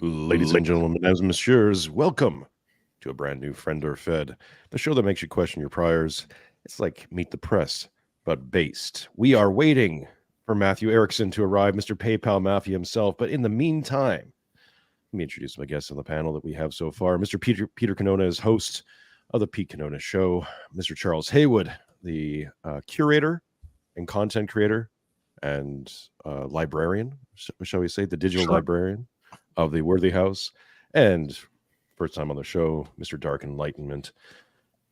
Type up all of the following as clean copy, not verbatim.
Ladies and gentlemen, mesdames and messieurs, welcome to a brand new Friend or Fed, the show that makes you question your priors. It's like Meet the Press, but based. We are waiting for Matthew Erickson to arrive, Mr. PayPal Mafia himself. But in the meantime, let me introduce my guests on the panel that we have so far. Mr. Peter Canona is host of the Pete Canona Show. Mr. Charles Haywood, the curator and content creator and librarian, shall we say, the digital librarian of the Worthy House, and first time on the show, Mr. Dark Enlightenment.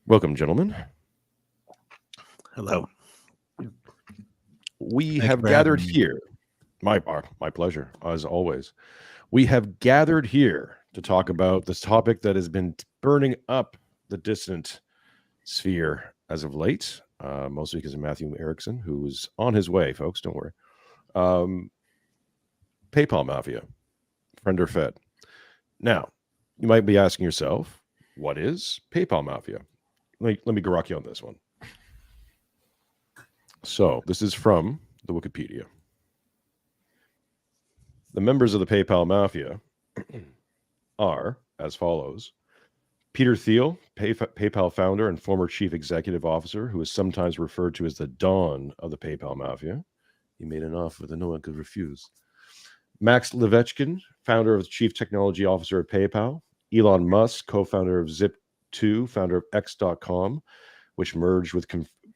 Welcome, gentlemen. Hello. We have gathered here. My pleasure, as always. We have gathered here to talk about this topic that has been burning up the dissident sphere as of late, mostly because of Matthew Erickson, who's on his way, folks. Don't worry. PayPal Mafia. Friend or Fed. Now, you might be asking yourself, what is PayPal Mafia? Let me grok you on this one. So, this is from the Wikipedia. The members of the PayPal Mafia are as follows. Peter Thiel, PayPal founder and former chief executive officer, who is sometimes referred to as the Don of the PayPal Mafia. He made an offer that no one could refuse. Max Levchkin, founder of chief technology officer of PayPal. Elon Musk, co-founder of Zip2, founder of X.com, which merged with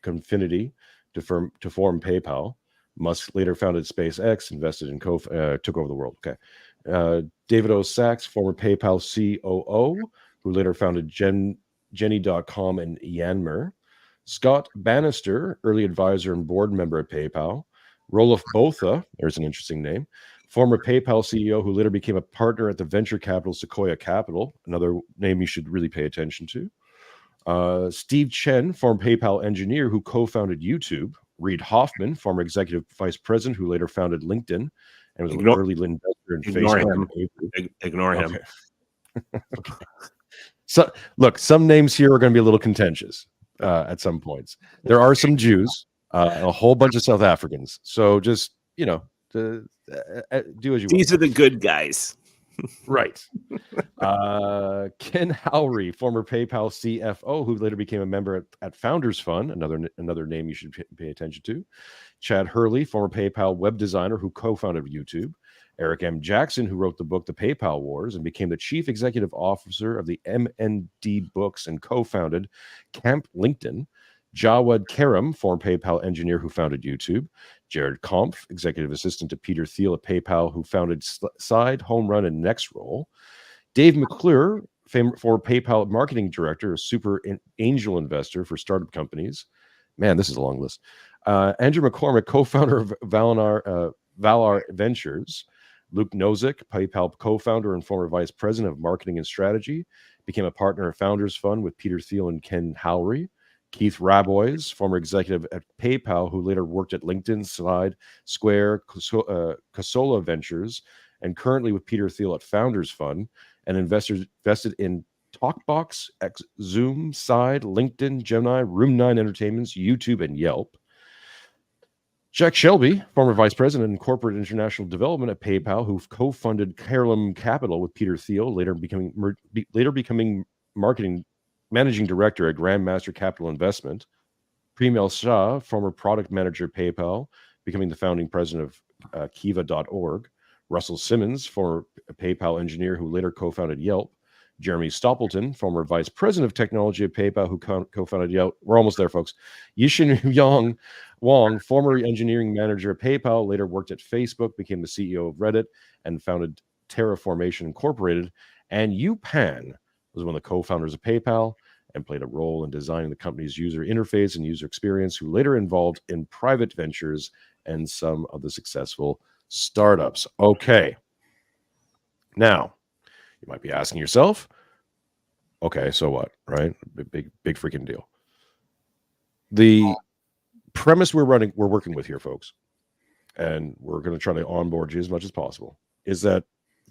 Confinity to form PayPal. Musk later founded SpaceX, invested in took over the world. Okay. David O. Sachs, former PayPal COO, who later founded Jenny.com and Yanmer. Scott Bannister, early advisor and board member at PayPal. Roelof Botha, there's an interesting name, former PayPal CEO who later became a partner at the venture capital Sequoia Capital, another name you should really pay attention to. Steve Chen, former PayPal engineer who co-founded YouTube. Reid Hoffman, former executive vice president who later founded LinkedIn and was an early investor in Facebook. Ignore him. Okay. So, look, some names here are going to be a little contentious at some points. There are some Jews, a whole bunch of South Africans. So just, do as you will. These are the good guys. Right. Ken Howry, former PayPal CFO, who later became a member at Founders Fund, another name you should pay attention to. Chad Hurley, former PayPal web designer who co-founded YouTube. Eric M. Jackson, who wrote the book The PayPal Wars and became the chief executive officer of the MND Books and co-founded Camp LinkedIn. Jawed Karam, former PayPal engineer who founded YouTube. Jared Kampf, executive assistant to Peter Thiel at PayPal, who founded Side, Home Run, and Nextroll. Dave McClure, former PayPal marketing director, a super angel investor for startup companies. Man, this is a long list. Andrew McCormick, co-founder of Valar Ventures. Luke Nozick, PayPal co-founder and former vice president of marketing and strategy, became a partner at Founders Fund with Peter Thiel and Ken Howry. Keith Rabois, former executive at PayPal, who later worked at LinkedIn, Slide, Square, Casola Ventures, and currently with Peter Thiel at Founders Fund, and invested in TalkBox, Zoom, Side, LinkedIn, Gemini, Room 9 Entertainments, YouTube, and Yelp. Jack Shelby, former vice president in corporate international development at PayPal, who co-funded Carolum Capital with Peter Thiel, later becoming managing director at Grandmaster Capital Investment. Premal Shah, former product manager at PayPal, becoming the founding president of Kiva.org. Russell Simmons, former PayPal engineer who later co-founded Yelp. Jeremy Stoppleton, former vice president of technology at PayPal, who co-founded Yelp. We're almost there, folks. Yishin Wong, former engineering manager at PayPal, later worked at Facebook, became the CEO of Reddit, and founded Terraformation Incorporated. And Yu Pan was one of the co-founders of PayPal and played a role in designing the company's user interface and user experience, who later involved in private ventures and some of the successful startups. Okay. Now, you might be asking yourself, okay, so what, right? Big freaking deal. The premise we're working with here, folks, and we're going to try to onboard you as much as possible, is that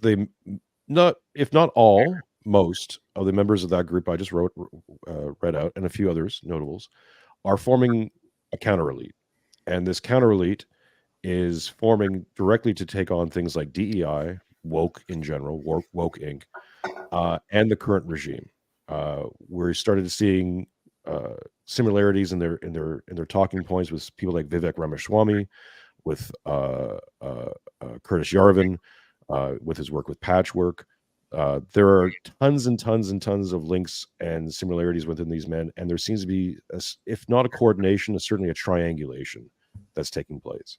if not all, most of the members of that group I just read out, and a few others, notables, are forming a counter elite. And this counter elite is forming directly to take on things like DEI, woke in general, woke Inc., and the current regime. We started seeing similarities in their talking points with people like Vivek Ramaswamy, with Curtis Yarvin, with his work with Patchwork. There are tons and tons and tons of links and similarities within these men, and there seems to be, if not a coordination, certainly a triangulation that's taking place.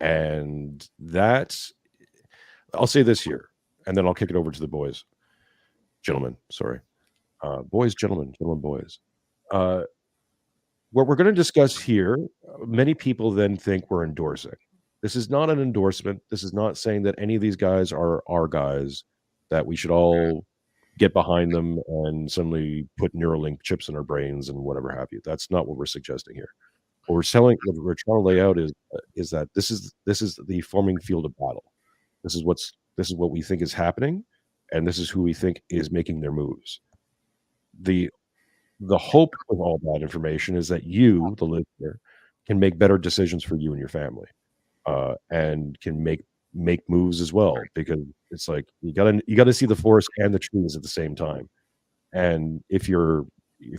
And that's, I'll say this here, and then I'll kick it over to the boys, gentlemen. Sorry, boys, gentlemen, boys. What we're going to discuss here, many people then think we're endorsing. This is not an endorsement. This is not saying that any of these guys are our guys, that we should all get behind them and suddenly put Neuralink chips in our brains and whatever have you. That's not what we're suggesting here. What we're trying to lay out is that this is the forming field of battle. This is what we think is happening, and this is who we think is making their moves. The hope of all that information is that you, the listener, can make better decisions for you and your family, and can make moves as well. Because it's like you gotta see the forest and the trees at the same time. And if you're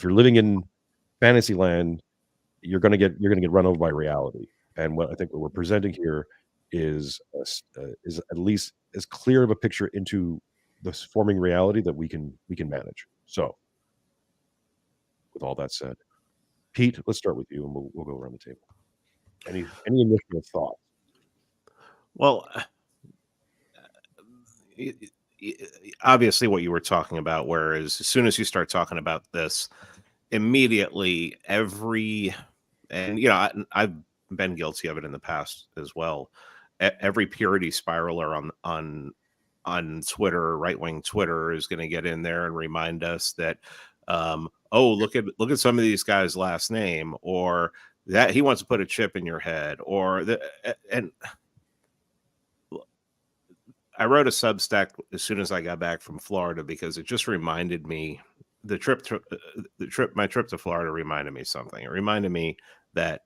living in fantasy land, you're gonna get run over by reality. And what I think what we're presenting here is at least as clear of a picture into this forming reality that we can manage. So, with all that said, Pete, let's start with you, and we'll go around the table. Any initial thoughts? Well, obviously, what you were talking about, whereas as soon as you start talking about this, immediately and I've been guilty of it in the past as well. Every purity spiraler on Twitter, right wing Twitter, is going to get in there and remind us that, oh, look at some of these guys' last name, or that he wants to put a chip in your head, and I wrote a Substack as soon as I got back from Florida because it just reminded me my trip to Florida reminded me something. It reminded me that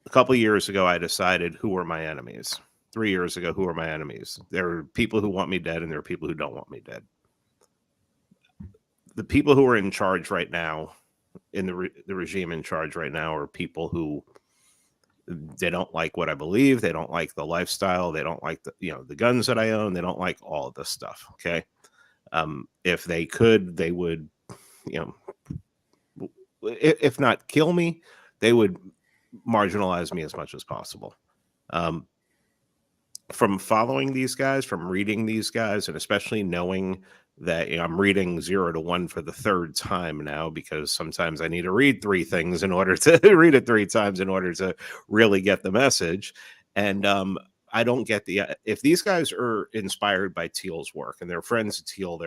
a couple of years ago I decided who were my enemies. 3 years ago, who are my enemies? There are people who want me dead, and there are people who don't want me dead. The people who are in charge right now, in the regime in charge right now, are people who, they don't like what I believe. They don't like the lifestyle. They don't like the guns that I own. They don't like all of this stuff. Okay. If they could, they would, if not kill me, they would marginalize me as much as possible. From following these guys, from reading these guys, and especially knowing that I'm reading 0 to 1 for the third time now, because sometimes I need to read 3 things in order to read it 3 times in order to really get the message. And I don't get if these guys are inspired by Thiel's work and they're friends of Thiel,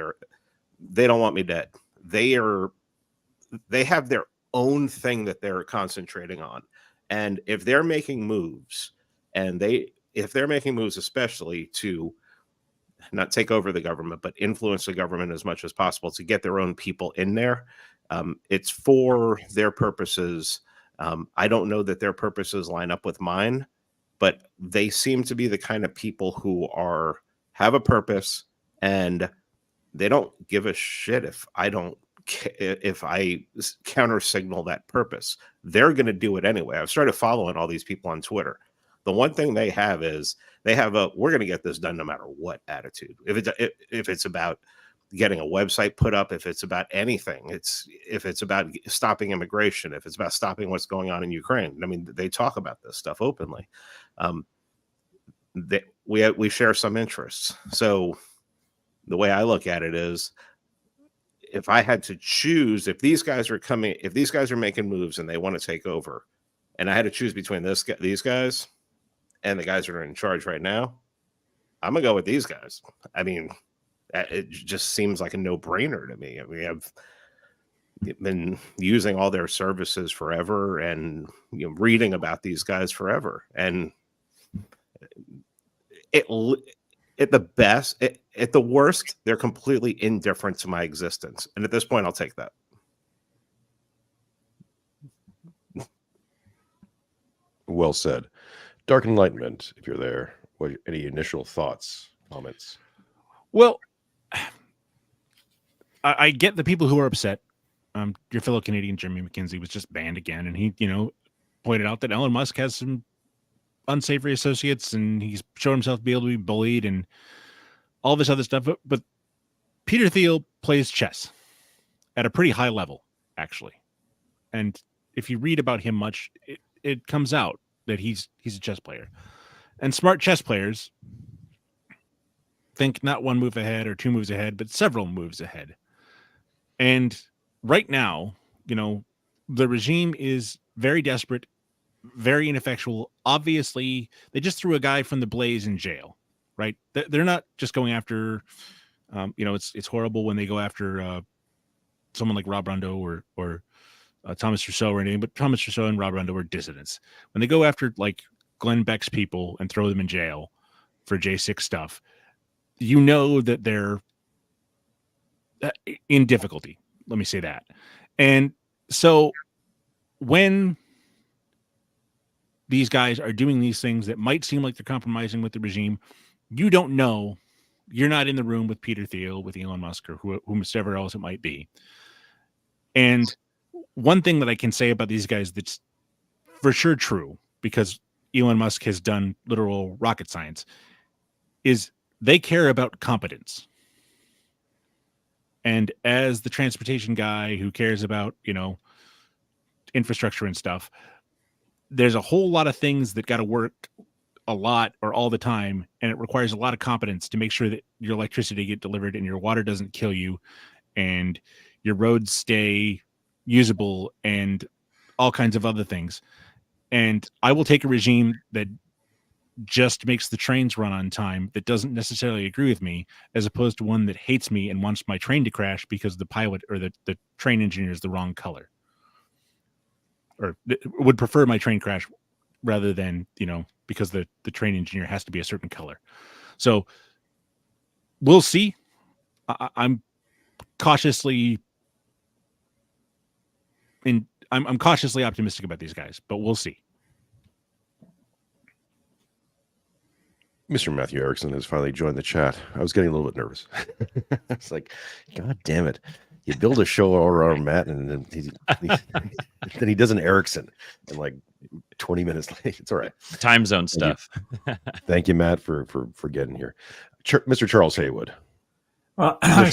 they don't want me dead. They have their own thing that they're concentrating on. And if they're making moves, if they're making moves, especially to not take over the government, but influence the government as much as possible to get their own people in there, it's for their purposes. I don't know that their purposes line up with mine, but they seem to be the kind of people who have a purpose, and they don't give a shit if I counter signal that purpose. They're going to do it anyway. I've started following all these people on Twitter. The one thing they have is we're going to get this done no matter what attitude. If it's about getting a website put up, if it's about anything, if it's about stopping immigration, if it's about stopping what's going on in Ukraine. I mean, they talk about this stuff openly. We share some interests. So the way I look at it is, if I had to choose, if these guys are making moves and they want to take over, and I had to choose between these guys and the guys that are in charge right now, I'm gonna go with these guys. I mean, it just seems like a no-brainer to me. We have been using all their services forever, and reading about these guys forever, and at the worst, they're completely indifferent to my existence. And at this point, I'll take that. Well said. Dark Enlightenment, if you're there, any initial thoughts? comments? Well, I get the people who are upset. Your fellow Canadian Jeremy McKenzie was just banned again, and he, pointed out that Elon Musk has some unsavory associates, and he's shown himself to be able to be bullied and all this other stuff. But Peter Thiel plays chess at a pretty high level, actually. And if you read about him much, it comes out that he's a chess player. And smart chess players think not one move ahead or two moves ahead, but several moves ahead. And right now, the regime is very desperate, very ineffectual. Obviously, they just threw a guy from the Blaze in jail, right? They're not just going after, it's horrible when they go after someone like Rob Rondeau or Thomas Rousseau or anything, but Thomas Rousseau and Rob Rondeau were dissidents. When they go after like Glenn Beck's people and throw them in jail for J6 stuff, that they're in difficulty. Let me say that. And so when these guys are doing these things that might seem like they're compromising with the regime, you don't know. You're not in the room with Peter Thiel, with Elon Musk, or whomever else it might be. And one thing that I can say about these guys that's for sure true, because Elon Musk has done literal rocket science, is they care about competence. And as the transportation guy who cares about, infrastructure and stuff, there's a whole lot of things that got to work a lot or all the time. And it requires a lot of competence to make sure that your electricity get delivered and your water doesn't kill you and your roads stay usable and all kinds of other things. And I will take a regime that just makes the trains run on time, that doesn't necessarily agree with me, as opposed to one that hates me and wants my train to crash because the pilot or the train engineer is the wrong color, or would prefer my train crash rather than, because the train engineer has to be a certain color. So we'll see. I'm cautiously I'm cautiously optimistic about these guys, but we'll see. Mr. Matthew Erickson has finally joined the chat. I was getting a little bit nervous. I was like, God damn it. You build a show all around Matt, and then he does an Erickson in like 20 minutes late. It's all right. Time zone stuff. Thank you, Matt, for getting here. Mr. Charles Haywood. Well, I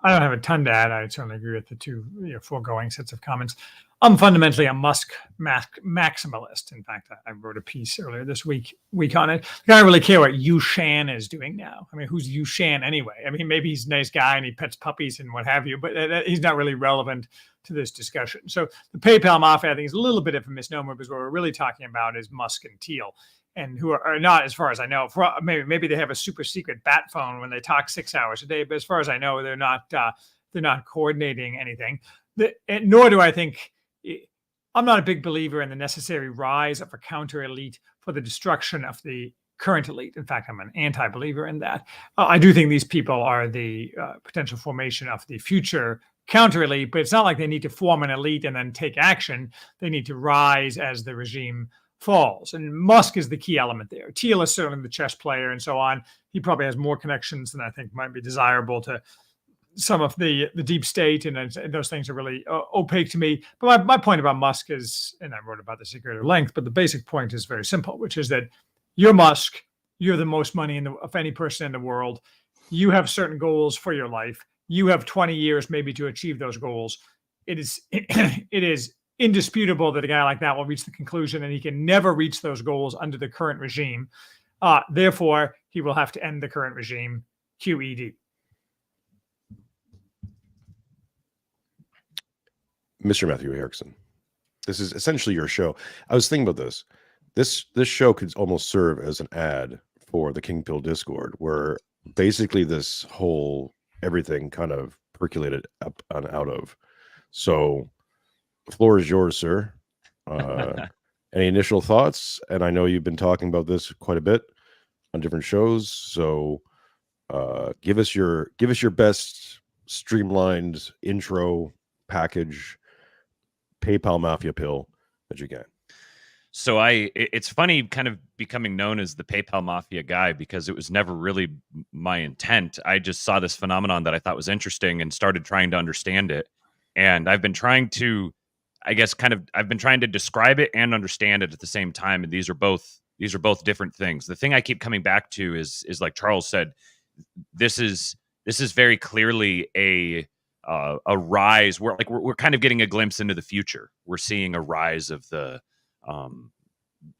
don't have a ton to add. I certainly agree with the two foregoing sets of comments. I'm fundamentally a Musk maximalist. In fact, I wrote a piece earlier this week on it. I don't really care what Yu Shan is doing now. I mean, who's Yu Shan anyway? I mean, maybe he's a nice guy and he pets puppies and what have you, but he's not really relevant to this discussion. So the PayPal Mafia, I think, is a little bit of a misnomer, because what we're really talking about is Musk and Thiel, and who are not, as far as I know, maybe they have a super secret bat phone when they talk 6 hours a day. But as far as I know, they're not coordinating anything. Nor do I think. I'm not a big believer in the necessary rise of a counter elite for the destruction of the current elite. In fact, I'm an anti-believer in that. I do think these people are the potential formation of the future counter elite, but it's not like they need to form an elite and then take action. They need to rise as the regime falls. And Musk is the key element there. Thiel is certainly the chess player and so on. He probably has more connections than I think might be desirable to some of the deep state, and those things are really opaque to me. But my point about Musk is, and I wrote about this at greater length, but the basic point is very simple, which is that you're Musk, you're the most money of any person in the world. You have certain goals for your life. You have 20 years maybe to achieve those goals. It is indisputable that a guy like that will reach the conclusion, and he can never reach those goals under the current regime. Therefore, he will have to end the current regime, QED. Mr. Matthew Erickson, this is essentially your show. I was thinking about this. This show could almost serve as an ad for the King Pill Discord, where basically this whole everything kind of percolated up and out of. So the floor is yours, sir. Any initial thoughts? And I know you've been talking about this quite a bit on different shows. So give us your best streamlined intro package PayPal Mafia pill that you get. So it's funny kind of becoming known as the PayPal Mafia guy, because it was never really my intent. I just saw this phenomenon that I thought was interesting and started trying to understand it. And I've been trying to, I guess, I've been trying to describe it and understand it at the same time. And these are both different things. The thing I keep coming back to is like Charles said, this is very clearly a rise. We're kind of getting a glimpse into the future. We're seeing a rise of the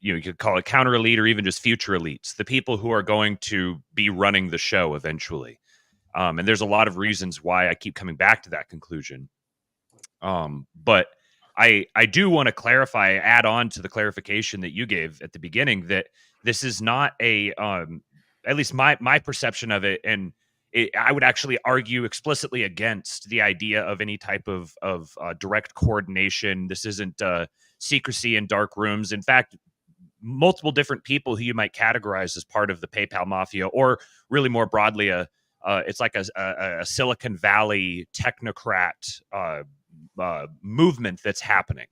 you could call it counter elite or even just future elites, the people who are going to be running the show eventually. And there's a lot of reasons why I keep coming back to that conclusion. But I do want to add on to the clarification that you gave at the beginning, that this is not a, at least my perception of it, and I would actually argue explicitly against the idea of any type of direct coordination. This isn't secrecy in dark rooms. In fact, multiple different people who you might categorize as part of the PayPal Mafia, or really more broadly, it's like a Silicon Valley technocrat movement that's happening,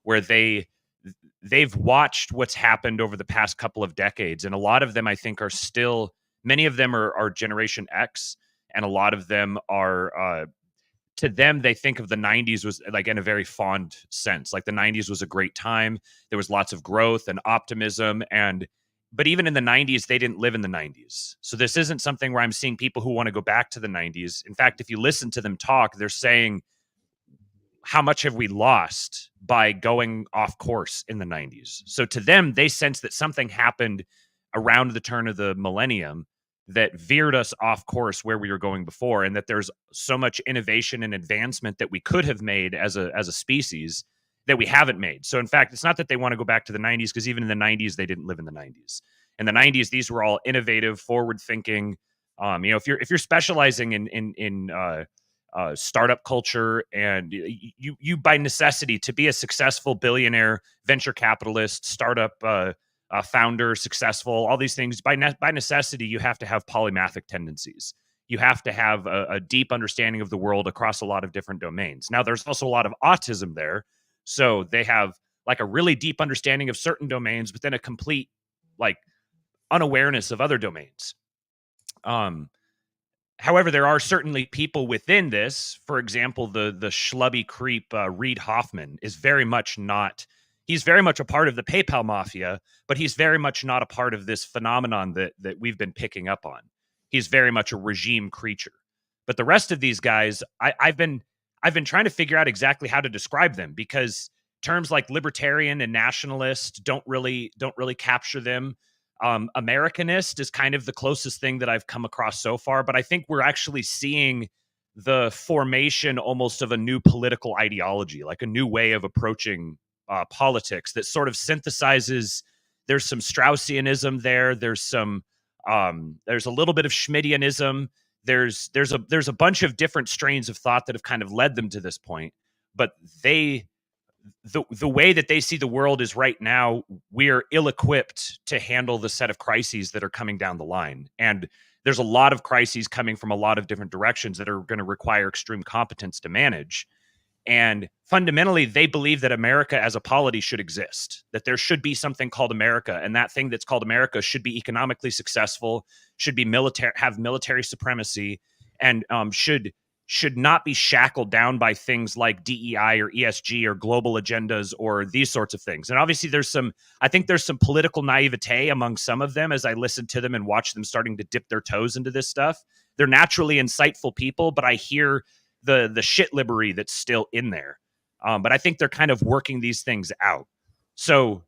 where they've watched what's happened over the past couple of decades, and a lot of them, I think, are still. Many of them are Generation X, and a lot of them are. To them, they think of the 90s was like in a very fond sense. Like the 90s was a great time. There was lots of growth and optimism. But even in the 90s, they didn't live in the 90s. So this isn't something where I'm seeing people who want to go back to the 90s. In fact, if you listen to them talk, they're saying, how much have we lost by going off course in the 90s? So to them, they sense that something happened around the turn of the millennium that veered us off course where we were going before, and that there's so much innovation and advancement that we could have made as a species that we haven't made. So in fact, it's not that they want to go back to the 90s, because even in the 90s, they didn't live in the 90s. In the 90s, these were all innovative, forward-thinking. If you're specializing in startup culture, and you by necessity, to be a successful billionaire, venture capitalist, startup founder, successful, all these things, by necessity, you have to have polymathic tendencies. You have to have a deep understanding of the world across a lot of different domains. Now, there's also a lot of autism there. So they have like a really deep understanding of certain domains, but then a complete like unawareness of other domains. However, there are certainly people within this. For example, the schlubby creep Reid Hoffman is very much not. He's very much a part of the PayPal Mafia, but he's very much not a part of this phenomenon that we've been picking up on. He's very much a regime creature. But the rest of these guys, I've been trying to figure out exactly how to describe them, because terms like libertarian and nationalist don't really capture them. Americanist is kind of the closest thing that I've come across so far, but I think we're actually seeing the formation almost of a new political ideology, like a new way of approaching politics that sort of synthesizes. There's some Straussianism there. There's some there's a little bit of Schmittianism. There's a bunch of different strains of thought that have kind of led them to this point. But the way that they see the world is right now, we're ill-equipped to handle the set of crises that are coming down the line. And there's a lot of crises coming from a lot of different directions that are going to require extreme competence to manage. And fundamentally, they believe that America as a polity should exist, that there should be something called America. And that thing that's called America should be economically successful, should be have military supremacy, and should not be shackled down by things like DEI or ESG or global agendas or these sorts of things. And obviously I think there's some political naivete among some of them as I listen to them and watch them starting to dip their toes into this stuff. They're naturally insightful people, but I hear the shit livery that's still in there. But I think they're kind of working these things out. So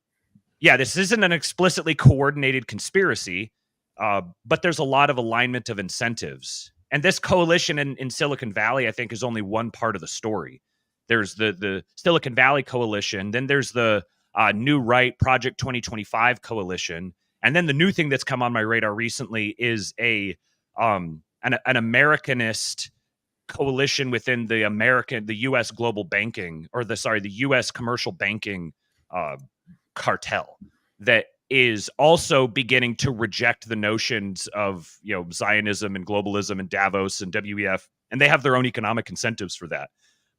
yeah, this isn't an explicitly coordinated conspiracy, but there's a lot of alignment of incentives. And this coalition in Silicon Valley, I think, is only one part of the story. There's the Silicon Valley coalition. Then there's the New Right Project 2025 coalition. And then the new thing that's come on my radar recently is an Americanist coalition within the U.S. global banking, or the U.S. commercial banking cartel that is also beginning to reject the notions of Zionism and globalism and Davos and WEF, and they have their own economic incentives for that.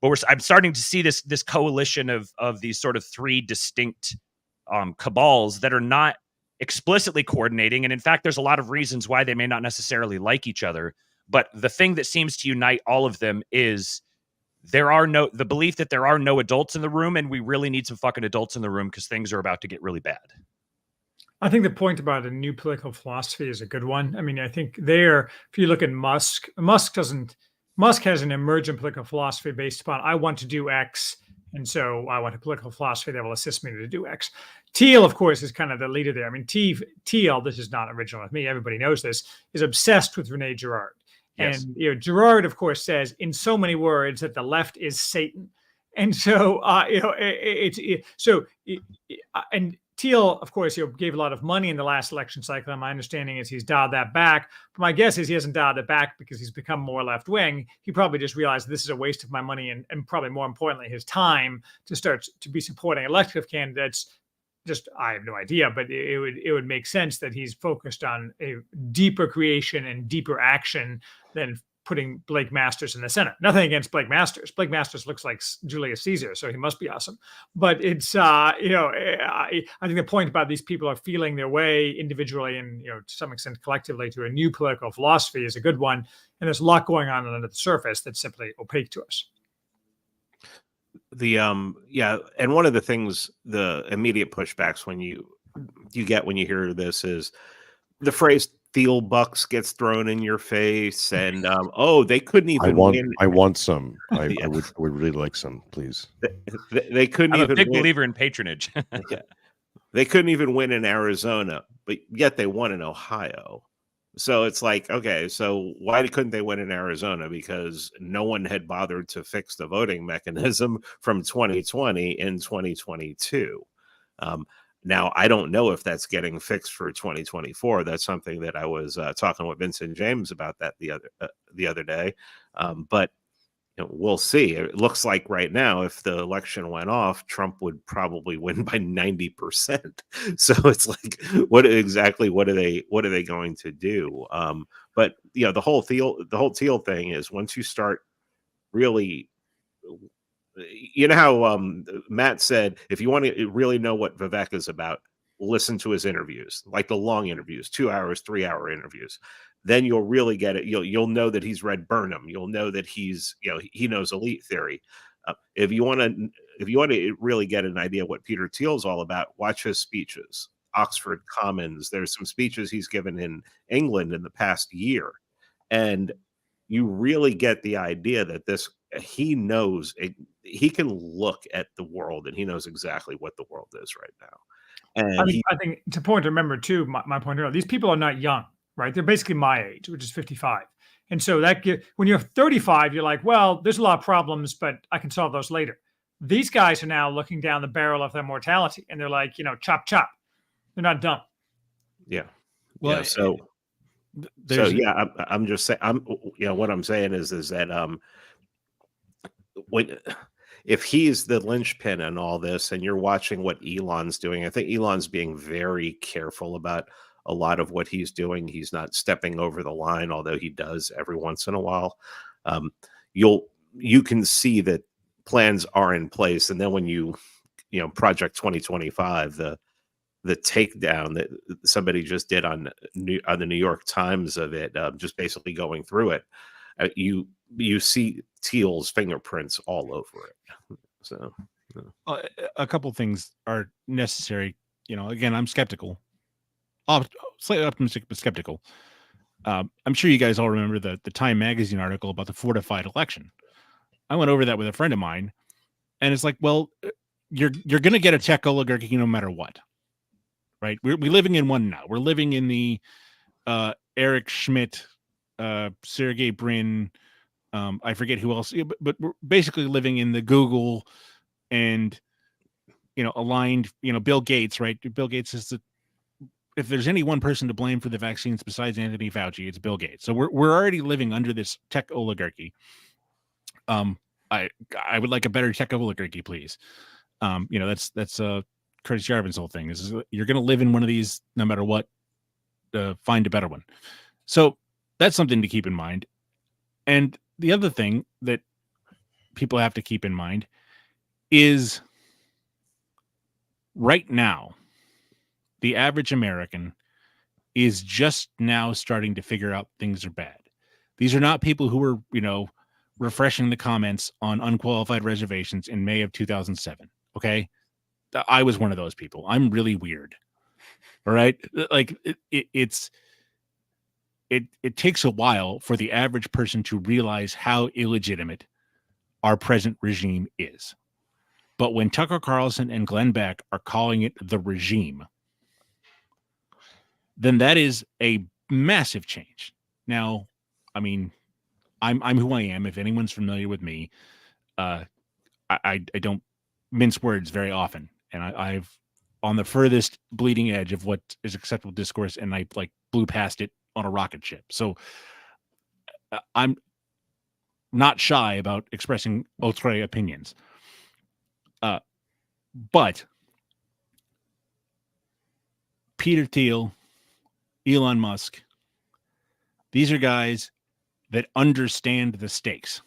But I'm starting to see this coalition of these sort of three distinct cabals that are not explicitly coordinating. And in fact, there's a lot of reasons why they may not necessarily like each other. But the thing that seems to unite all of them is the belief that there are no adults in the room, and we really need some fucking adults in the room because things are about to get really bad. I think the point about a new political philosophy is a good one. I mean, I think if you look at Musk has an emergent political philosophy based upon, I want to do X, and so I want a political philosophy that will assist me to do X. Thiel, of course, is kind of the leader there. I mean, Thiel, this is not original with me, everybody knows this, is obsessed with Rene Girard. Yes. And Girard, of course, says in so many words that the left is Satan. And so, and Thiel, of course, gave a lot of money in the last election cycle. And my understanding is he's dialed that back. But my guess is he hasn't dialed it back because he's become more left wing. He probably just realized this is a waste of my money and probably more importantly, his time to start to be supporting elective candidates. I have no idea, but it would make sense that he's focused on a deeper creation and deeper action than putting Blake Masters in the Senate. Nothing against Blake Masters. Blake Masters looks like Julius Caesar, so he must be awesome. But it's, I think the point about these people are feeling their way individually and, to some extent collectively to a new political philosophy is a good one. And there's a lot going on under the surface that's simply opaque to us. And one of the things, the immediate pushbacks when you get when you hear this is the phrase "Thiel bucks" gets thrown in your face, and they couldn't even win. I want some. I would really like some, please. They couldn't I'm even a big win. believer in patronage. Yeah. They couldn't even win in Arizona, but yet they won in Ohio. So it's like, okay, so why couldn't they win in Arizona? Because no one had bothered to fix the voting mechanism from 2020 in 2022. Now, I don't know if that's getting fixed for 2024. That's something that I was talking with Vincent James about that the other day. But we'll see. It looks like right now, if the election went off, Trump would probably win by 90%. So it's like, what are they going to do? But the whole Thiel thing is, once you start really, how Matt said, if you want to really know what Vivek is about, listen to his interviews, like the long interviews, 2 hours, 3-hour interviews. Then you'll really get it. You'll know that he's read Burnham. You'll know that he's he knows elite theory. If you want to really get an idea what Peter Thiel's all about, watch his speeches. Oxford Commons. There's some speeches he's given in England in the past year, and you really get the idea that he knows he can look at the world and he knows exactly what the world is right now. And I think it's a point to remember too. My point earlier, these people are not young. Right, they're basically my age, which is 55, and so when you're 35, you're like, well, there's a lot of problems, but I can solve those later. These guys are now looking down the barrel of their mortality, and they're like, chop chop. They're not dumb. Yeah. Well, yeah. I'm just saying. What I'm saying is that if he's the linchpin in all this, and you're watching what Elon's doing, I think Elon's being very careful about a lot of what he's doing. He's not stepping over the line, although he does every once in a while. You can see that plans are in place, and then when Project 2025, the takedown that somebody just did on the New York Times of it, just basically going through it, you see Thiel's fingerprints all over it. So a couple things are necessary. Again, I'm skeptical. Slightly optimistic, but skeptical. I'm sure you guys all remember the Time magazine article about the fortified election. I went over that with a friend of mine, and it's like, well, you're going to get a tech oligarchy no matter what, right? We're living in one now. We're living in the Eric Schmidt, Sergey Brin, I forget who else, but we're basically living in the Google and aligned. Bill Gates, right? Bill Gates is if there's any one person to blame for the vaccines besides Anthony Fauci, it's Bill Gates. So we're already living under this tech oligarchy. I would like a better tech oligarchy, please. That's Curtis Yarvin's whole thing is you're going to live in one of these no matter what. Find a better one. So that's something to keep in mind. And the other thing that people have to keep in mind is right now, the average American is just now starting to figure out things are bad. These are not people who were, refreshing the comments on unqualified reservations in May of 2007. Okay. I was one of those people. I'm really weird. All right. Like it takes a while for the average person to realize how illegitimate our present regime is. But when Tucker Carlson and Glenn Beck are calling it the regime, then that is a massive change. Now, I mean, I'm who I am. If anyone's familiar with me, I don't mince words very often, and I've on the furthest bleeding edge of what is acceptable discourse, and I blew past it on a rocket ship. So I'm not shy about expressing outre opinions. But Peter Thiel, Elon Musk, these are guys that understand the stakes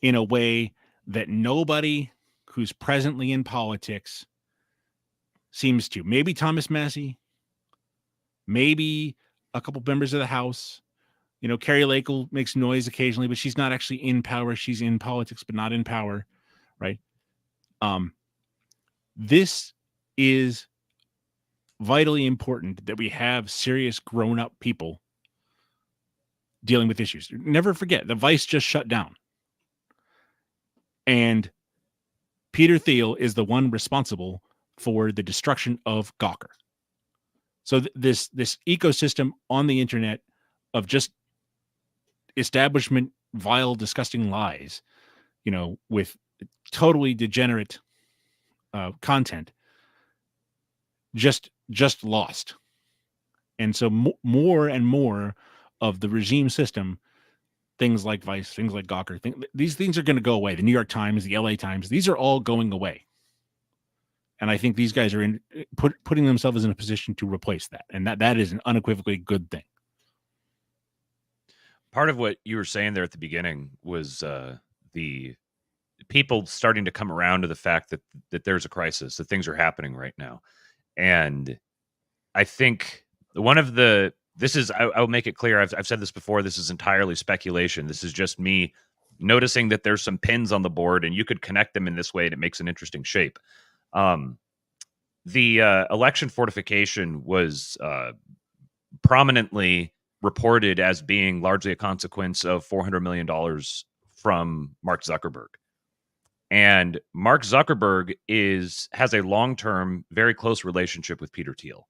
in a way that nobody who's presently in politics seems to. Maybe Thomas Massey, maybe a couple members of the House. Carrie Lakel makes noise occasionally, but she's not actually in power. She's in politics, but not in power, right? This is vitally important that we have serious grown-up people dealing with issues. Never forget, the Vice just shut down. And Peter Thiel is the one responsible for the destruction of Gawker. So this ecosystem on the internet of just establishment, vile, disgusting lies, with totally degenerate content, just lost. And so more and more of the regime system, things like Vice, things like Gawker, these things are going to go away. The New York Times, the LA Times, these are all going away. And I think these guys are putting themselves in a position to replace that. And that is an unequivocally good thing. Part of what you were saying there at the beginning was the people starting to come around to the fact that there's a crisis, that things are happening right now. And I think I'll make it clear. I've said this before. This is entirely speculation. This is just me noticing that there's some pins on the board and you could connect them in this way and it makes an interesting shape. The election fortification was prominently reported as being largely a consequence of $400 million from Mark Zuckerberg. And Mark Zuckerberg has a long-term, very close relationship with Peter Thiel.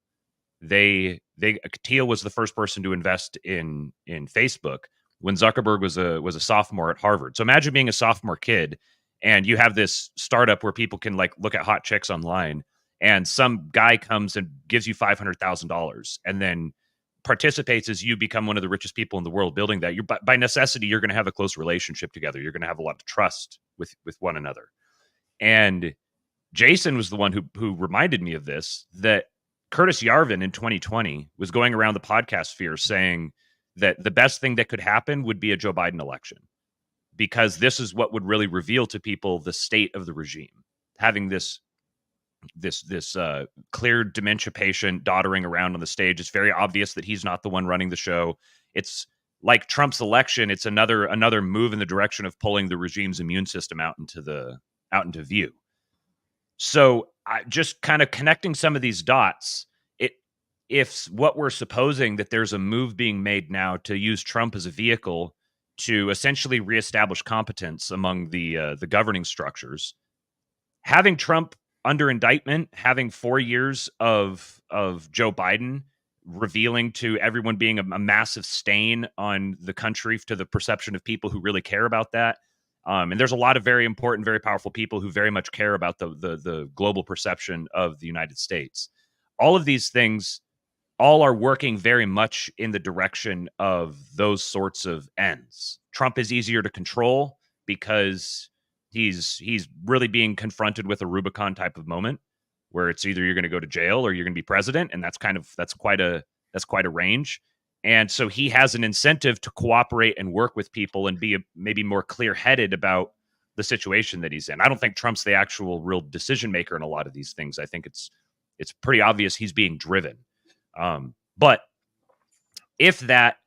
Thiel was the first person to invest in Facebook when Zuckerberg was a sophomore at Harvard. So imagine being a sophomore kid and you have this startup where people can look at hot chicks online, and some guy comes and gives you $500,000 and then participates as you become one of the richest people in the world building that. By necessity, you're going to have a close relationship together. You're going to have a lot of trust with one another. And Jason was the one who reminded me of this, that Curtis Yarvin in 2020 was going around the podcast sphere saying that the best thing that could happen would be a Joe Biden election, because this is what would really reveal to people the state of the regime. Having this clear dementia patient doddering around on the stage, it's very obvious that he's not the one running the show. It's like Trump's election. It's another move in the direction of pulling the regime's immune system out into view. So just kind of connecting some of these dots, if what we're supposing that there's a move being made now to use Trump as a vehicle to essentially reestablish competence among the governing structures, having Trump under indictment, having 4 years of Joe Biden revealing to everyone being a massive stain on the country to the perception of people who really care about that. And there's a lot of very important, very powerful people who very much care about the global perception of the United States. All of these things all are working very much in the direction of those sorts of ends. Trump is easier to control because he's really being confronted with a Rubicon type of moment where it's either you're going to go to jail or you're going to be president, and that's quite a range. And so he has an incentive to cooperate and work with people and be maybe more clear-headed about the situation that he's in. I don't think Trump's the actual real decision maker in a lot of these things. I think it's pretty obvious he's being driven. But if that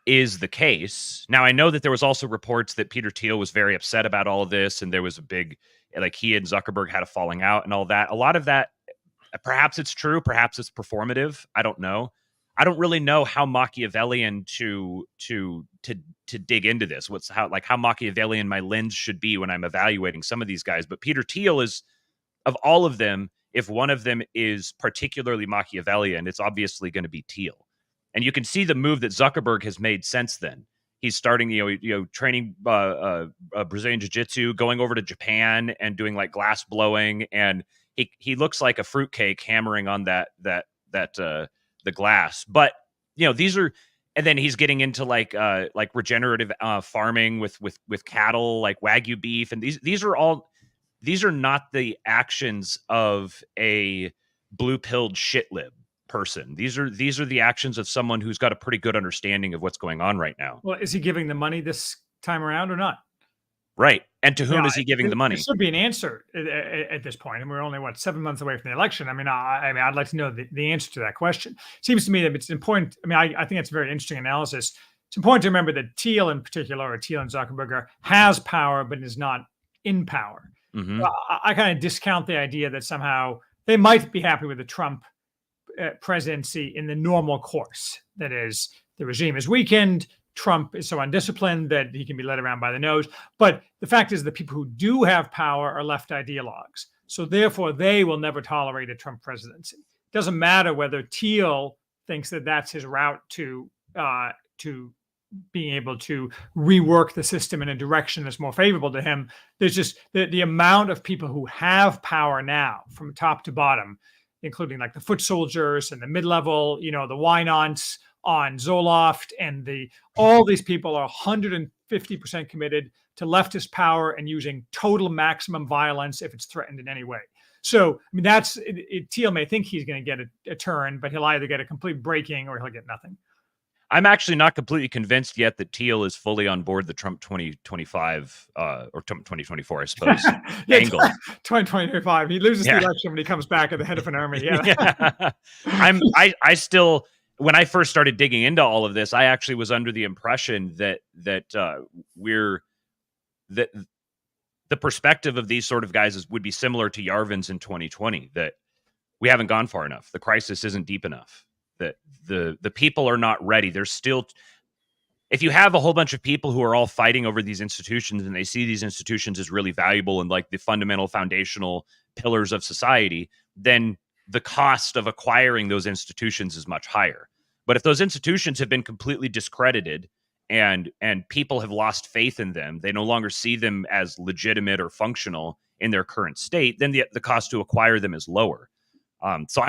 is the case, now I know that there was also reports that Peter Thiel was very upset about all of this, and there was a big, like, he and Zuckerberg had a falling out and all that. A lot of that, perhaps it's true, perhaps it's performative. I don't know. I don't really know how Machiavellian to dig into this. How Machiavellian my lens should be when I'm evaluating some of these guys. But Peter Thiel is, of all of them, if one of them is particularly Machiavellian, it's obviously going to be Thiel. And you can see the move that Zuckerberg has made since then. He's starting, training Brazilian jiu-jitsu, going over to Japan and doing like glass blowing, and he looks like a fruitcake hammering on the glass. But these are, and then he's getting into like regenerative farming with cattle, like Wagyu beef, and these are not the actions of a blue-pilled shitlib person. These are the actions of someone who's got a pretty good understanding of what's going on right now. Well, is he giving the money this time around or not? Right. And to whom is he giving the money? There should be an answer at this point. And we're only 7 months away from the election. I mean, I'd like to know the answer to that question. Seems to me that it's important. I mean, I think it's a very interesting analysis. It's important to remember that Thiel in particular, or Thiel and Zuckerberg, has power, but is not in power. Mm-hmm. I kind of discount the idea that somehow they might be happy with the Trump presidency in the normal course. That is, the regime is weakened. Trump is so undisciplined that he can be led around by the nose. But the fact is, the people who do have power are left ideologues. So therefore, they will never tolerate a Trump presidency. It doesn't matter whether Thiel thinks that that's his route to being able to rework the system in a direction that's more favorable to him. There's just the amount of people who have power now, from top to bottom, including like the foot soldiers and the mid-level, the Wynants on Zoloft, and all these people are 150% committed to leftist power and using total maximum violence if it's threatened in any way. So, I mean, Thiel may think he's going to get a turn, but he'll either get a complete breaking or he'll get nothing. I'm actually not completely convinced yet that Thiel is fully on board the Trump 2025 or Trump 2024, I suppose, angle. 2025. He loses the election when he comes back at the head of an army. Yeah. I still, when I first started digging into all of this, I actually was under the impression that the perspective of these sort of guys would be similar to Yarvin's in 2020, that we haven't gone far enough. The crisis isn't deep enough. That the people are not ready. There's still, if you have a whole bunch of people who are all fighting over these institutions and they see these institutions as really valuable and like the fundamental foundational pillars of society, then the cost of acquiring those institutions is much higher. But if those institutions have been completely discredited and people have lost faith in them, they no longer see them as legitimate or functional in their current state, then the cost to acquire them is lower. So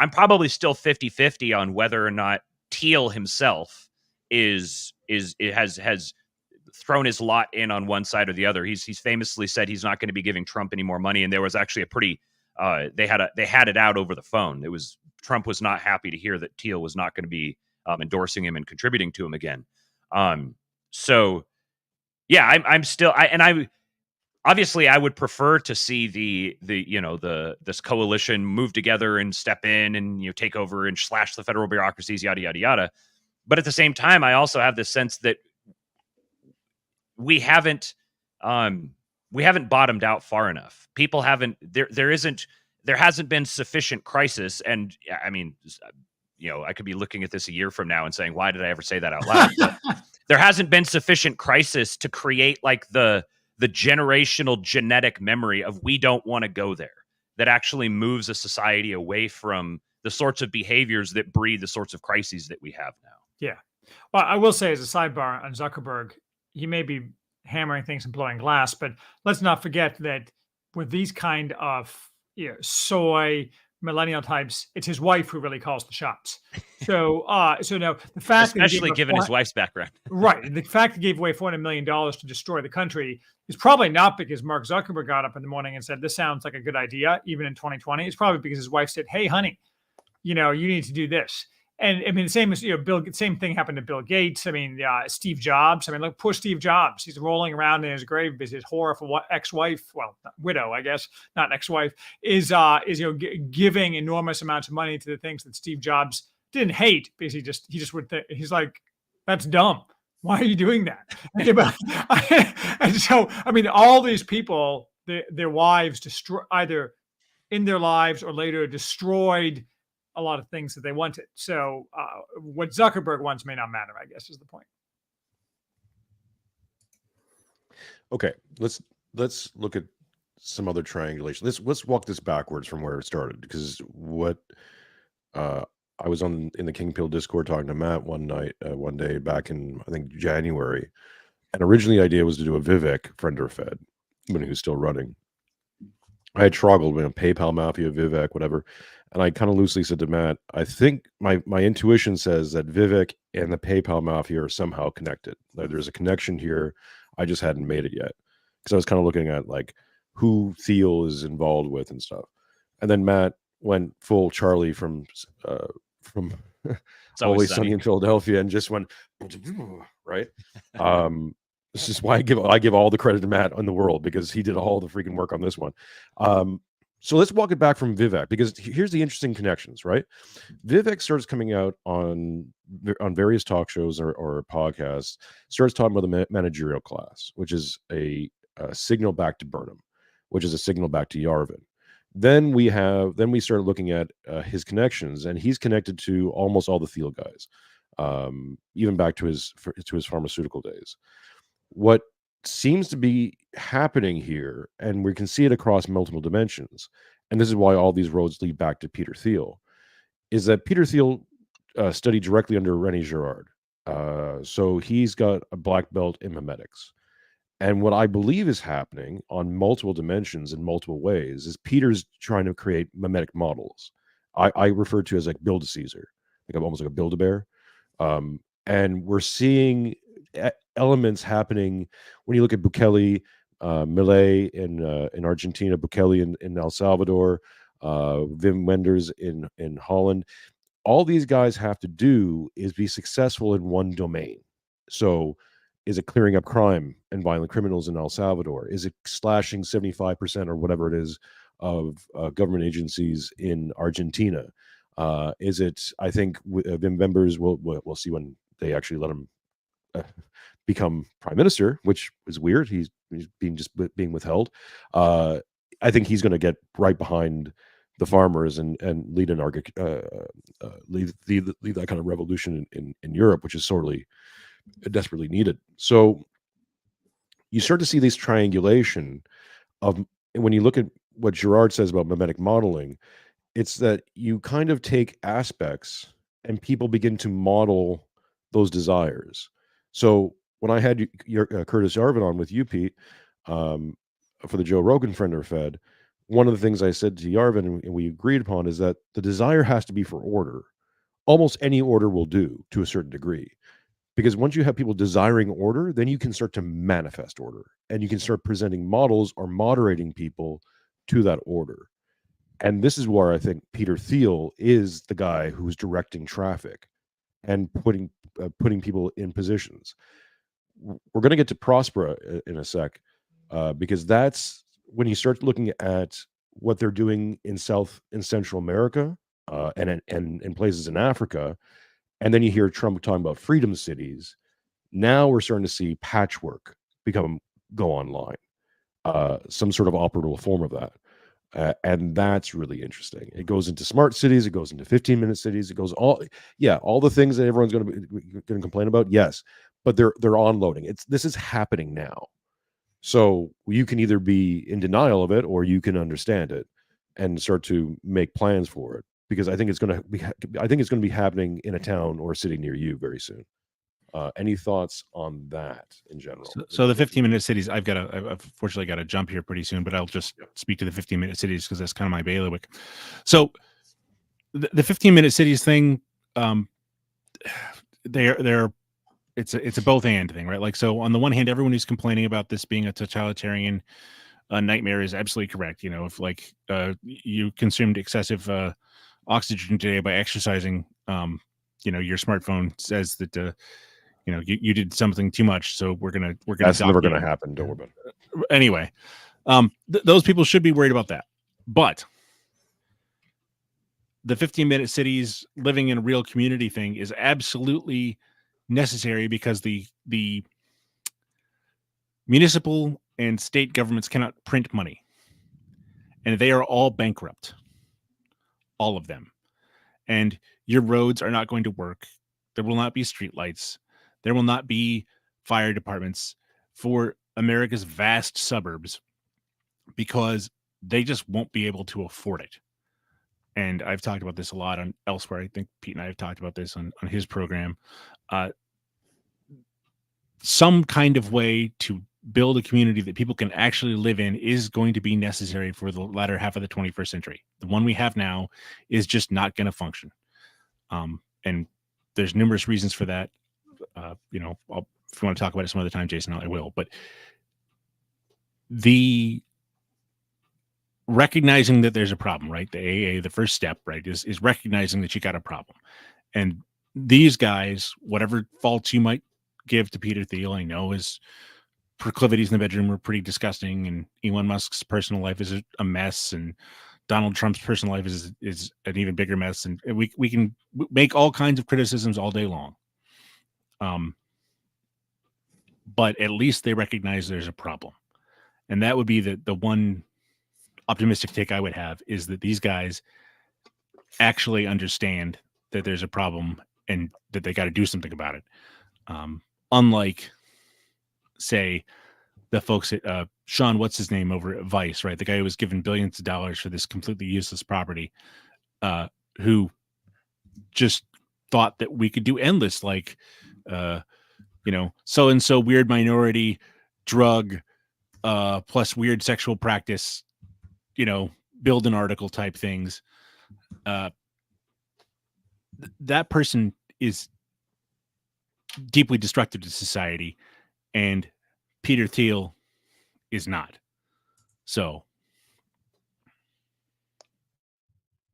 I'm probably still 50-50 on whether or not Thiel himself has thrown his lot in on one side or the other. He's famously said he's not going to be giving Trump any more money, and there was actually a pretty they had it out over the phone. Trump was not happy to hear that Thiel was not going to be endorsing him and contributing to him again. So yeah, I'm still obviously, I would prefer to see this coalition move together and step in and take over and slash the federal bureaucracies, yada yada yada. But at the same time, I also have this sense that we haven't bottomed out far enough. People haven't. There hasn't been sufficient crisis, and I mean, I could be looking at this a year from now and saying, why did I ever say that out loud? But there hasn't been sufficient crisis to create like the generational genetic memory of we don't want to go there, that actually moves a society away from the sorts of behaviors that breed the sorts of crises that we have now. Yeah. Well, I will say as a sidebar on Zuckerberg, he may be hammering things and blowing glass, but let's not forget that with these kind of soy millennial types, it's his wife who really calls the shots. So no, the fact, especially given his wife's background, right? The fact he gave away $400 million to destroy the country is probably not because Mark Zuckerberg got up in the morning and said, "This sounds like a good idea," even in 2020. It's probably because his wife said, "Hey, honey, you need to do this." And I mean, the same as same thing happened to Bill Gates. I mean, Steve Jobs. I mean, look, poor Steve Jobs. He's rolling around in his grave because his horrible ex-wife, well, widow, I guess, not ex-wife, is giving enormous amounts of money to the things that Steve Jobs didn't hate, because he just would he's like, that's dumb. Why are you doing that? And so, I mean, all these people, their wives either in their lives or later destroyed a lot of things that they wanted. So what Zuckerberg wants may not matter, I guess, is the point. Okay, let's look at some other triangulation. Let's walk this backwards from where it started, because what I was in the King Pill Discord talking to Matt one day back in, I think, January, and originally the idea was to do a Vivek friend or fed, when he was still running. I had struggled with PayPal Mafia, Vivek, whatever. And I kind of loosely said to Matt, I think my intuition says that Vivek and the PayPal Mafia are somehow connected. Like, there's a connection here. I just hadn't made it yet, because I was kind of looking at like who Thiel is involved with and stuff. And then Matt went full Charlie from Always Sunny in Philadelphia, and just went right. This is why I give all the credit to Matt in the world, because he did all the freaking work on this one. So let's walk it back from Vivek, because here's the interesting connections, right? Vivek starts coming out on various talk shows or podcasts, starts talking about the managerial class, which is a signal back to Burnham, which is a signal back to Yarvin. Then we started looking at his connections, and he's connected to almost all the Thiel guys, even back to his pharmaceutical days. What seems to be happening here, and we can see it across multiple dimensions, and this is why all these roads lead back to Peter Thiel, is that Peter Thiel studied directly under René Girard. So he's got a black belt in memetics. And what I believe is happening on multiple dimensions in multiple ways is Peter's trying to create memetic models. I refer to as like Build-A-Caesar, like almost like a Build-A-Bear. And we're seeing elements happening when you look at Bukele, Milei in Argentina, Bukele in El Salvador, Wim Wenders in Holland. All these guys have to do is be successful in one domain. So is it clearing up crime and violent criminals in El Salvador? Is it slashing 75% or whatever it is of government agencies in Argentina? Is it, I think, Wim Wenders, we'll see when they actually let him become prime minister, which is weird. He's being withheld. I think he's going to get right behind the farmers and lead lead that kind of revolution in Europe, which is sorely desperately needed. So you start to see this triangulation of, when you look at what Girard says about mimetic modeling, it's that you kind of take aspects and people begin to model those desires. So when I had Curtis Yarvin on with you, Pete, for the Joe Rogan Friend or Fed, one of the things I said to Yarvin and we agreed upon is that the desire has to be for order. Almost any order will do to a certain degree. Because once you have people desiring order, then you can start to manifest order, and you can start presenting models or moderating people to that order. And this is where I think Peter Thiel is the guy who's directing traffic and putting people in positions. We're going to get to Prospera in a sec, because that's when you start looking at what they're doing in South and Central America, and in places in Africa. And then you hear Trump talking about freedom cities. Now we're starting to see patchwork go online, some sort of operable form of that. And that's really interesting. It goes into smart cities. It goes into 15-minute cities. It goes all the things that everyone's going to complain about. Yes, but they're onloading. This is happening now. So you can either be in denial of it, or you can understand it and start to make plans for it. Because I think it's going to be happening in a town or a city near you very soon. Any thoughts on that in general? So the 15-minute cities, I've fortunately got to jump here pretty soon, but I'll just speak to the 15-minute cities because that's kind of my bailiwick. So the 15-minute cities thing, it's a both and thing, right? Like, so on the one hand, everyone who's complaining about this being a totalitarian nightmare is absolutely correct. You know, if like you consumed excessive oxygen today by exercising, your smartphone says that you did something too much, so we're gonna That's never dock going you. to happen. Don't worry about it. Anyway, those people should be worried about that. But the 15-minute cities living in a real community thing is absolutely necessary because the municipal and state governments cannot print money, and they are all bankrupt, all of them. And your roads are not going to work. There will not be streetlights. There will not be fire departments for America's vast suburbs because they just won't be able to afford it. And I've talked about this a lot on elsewhere. I think Pete and I have talked about this on his program. Some kind of way to build a community that people can actually live in is going to be necessary for the latter half of the 21st century. The one we have now is just not going to function. And there's numerous reasons for that. If you want to talk about it some other time, Jason, I will. But the recognizing that there's a problem, right? The AA, the first step, right, is recognizing that you got a problem. And these guys, whatever faults you might give to Peter Thiel, I know his proclivities in the bedroom were pretty disgusting, and Elon Musk's personal life is a mess, and Donald Trump's personal life is an even bigger mess, and we can make all kinds of criticisms all day long. But at least they recognize there's a problem, and that would be the one optimistic take I would have, is that these guys actually understand that there's a problem and that they got to do something about it. Unlike, say, the folks at Sean, what's his name over at Vice, right? The guy who was given billions of dollars for this completely useless property, who just thought that we could do endless, like, so-and-so weird minority drug plus weird sexual practice, build an article type things. That person is deeply destructive to society, and Peter Thiel is not. So,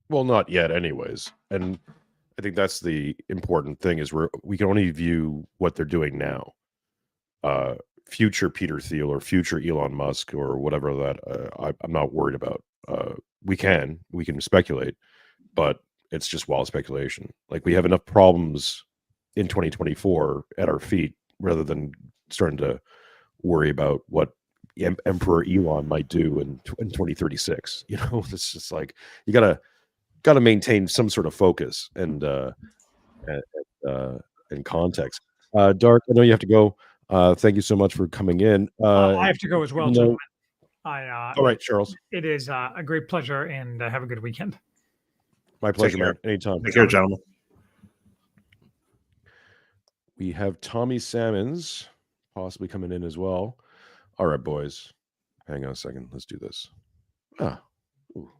Well, not yet, anyways. And I think that's the important thing, is we can only view what they're doing now. Future Peter Thiel or future Elon Musk or whatever that I'm not worried about. We can speculate, but it's just wild speculation. Like, we have enough problems in 2024 at our feet, rather than starting to worry about what Emperor Elon might do in 2036. It's just like, you gotta maintain some sort of focus and context. Dark, I know you have to go. Thank you so much for coming in. I have to go as well, gentlemen. All right, Charles. It is a great pleasure, and have a good weekend. My pleasure, man. Anytime. Take care, gentlemen. We have Tommy Salmons possibly coming in as well. All right, boys. Hang on a second. Let's do this. Ooh.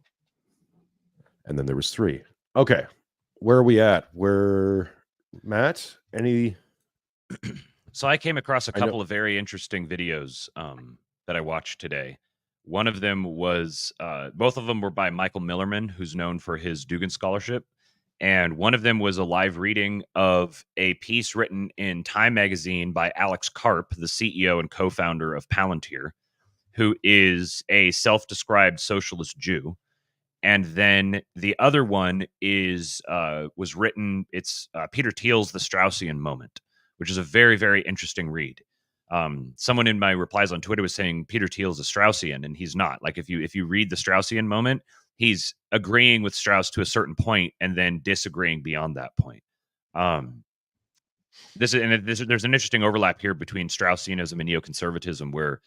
And then there was 3. Okay. Where are we at? Matt, any? So I came across a couple of very interesting videos that I watched today. One of them was, both of them were by Michael Millerman, who's known for his Dugan Scholarship. And one of them was a live reading of a piece written in Time magazine by Alex Karp, the CEO and co-founder of Palantir, who is a self-described socialist Jew. And then the other one was written, it's Peter Thiel's The Straussian Moment, which is a very, very interesting read. Someone in my replies on Twitter was saying Peter Thiel's a Straussian, and he's not. Like, if you read The Straussian Moment, he's agreeing with Strauss to a certain point and then disagreeing beyond that point. There's an interesting overlap here between Straussianism and neoconservatism, where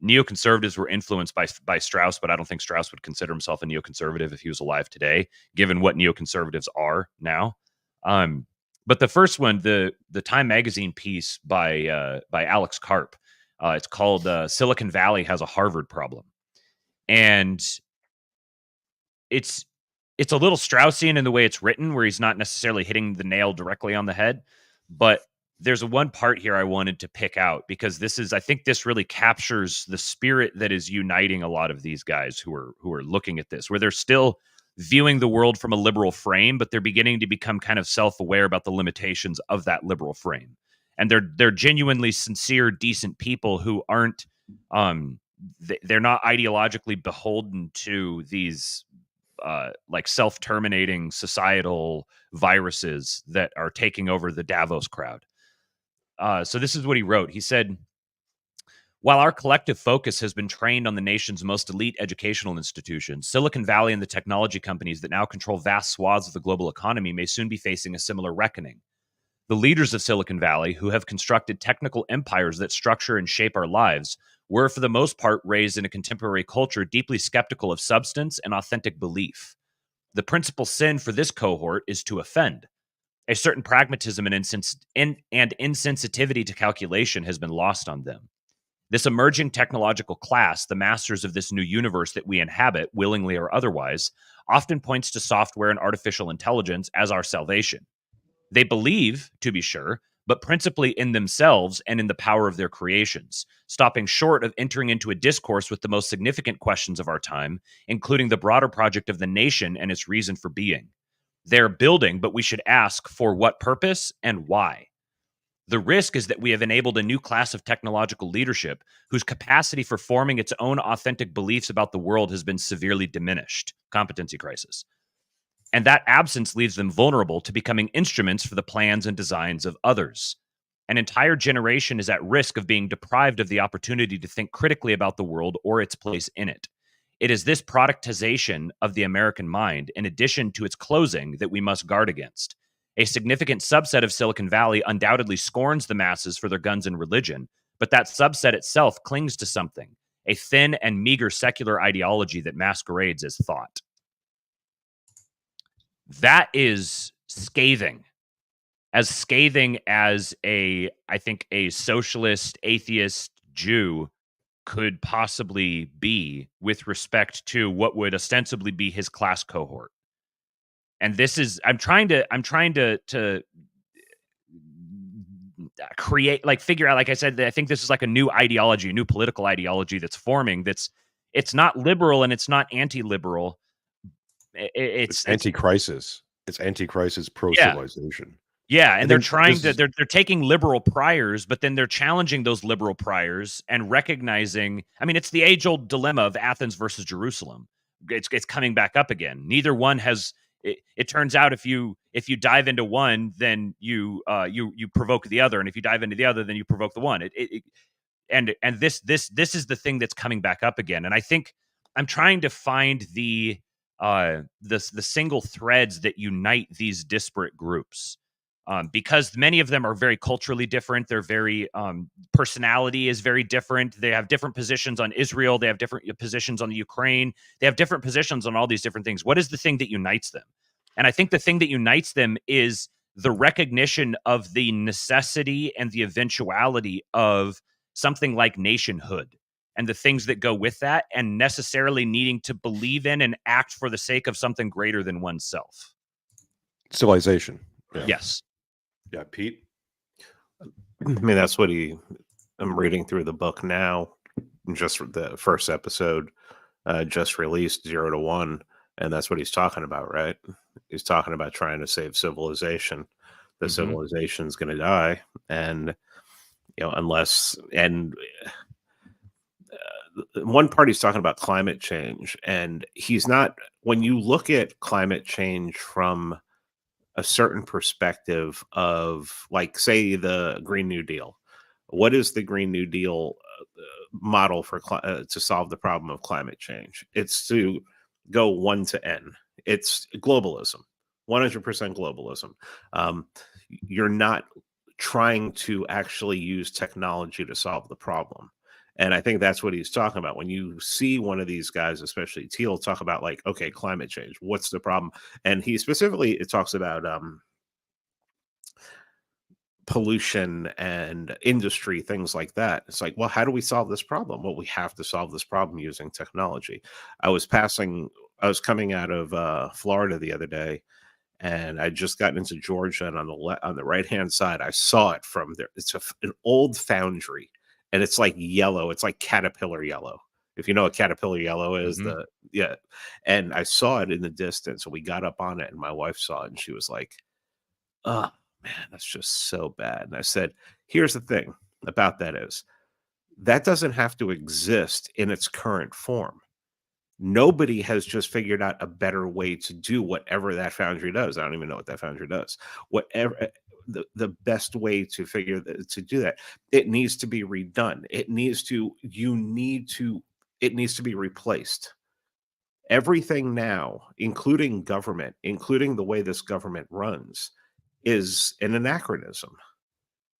neoconservatives were influenced by Strauss, but I don't think Strauss would consider himself a neoconservative if he was alive today, given what neoconservatives are now. But the first one, the Time magazine piece by Alex Karp, it's called "Silicon Valley Has a Harvard Problem," and it's a little Straussian in the way it's written, where he's not necessarily hitting the nail directly on the head. But there's one part here I wanted to pick out, because I think this really captures the spirit that is uniting a lot of these guys who are looking at this, where they're still viewing the world from a liberal frame, but they're beginning to become kind of self-aware about the limitations of that liberal frame. And they're genuinely sincere, decent people who aren't they're not ideologically beholden to these like self-terminating societal viruses that are taking over the Davos crowd. So this is what he wrote. He said, while our collective focus has been trained on the nation's most elite educational institutions, Silicon Valley and the technology companies that now control vast swaths of the global economy may soon be facing a similar reckoning. The leaders of Silicon Valley, who have constructed technical empires that structure and shape our lives, were for the most part raised in a contemporary culture deeply skeptical of substance and authentic belief. The principal sin for this cohort is to offend. A certain pragmatism and insensitivity to calculation has been lost on them. This emerging technological class, the masters of this new universe that we inhabit, willingly or otherwise, often points to software and artificial intelligence as our salvation. They believe, to be sure, but principally in themselves and in the power of their creations, stopping short of entering into a discourse with the most significant questions of our time, including the broader project of the nation and its reason for being. They're building, but we should ask for what purpose and why. The risk is that we have enabled a new class of technological leadership whose capacity for forming its own authentic beliefs about the world has been severely diminished. Competency crisis. And that absence leaves them vulnerable to becoming instruments for the plans and designs of others. An entire generation is at risk of being deprived of the opportunity to think critically about the world or its place in it. It is this productization of the American mind, in addition to its closing, that we must guard against. A significant subset of Silicon Valley undoubtedly scorns the masses for their guns and religion, but that subset itself clings to something, a thin and meager secular ideology that masquerades as thought. That is scathing. As scathing as I think a socialist, atheist Jew could possibly be with respect to what would ostensibly be his class cohort. And this is, I'm trying to create, like, figure out, like I said, I think this is like a new ideology, a new political ideology that's forming. It's not liberal and it's not anti-liberal. It's anti-crisis. It's anti-crisis pro-civilization. Yeah, and they're taking liberal priors, but then they're challenging those liberal priors and recognizing, I mean, it's the age-old dilemma of Athens versus Jerusalem. It's coming back up again. Neither one has. It turns out if you dive into one, then you provoke the other, and if you dive into the other, then you provoke the one. And this is the thing that's coming back up again. And I think I'm trying to find the single threads that unite these disparate groups. Because many of them are very culturally different. They're very personality is very different. They have different positions on Israel. They have different positions on the Ukraine. They have different positions on all these different things. What is the thing that unites them? And I think the thing that unites them is the recognition of the necessity and the eventuality of something like nationhood and the things that go with that, and necessarily needing to believe in and act for the sake of something greater than oneself. Civilization. Yeah. Yes. Yeah, Pete. I mean, that's what I'm reading through the book now. Just the first episode just released, 0 to 1, and that's what he's talking about, right? He's talking about trying to save civilization. The civilization's going to die, and unless one party's talking about climate change, and he's not. When you look at climate change from a certain perspective of, like, say, the Green New Deal. What is the Green New Deal model for to solve the problem of climate change? It's to go 1 to N. It's globalism, 100% globalism. You're not trying to actually use technology to solve the problem. And I think that's what he's talking about. When you see one of these guys, especially Thiel, talk about, like, okay, climate change, what's the problem? And he specifically, it talks about pollution and industry, things like that. It's like, well, how do we solve this problem? Well, we have to solve this problem using technology. I was coming out of Florida the other day, and I just gotten into Georgia, and on the right-hand side, I saw it from there. It's an old foundry. And it's like yellow. It's like caterpillar yellow. If you know what Caterpillar yellow is, Mhm. yeah. And I saw it in the distance, and we got up on it, and my wife saw it, and she was like, "Oh man, that's just so bad." And I said, "Here's the thing about that is that doesn't have to exist in its current form. Nobody has just figured out a better way to do whatever that foundry does. I don't even know what that foundry does. Whatever the best way to to do that, it needs to be redone. It needs to be replaced. Everything now, including government, including the way this government runs, is an anachronism.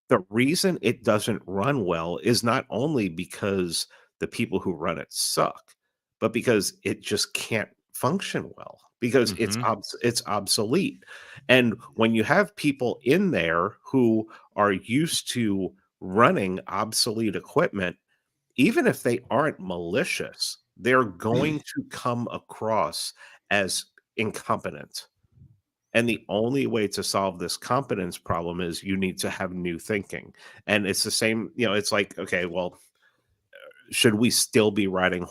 The reason it doesn't run well is not only because the people who run it suck, but because it just can't function well because Mhm. it's obsolete. And when you have people in there who are used to running obsolete equipment, even if they aren't malicious, they're going to come across as incompetent. And the only way to solve this competence problem is you need to have new thinking. And it's the same, it's like, okay, well, should we still be riding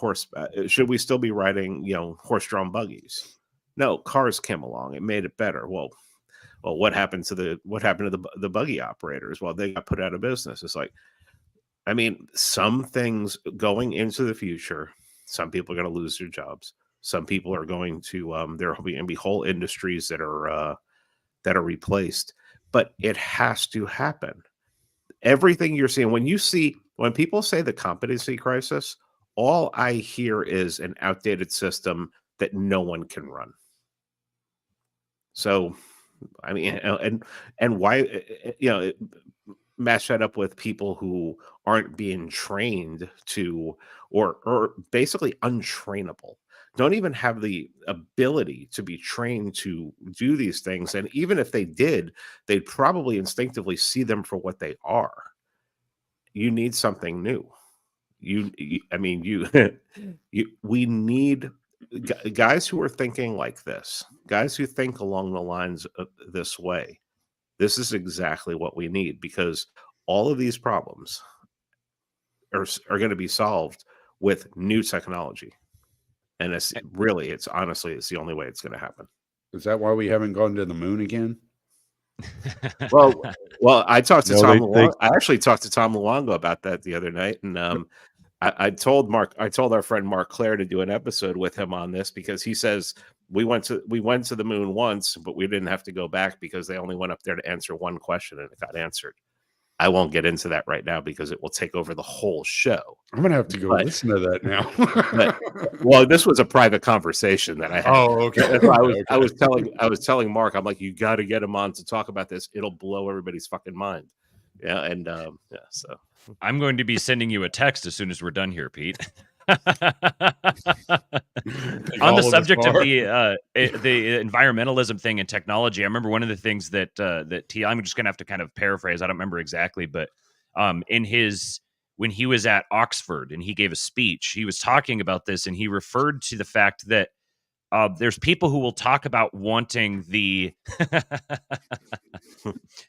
should we still be riding, horse-drawn buggies? No, cars came along. It made it better. Well, what happened to the buggy operators? Well, they got put out of business. It's like, I mean, some things going into the future, some people are going to lose their jobs. Some people are going to there will be whole industries that are replaced, but it has to happen. Everything you're seeing, when people say the competency crisis, all I hear is an outdated system that no one can run. So, I mean, and why, match that up with people who aren't being trained to, or basically untrainable, don't even have the ability to be trained to do these things. And even if they did, they'd probably instinctively see them for what they are. You need something new. I mean, we need guys who are thinking like this, guys who think along the lines of this way. This is exactly what we need because all of these problems are going to be solved with new technology. And it's the only way it's going to happen. Is that why we haven't gone to the moon again? Well, I talked to No, Tom they- Luongo. I actually talked to Tom Luongo about that the other night, and I told our friend Mark Claire to do an episode with him on this because he says we went to the moon once, but we didn't have to go back because they only went up there to answer one question and it got answered. I won't get into that right now because it will take over the whole show. I'm gonna have to go listen to that now. Well, this was a private conversation that I had. Oh, okay. That's why I was Okay. telling Mark, I'm like, you got to get him on to talk about this. It'll blow everybody's fucking mind. Yeah, and so I'm going to be sending you a text as soon as we're done here, Pete. On the subject of the environmentalism thing and technology, I remember one of the things that I'm just going to have to kind of paraphrase. I don't remember exactly, but when he was at Oxford and he gave a speech, he was talking about this and he referred to the fact that there's people who will talk about wanting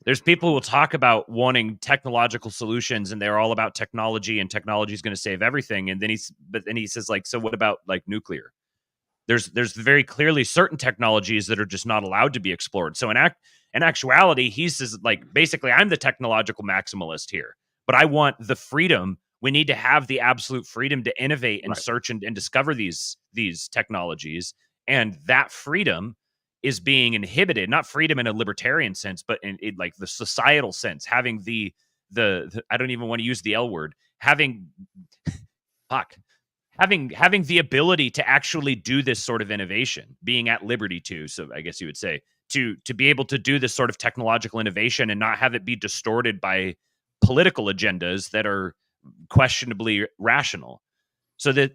there's people who will talk about wanting technological solutions and they're all about technology and technology is going to save everything. And then he says, like, so what about like nuclear? There's very clearly certain technologies that are just not allowed to be explored. So in actuality, he says, like, basically, I'm the technological maximalist here, but I want the freedom. We need to have the absolute freedom to innovate and search and discover these technologies. And that freedom is being inhibited, not freedom in a libertarian sense, but in like the societal sense, having the I don't even want to use the L word, having the ability to actually do this sort of innovation, being at liberty to, so I guess you would say, to be able to do this sort of technological innovation and not have it be distorted by political agendas that are questionably rational. So that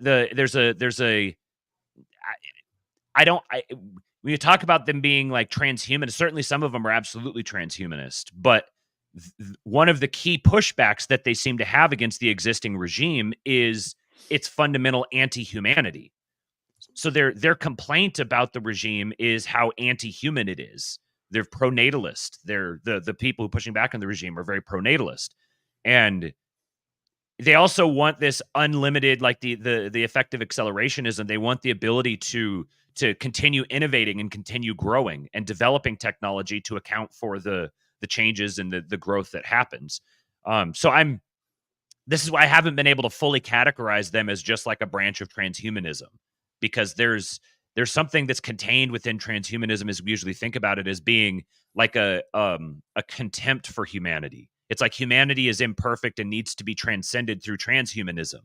when you talk about them being like transhumanist, certainly some of them are absolutely transhumanist, but one of the key pushbacks that they seem to have against the existing regime is its fundamental anti-humanity. So their complaint about the regime is how anti-human it is. They're pro-natalist. They're the people who are pushing back on the regime are very pro-natalist. And they also want this unlimited, like the effective accelerationism. They want the ability to continue innovating and continue growing and developing technology to account for the changes and the growth that happens. So this is why I haven't been able to fully categorize them as just like a branch of transhumanism, because there's something that's contained within transhumanism, as we usually think about it, as being like a contempt for humanity. It's like humanity is imperfect and needs to be transcended through transhumanism.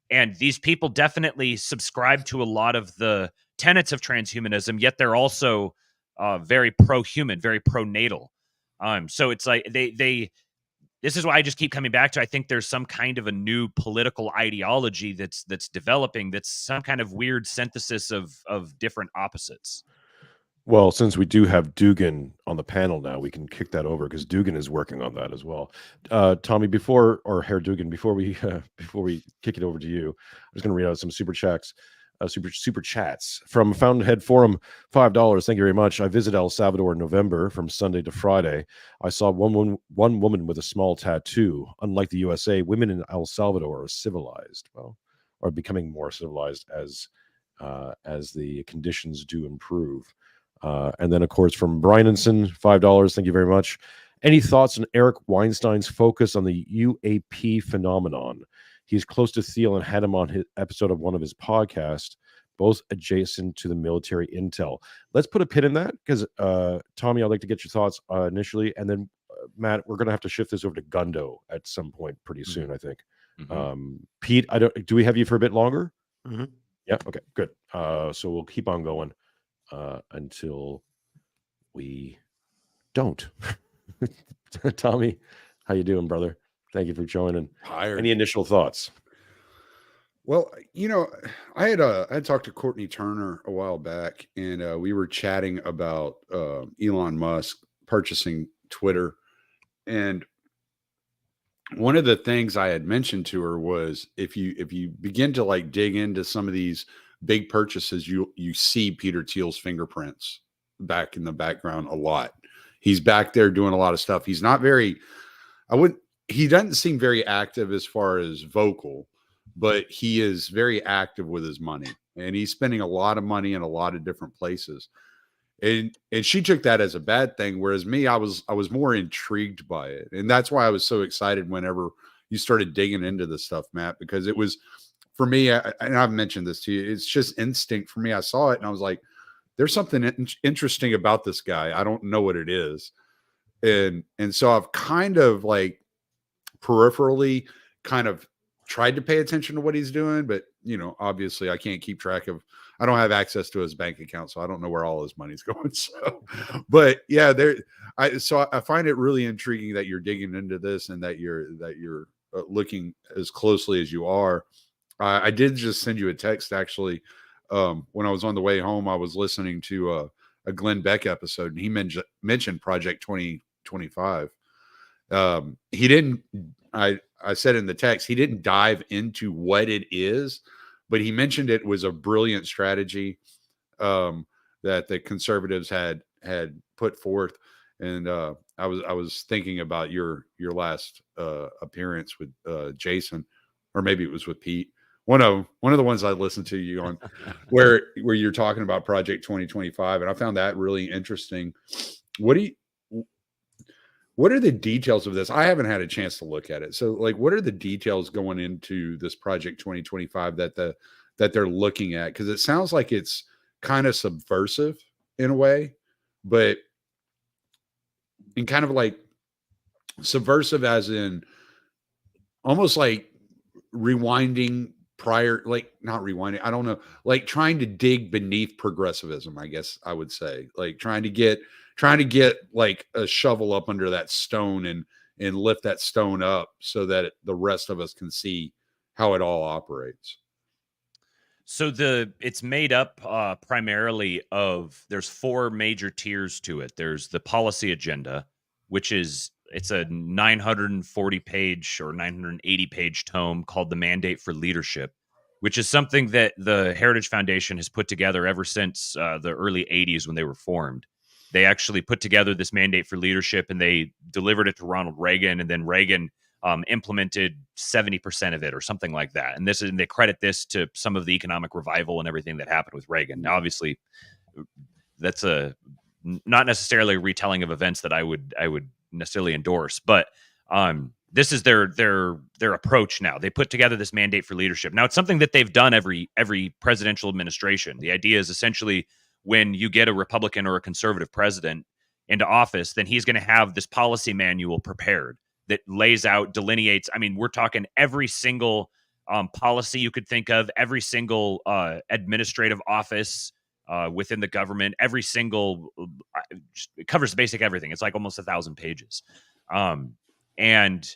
And these people definitely subscribe to a lot of the tenets of transhumanism, yet they're also very pro-human, very pro-natal. So it's like they this is why I just keep coming back to, I think there's some kind of a new political ideology that's developing, that's some kind of weird synthesis of different opposites. Well, since we do have Dugan on the panel now, we can kick that over because Dugan is working on that as well. Tommy, Herr Dugan, before we kick it over to you, I'm just going to read out some super chats. Super chats from Fountainhead Forum, $5. Thank you very much. I visited El Salvador in November from Sunday to Friday. I saw one woman with a small tattoo. Unlike the USA, women in El Salvador are civilized. Well, are becoming more civilized as the conditions do improve. And then, of course, from Bryanson, $5. Thank you very much. Any thoughts on Eric Weinstein's focus on the UAP phenomenon? He's close to Thiel and had him on his episode of one of his podcasts, both adjacent to the military intel. Let's put a pin in that because, Tommy, I'd like to get your thoughts initially. And then, Matt, we're going to have to shift this over to Gundo at some point pretty soon, I think. Pete, do we have you for a bit longer? Yeah, okay, good. So we'll keep on going until we don't. Tommy, how you doing, brother? Thank you for joining. Any initial thoughts? Well, I had talked to Courtney Turner a while back, and we were chatting about Elon Musk purchasing Twitter. And one of the things I had mentioned to her was if you begin to like dig into some of these big purchases, you see Peter Thiel's fingerprints back in the background a lot. He's back there doing a lot of stuff. He's not very, he doesn't seem very active as far as vocal, but he is very active with his money, and he's spending a lot of money in a lot of different places. And she took that as a bad thing, whereas me, I was more intrigued by it. And that's why I was so excited whenever you started digging into this stuff, Matt, because it was, for me, and I've mentioned this to you, it's just instinct for me. I saw it and I was like, there's something interesting about this guy. I don't know what it is. And so I've kind of like peripherally kind of tried to pay attention to what he's doing, but obviously I can't keep track of, I don't have access to his bank account, so I don't know where all his money's going. So, but yeah, so I find it really intriguing that you're digging into this and that you're looking as closely as you are. I did just send you a text actually. When I was on the way home, I was listening to a Glenn Beck episode, and he mentioned Project 2025. He didn't. I said in the text, he didn't dive into what it is, but he mentioned it was a brilliant strategy that the conservatives had put forth. And I was thinking about your last appearance with Jason, or maybe it was with Pete. One of the ones I listened to you on, where you're talking about Project 2025, and I found that really interesting. What are the details of this? I haven't had a chance to look at it. So, like, what are the details going into this Project 2025 that they're looking at? Because it sounds like it's kind of subversive in a way, but in kind of like subversive as in almost like rewinding prior, like not rewinding, I don't know, like trying to dig beneath progressivism, I guess I would say, like trying to get like a shovel up under that stone and lift that stone up so that the rest of us can see how it all operates. So it's made up primarily of, there's 4 major tiers to it. There's the policy agenda, which it's a 940 page or 980 page tome called The Mandate for Leadership, which is something that the Heritage Foundation has put together ever since the early 80s when they were formed. They actually put together this mandate for leadership, and they delivered it to Ronald Reagan, and then Reagan implemented 70% of it or something like that. And they credit this to some of the economic revival and everything that happened with Reagan. Now, obviously, that's not necessarily a retelling of events that I would necessarily endorse, but this is their approach now. They put together this mandate for leadership. Now, it's something that they've done every presidential administration. The idea is essentially when you get a Republican or a conservative president into office, then he's going to have this policy manual prepared that lays out, delineates. I mean, we're talking every single policy you could think of, every single administrative office within the government, every single, it covers basic everything. It's like almost 1,000 pages. And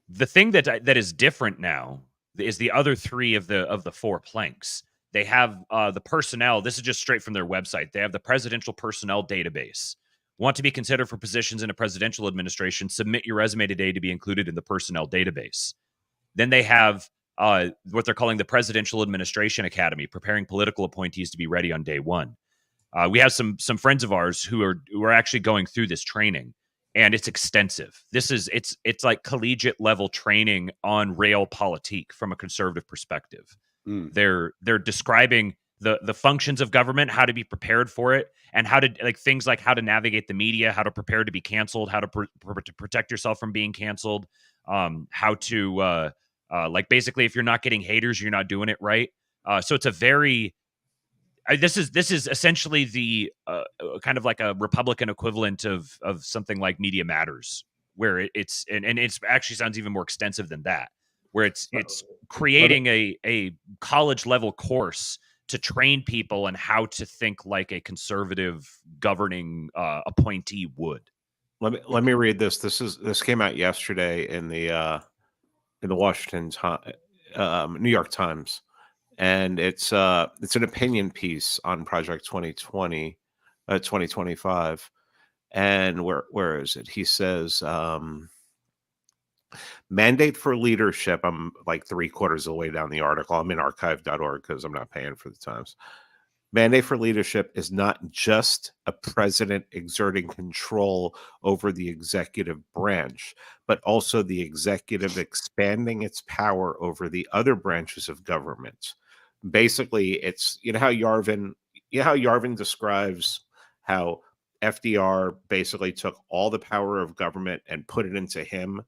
the thing that is different now is the other three of the four planks. They have the personnel. This is just straight from their website. They have the presidential personnel database. Want to be considered for positions in a presidential administration? Submit your resume today to be included in the personnel database. Then they have what they're calling the Presidential Administration Academy, preparing political appointees to be ready on day one. We have some friends of ours who are actually going through this training, and it's extensive. It's like collegiate level training on realpolitik from a conservative perspective. They're describing the functions of government, how to be prepared for it, and how to things like how to navigate the media, how to prepare to be canceled, how to protect yourself from being canceled, how to basically if you're not getting haters, you're not doing it right. So it's a very this is essentially the kind of like a Republican equivalent of something like Media Matters, where it's actually sounds even more extensive than that, where it's creating a college level course to train people on how to think like a conservative governing appointee would. Let me read this. This came out yesterday in the Washington New York Times, and it's an opinion piece on Project 2025. And where is it? He says mandate for leadership. I'm like 3/4 of the way down the article. I'm in archive.org because I'm not paying for the Times. Mandate for leadership is not just a president exerting control over the executive branch, but also the executive expanding its power over the other branches of government. Basically, it's how Yarvin describes how FDR basically took all the power of government and put it into him.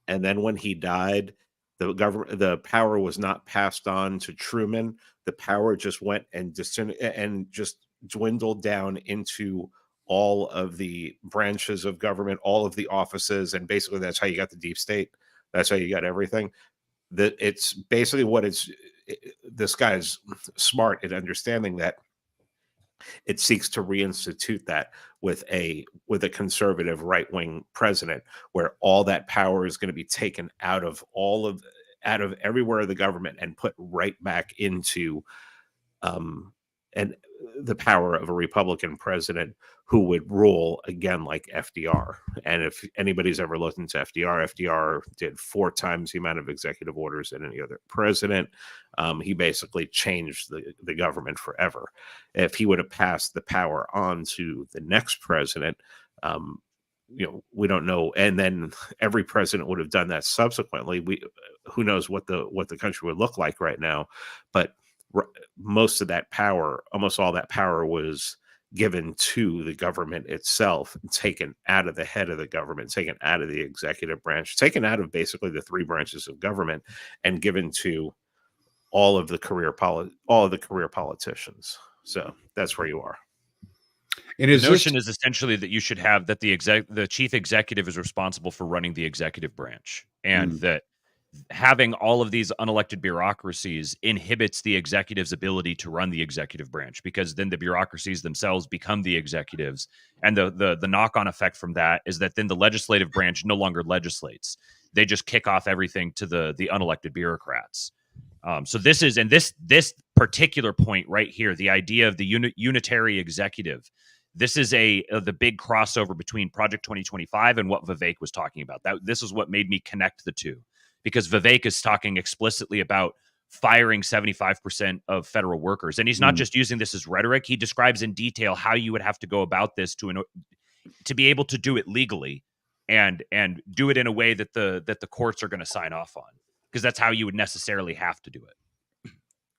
And then when he died, the power was not passed on to Truman. The power just went and just dwindled down into all of the branches of government, all of the offices, and basically that's how you got the deep state. That's how you got everything. That it's basically this guy is smart at understanding that it seeks to reinstitute that with a conservative right-wing president, where all that power is going to be taken out of everywhere of the government and put right back into the power of a Republican president who would rule again like FDR. And if anybody's ever looked into FDR did 4 times the amount of executive orders than any other president. He basically changed the government forever. If he would have passed the power on to the next president, we don't know. And then every president would have done that subsequently. Who knows what the country would look like right now, but most of that power, almost all that power, was given to the government itself, taken out of the head of the government, taken out of the executive branch, taken out of basically the 3 branches of government, and given to all of the career politicians. So that's where you are. And the notion is essentially that you should have that the chief executive is responsible for running the executive branch, and that having all of these unelected bureaucracies inhibits the executive's ability to run the executive branch, because then the bureaucracies themselves become the executives. And the knock-on effect from that is that then the legislative branch no longer legislates. They just kick off everything to the unelected bureaucrats. So this particular point right here, the idea of the unitary executive, this is the big crossover between Project 2025 and what Vivek was talking about. This is what made me connect the two. Because Vivek is talking explicitly about firing 75% of federal workers. And he's not just using this as rhetoric. He describes in detail how you would have to go about this to be able to do it legally, and do it in a way that the courts are going to sign off on, because that's how you would necessarily have to do it.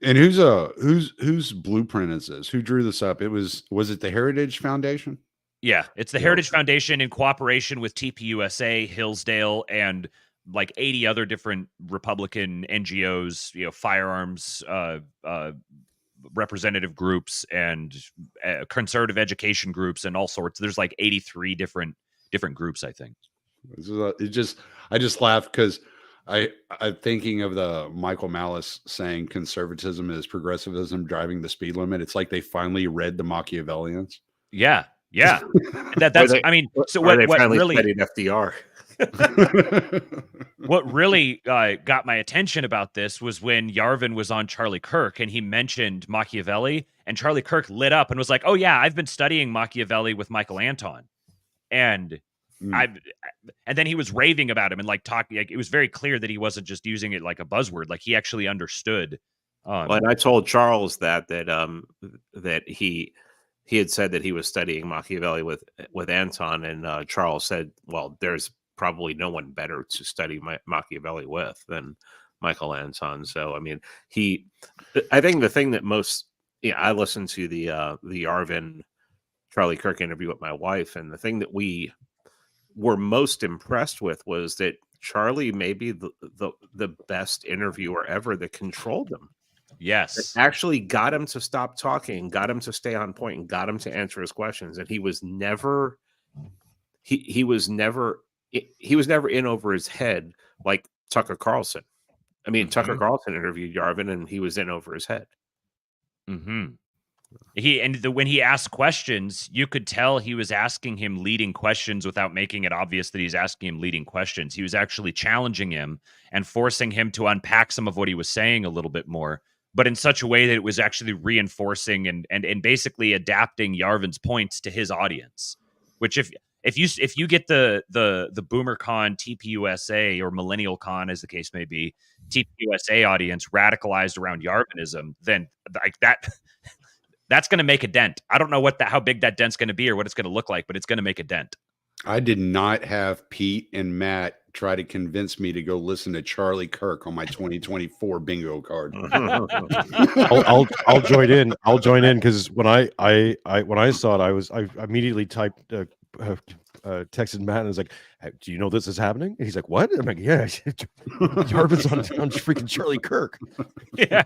And whose blueprint is this? Who drew this up? Was it the Heritage Foundation? Yeah, it's the Heritage Foundation in cooperation with TPUSA, Hillsdale, and like 80 other different Republican NGOs, firearms representative groups and conservative education groups and all sorts. There's like 83 different groups, I think. I just laugh because I'm thinking of the Michael Malice saying conservatism is progressivism driving the speed limit. It's like they finally read the Machiavellians. Yeah. That's I mean, so what really studied FDR. What really got my attention about this was when Yarvin was on Charlie Kirk and he mentioned Machiavelli, and Charlie Kirk lit up and was like, "Oh yeah, I've been studying Machiavelli with Michael Anton," and and then he was raving about him and like talking. Like, it was very clear that he wasn't just using it like a buzzword; like he actually understood. Well, and I told Charles that he had said that he was studying Machiavelli with Anton, and Charles said, "Well, there's probably no one better to study Machiavelli with than Michael Anton." So, I mean, I think the thing that I listened to the Yarvin Charlie Kirk interview with my wife, and the thing that we were most impressed with was that Charlie may be the best interviewer ever that controlled him. Yes. It actually got him to stop talking, got him to stay on point, and got him to answer his questions. And he was never in over his head like Tucker Carlson. I mean, Tucker Carlson interviewed Yarvin and he was in over his head. Mm-hmm. When he asked questions, you could tell he was asking him leading questions without making it obvious that he's asking him leading questions. He was actually challenging him and forcing him to unpack some of what he was saying a little bit more, but in such a way that it was actually reinforcing and basically adapting Yarvin's points to his audience. Which if you get the BoomerCon, TPUSA, or Millennial Con, as the case may be, TPUSA audience radicalized around Yarvinism, then like that's going to make a dent. I don't know how big that dent's going to be or what it's going to look like, but it's going to make a dent. I did not have Pete and Matt try to convince me to go listen to Charlie Kirk on my 2024 bingo card. I'll join in. I'll join in because when I saw it, I immediately typed texted Matt and was like, "Hey, do you know this is happening?" And he's like, "What?" I'm like, "Yeah, Yarvin's on freaking Charlie Kirk." Yeah.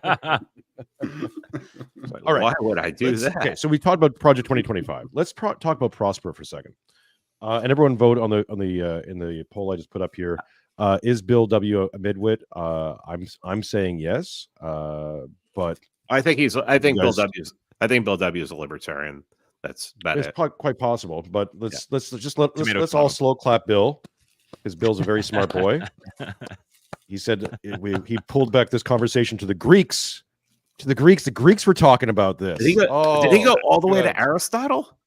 All right. Why would I do that? Okay, so we talked about Project 2025. Let's talk about Prosper for a second. And everyone vote in the poll I just put up here. Is Bill W. a midwit? I'm saying yes. But I think Bill W. is a libertarian. That's about it. It's quite possible. But let's all slow clap Bill, because Bill's a very smart boy. He said he pulled back this conversation to the Greeks. The Greeks were talking about this. Did he go all the way to Aristotle?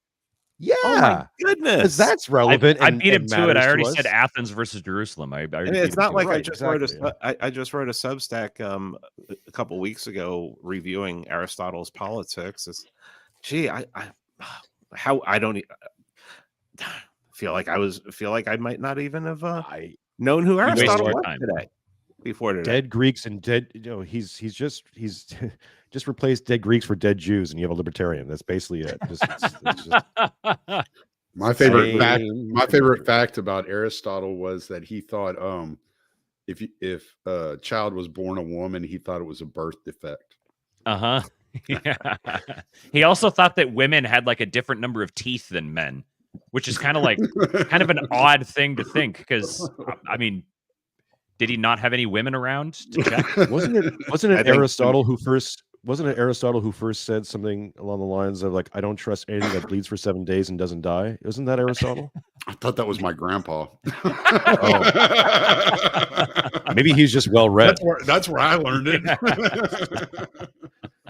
Yeah. Oh my goodness. Because that's relevant. I beat him to it. I already said Athens versus Jerusalem. It's not like I just wrote a Substack a couple weeks ago reviewing Aristotle's Politics. Feel like I might not even have known who Aristotle was today. Before today. Dead Greeks and dead, he's just replaced dead Greeks for dead Jews, and you have a libertarian. That's basically it. It's just... My favorite fact about Aristotle was that he thought if a child was born a woman, he thought it was a birth defect. Yeah. He also thought that women had like a different number of teeth than men, which is kind of an odd thing to think, because I mean, did he not have any women around to check? Wasn't it Aristotle who first said something along the lines of like, "I don't trust anything that bleeds for 7 days and doesn't die"? Isn't that Aristotle? I thought that was my grandpa. Maybe he's just well read. That's where I learned it.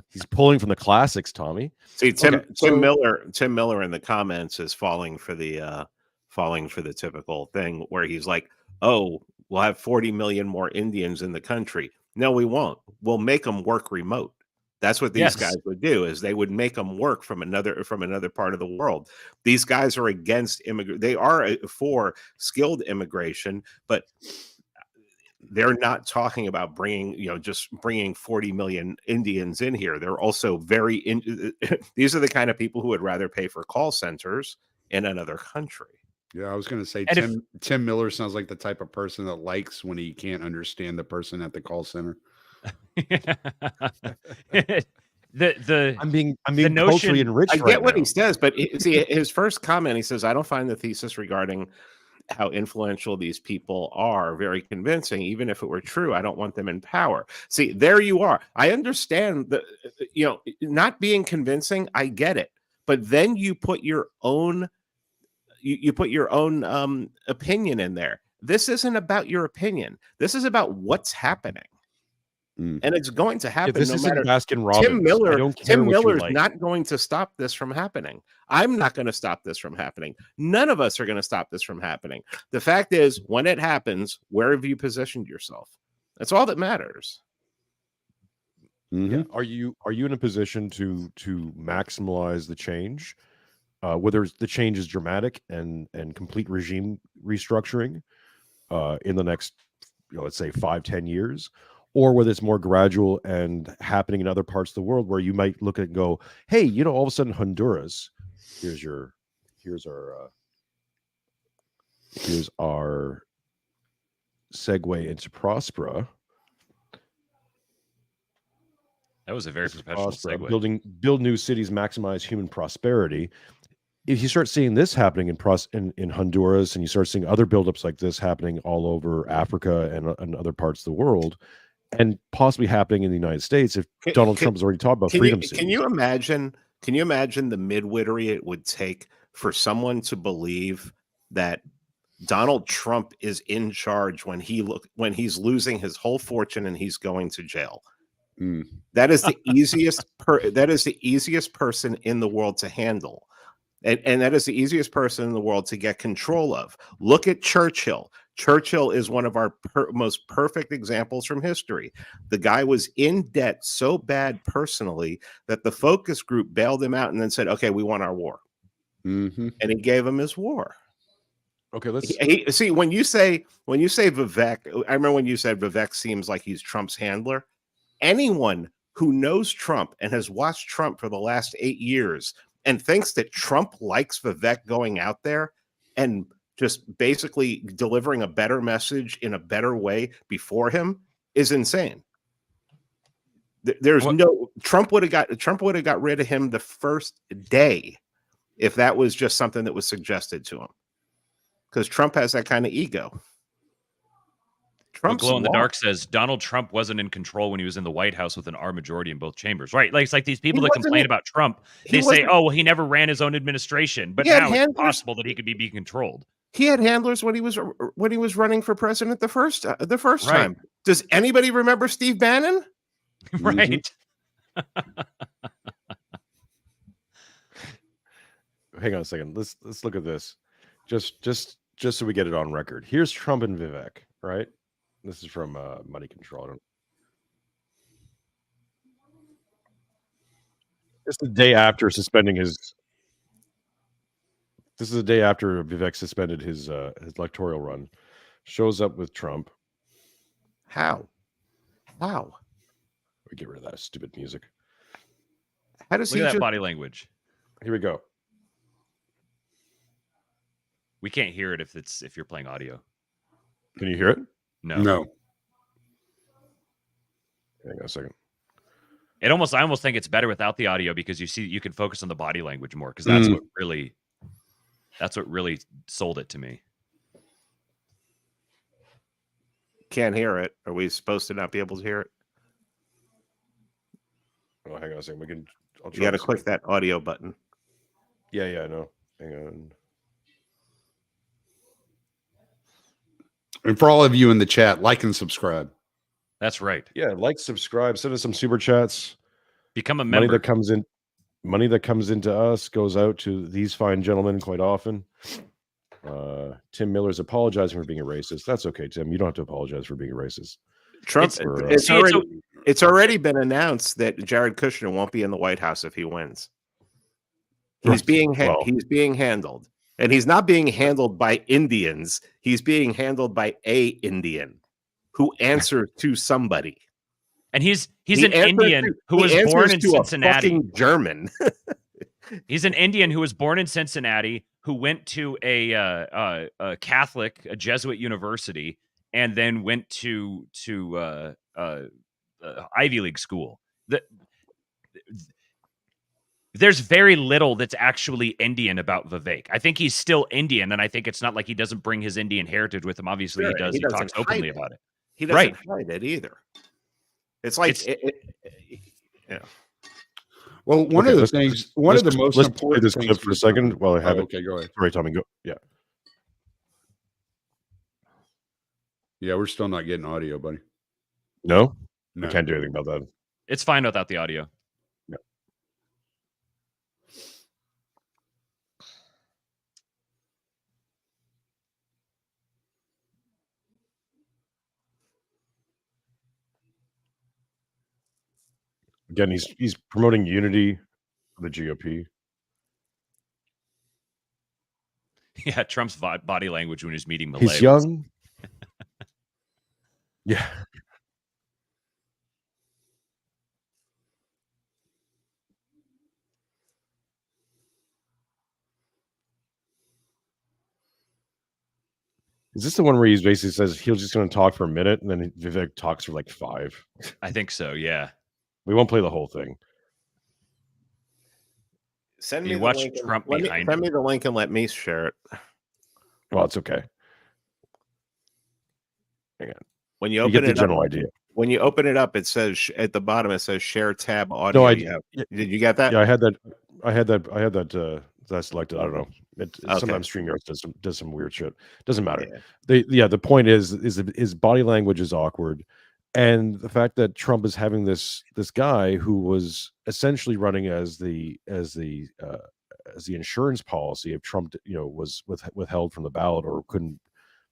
He's pulling from the classics, Tommy. See, Tim Miller in the comments is falling for the typical thing where he's like, "Oh, we'll have 40 million more Indians in the country." No, we won't. We'll make them work remote. That's what these Yes. guys would do, is they would make them work from another part of the world. These guys are against they are for skilled immigration, but they're not talking about just bringing 40 million Indians in here. They're also these are the kind of people who would rather pay for call centers in another country. Yeah, I was going to say And Tim Miller sounds like the type of person that likes when he can't understand the person at the call center. I'm being notion- culturally enriched. I get right what now. he says, but see, his first comment, he says, I don't find the thesis regarding how influential these people are very convincing. Even if it were true, I don't want them in power. See, there you are. I understand that, not being convincing. I get it. But then you put your own, opinion in there. This isn't about your opinion. This is about what's happening. And it's going to happen. This no isn't matter. Baskin Robbins. Tim Miller, I don't care Tim what you Miller's like. not going to stop this from happening. I'm not going to stop this from happening. None of us are going to stop this from happening. The fact is, when it happens, where have you positioned yourself? That's all that matters. Yeah. Are you in a position to maximize the change, whether the change is dramatic and complete regime restructuring in the next, let's say 5-10 years, or whether it's more gradual and happening in other parts of the world where you might look at it and go, hey, all of a sudden Honduras, here's our segue into Prospera. That was a very professional segue. Build new cities, maximize human prosperity. If you start seeing this happening in Honduras, and you start seeing other buildups like this happening all over Africa and other parts of the world, and possibly happening in the United States, if Donald Trump has already talked about freedom cities. Can you imagine the midwittery it would take for someone to believe that Donald Trump is in charge when he's losing his whole fortune and he's going to jail? That is the easiest person in the world to handle. And that is the easiest person in the world to get control of. Look at Churchill. Churchill is one of our most perfect examples from history. The guy was in debt so bad personally that the focus group bailed him out and then said, okay, we want our war. And he gave him his war. Okay, let's see, when you say Vivek, I remember when you said Vivek seems like he's Trump's handler. Anyone who knows Trump and has watched Trump for the last 8 years and thinks that Trump likes Vivek going out there and just basically delivering a better message in a better way before him is insane. Trump would have got rid of him the first day if that was just something that was suggested to him, because Trump has that kind of ego. Glow in the Dark says Donald Trump wasn't in control when he was in the White House with an armed majority in both chambers. Right. Like, it's like these people that complain about Trump, they say, oh, well, he never ran his own administration, but now it's possible that he could be being controlled. He had handlers when he was running for president the first time. Does anybody remember Steve Bannon? Right. Hang on a second. Let's look at this. Just so we get it on record. Here's Trump and Vivek, right? This is from Money Control. It's the day after suspending his. This is the day after Vivek suspended his electoral run. Shows up with Trump. How? We get rid of that stupid music. How does Look at that body language? Here we go. We can't hear it if you're playing audio. Can you hear it? No. Hang on a second. I almost think it's better without the audio, because you can focus on the body language more, because that's what really sold it to me. Can't hear it. Are we supposed to not be able to hear it? Oh, hang on a second. You got to click that audio button. Yeah, I know. Hang on. And for all of you in the chat, like and subscribe. That's right. Yeah, like, subscribe, send us some super chats. Become a member. Money that comes into us goes out to these fine gentlemen quite often. Tim Miller's apologizing for being a racist. That's okay, Tim. You don't have to apologize for being a racist. Trump. It's already been announced that Jared Kushner won't be in the White House if he wins. He's being handled, and he's not being handled by Indians. He's being handled by a Indian who answers to somebody. And he's an Indian who was born in Cincinnati. A fucking German. He's an Indian who was born in Cincinnati, who went to a Catholic, a Jesuit university, and then went to Ivy League school. There's very little that's actually Indian about Vivek. I think he's still Indian, and I think it's not like he doesn't bring his Indian heritage with him. Obviously, Sure, he does. He talks openly about it. He doesn't hide it either. It's like, yeah. Well, one of the things, one of the most important this things clip for a second while I have it. Okay, go ahead. Sorry, Tommy. Go. Yeah. Yeah, we're still not getting audio, buddy. No, No. I can't do anything about that. It's fine without the audio. Yeah. Again, he's promoting unity for the GOP. Yeah, Trump's body language when he's meeting Milei. He's young. Yeah. Is this the one where he basically says he's just going to talk for a minute and then Vivek talks for like 5? I think so. Yeah. We won't play the whole thing. Send me You the watch link. Trump Send behind me the link and let me share it. Well, it's okay. Hang on. When you You open get the it general up, idea. when you open it up, it says at the bottom it says share tab audio. No, Did you get that? Yeah, I had that selected. I don't know. Sometimes StreamYard does some weird shit. Doesn't matter. Yeah. The point is his body language is awkward, and the fact that Trump is having this guy who was essentially running as the insurance policy if Trump was withheld from the ballot or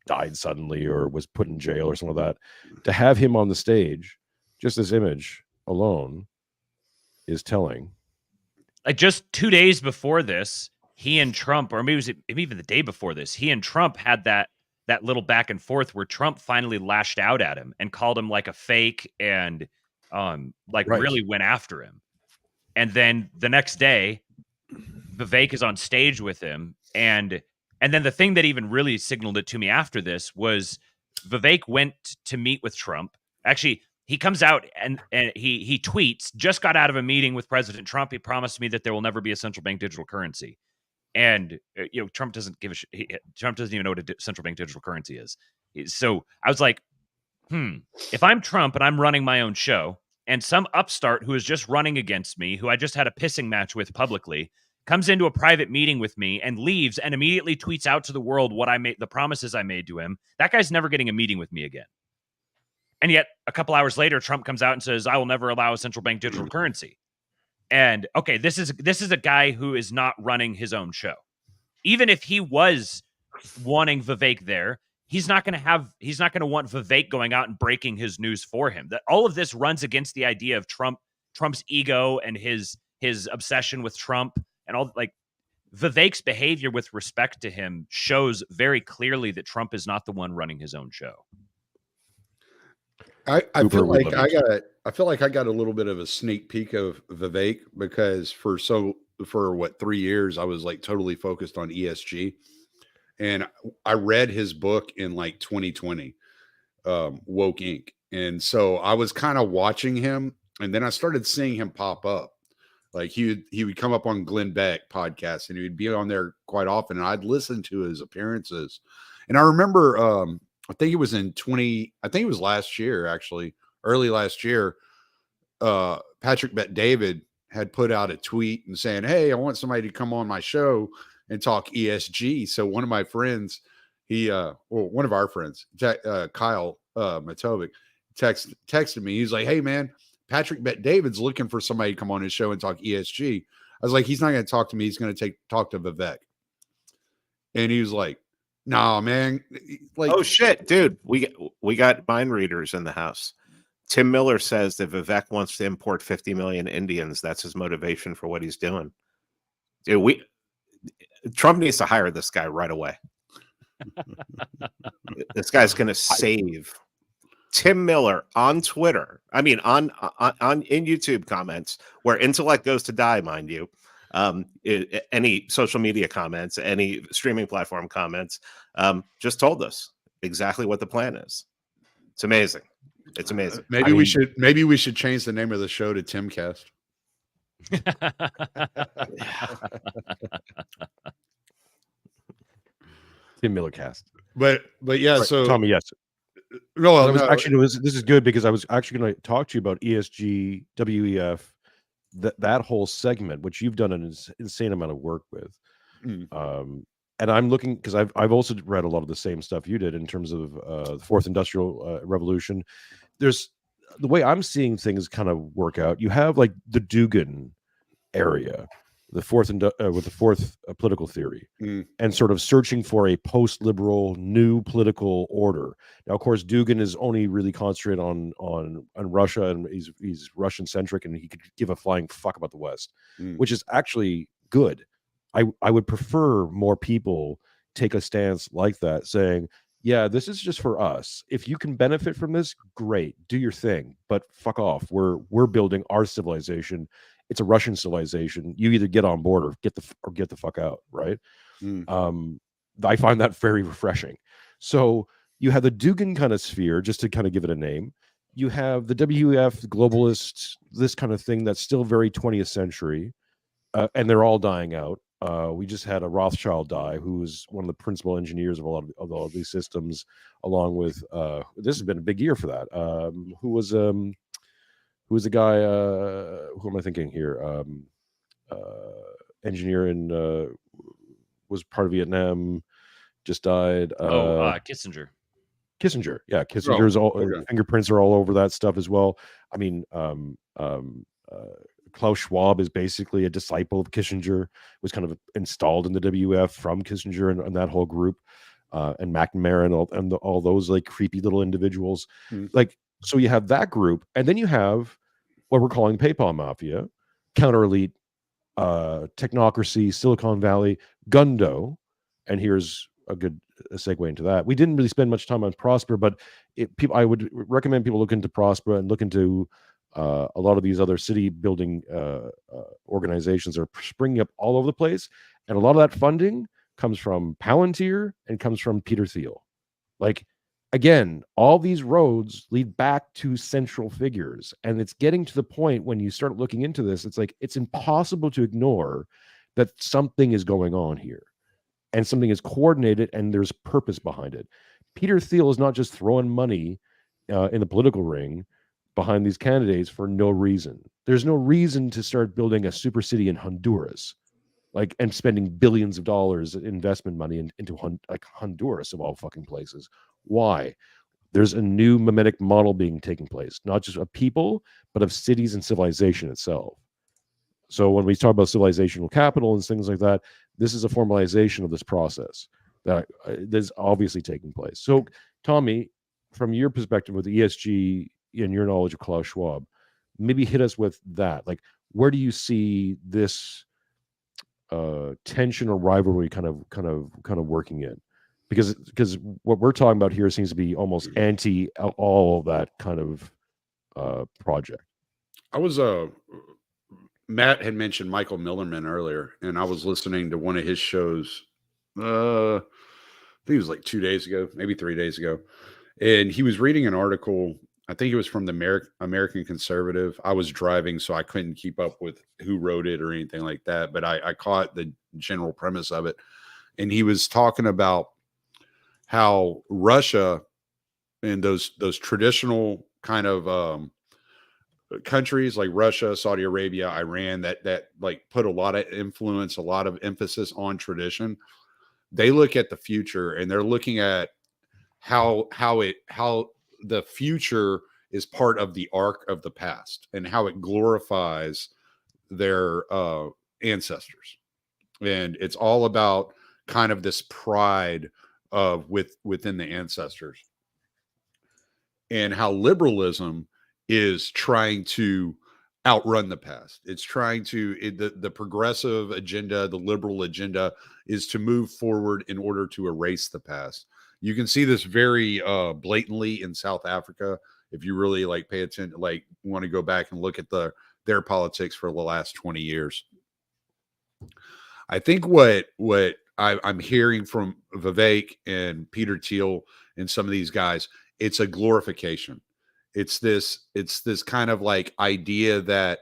died suddenly or was put in jail or something like that, to have him on the stage, just this image alone is telling. Like just 2 days before this, he and Trump, or maybe even the day before this, he and Trump had that little back and forth where Trump finally lashed out at him and called him like a fake and really went after him. And then the next day, Vivek is on stage with him, and then the thing that even really signaled it to me after this was Vivek went to meet with Trump. Actually, he comes out and he tweets, just got out of a meeting with President Trump. He promised me that there will never be a central bank digital currency. And Trump doesn't give a shit. Trump doesn't even know what a central bank digital currency is. So I was like, if I'm Trump and I'm running my own show, and some upstart who is just running against me, who I just had a pissing match with publicly, comes into a private meeting with me and leaves and immediately tweets out to the world what I made, the promises I made to him, that guy's never getting a meeting with me again. And yet a couple hours later, Trump comes out and says, I will never allow a central bank digital currency. And okay, this is a guy who is not running his own show. Even if he was wanting Vivek there, he's not going to want Vivek going out and breaking his news for him. That all of this runs against the idea of Trump's ego and his obsession with Trump, and all. Like Vivek's behavior with respect to him shows very clearly that Trump is not the one running his own show. I feel like I got a little bit of a sneak peek of Vivek because for 3 years I was like totally focused on ESG, and I read his book in like 2020, Woke Inc. And so I was kind of watching him, and then I started seeing him pop up. Like he would come up on Glenn Beck podcast, and he would be on there quite often, and I'd listen to his appearances. And I remember I think it was last year, actually, early last year, Patrick Bet-David had put out a tweet and saying, hey, I want somebody to come on my show and talk ESG. So one of my friends, one of our friends, Kyle Matovic, texted me. He's like, hey, man, Patrick Bet-David's looking for somebody to come on his show and talk ESG. I was like, he's not going to talk to me. He's going to talk to Vivek. And he was like, nah, man. Like, oh shit, dude, we got mind readers in the house. Tim Miller says that Vivek wants to import 50 million Indians. That's his motivation for what he's doing. Dude, Trump needs to hire this guy right away. This guy's going to save Tim Miller on Twitter. I mean, on in YouTube comments, where intellect goes to die, mind you. Any social media comments, any streaming platform comments, just told us exactly what the plan is. It's amazing. It's amazing. Maybe we should change the name of the show to Timcast. Tim Miller cast. But yeah, right, so Tommy, yes. No, this is good because I was actually going to talk to you about ESG, WEF, that whole segment, which you've done an insane amount of work with. And I'm looking because I've also read a lot of the same stuff you did in terms of the Fourth Industrial Revolution. There's the way I'm seeing things kind of work out. You have like the Dugan area, the fourth with the fourth political theory, and sort of searching for a post-liberal new political order. Now, of course, Dugan is only really concentrated on Russia, and he's Russian centric, and he could give a flying fuck about the West, which is actually good. I would prefer more people take a stance like that, saying, yeah, this is just for us. If you can benefit from this, great, do your thing, but fuck off. We're building our civilization. It's a Russian civilization. You either get on board or get the fuck out, right? I find that very refreshing. So you have the Dugan kind of sphere, just to kind of give it a name. You have the WEF, globalists, this kind of thing that's still very 20th century, and they're all dying out. We just had a Rothschild die, who was one of the principal engineers of a lot of all these systems, along with this has been a big year for that. Who was the guy? Who am I thinking here? Engineer in was part of Vietnam, just died. Kissinger. Kissinger, yeah, Kissinger's fingerprints are all over that stuff as well. I mean, Klaus Schwab is basically a disciple of Kissinger, was kind of installed in the WF from Kissinger and that whole group, and McNamara and all those like creepy little individuals. Like, so you have that group, and then you have what we're calling PayPal Mafia, counter elite, technocracy, Silicon Valley, Gundo, and here's a good segue into that. We didn't really spend much time on Prosper, but I would recommend people look into Prosper and look into a lot of these other city building organizations are springing up all over the place, and a lot of that funding comes from Palantir and comes from Peter Thiel. Like, again, all these roads lead back to central figures, and it's getting to the point when you start looking into this, it's like it's impossible to ignore that something is going on here, and something is coordinated, and there's purpose behind it. Peter Thiel is not just throwing money in the political ring behind these candidates for no reason. There's no reason to start building a super city in Honduras, like, and spending billions of dollars in investment money into Honduras of all fucking places. Why? There's a new mimetic model being taken place, not just of people, but of cities and civilization itself. So when we talk about civilizational capital and things like that, this is a formalization of this process that is obviously taking place. So, Tommy, from your perspective with the ESG and your knowledge of Klaus Schwab, maybe hit us with that. Like, where do you see this tension or rivalry kind of working in? Because what we're talking about here seems to be almost anti all of that kind of project. I was Matt had mentioned Michael Millerman earlier, and I was listening to one of his shows. I think it was like 2 days ago, maybe 3 days ago, and he was reading an article. I think it was from the American Conservative. I was driving, so I couldn't keep up with who wrote it or anything like that, but I caught the general premise of it. And he was talking about how Russia and those traditional kind of countries like Russia, Saudi Arabia, Iran, that like put a lot of influence, a lot of emphasis on tradition. They look at the future, and they're looking at how the future is part of the arc of the past, and how it glorifies their ancestors. And it's all about kind of this pride of within the ancestors, and how liberalism is trying to outrun the past. It's trying to the progressive agenda, the liberal agenda is to move forward in order to erase the past. You can see this very blatantly in South Africa. If you really like pay attention, like want to go back and look at their politics for the last 20 years. I think what I'm hearing from Vivek and Peter Thiel and some of these guys, it's a glorification. It's this kind of like idea that,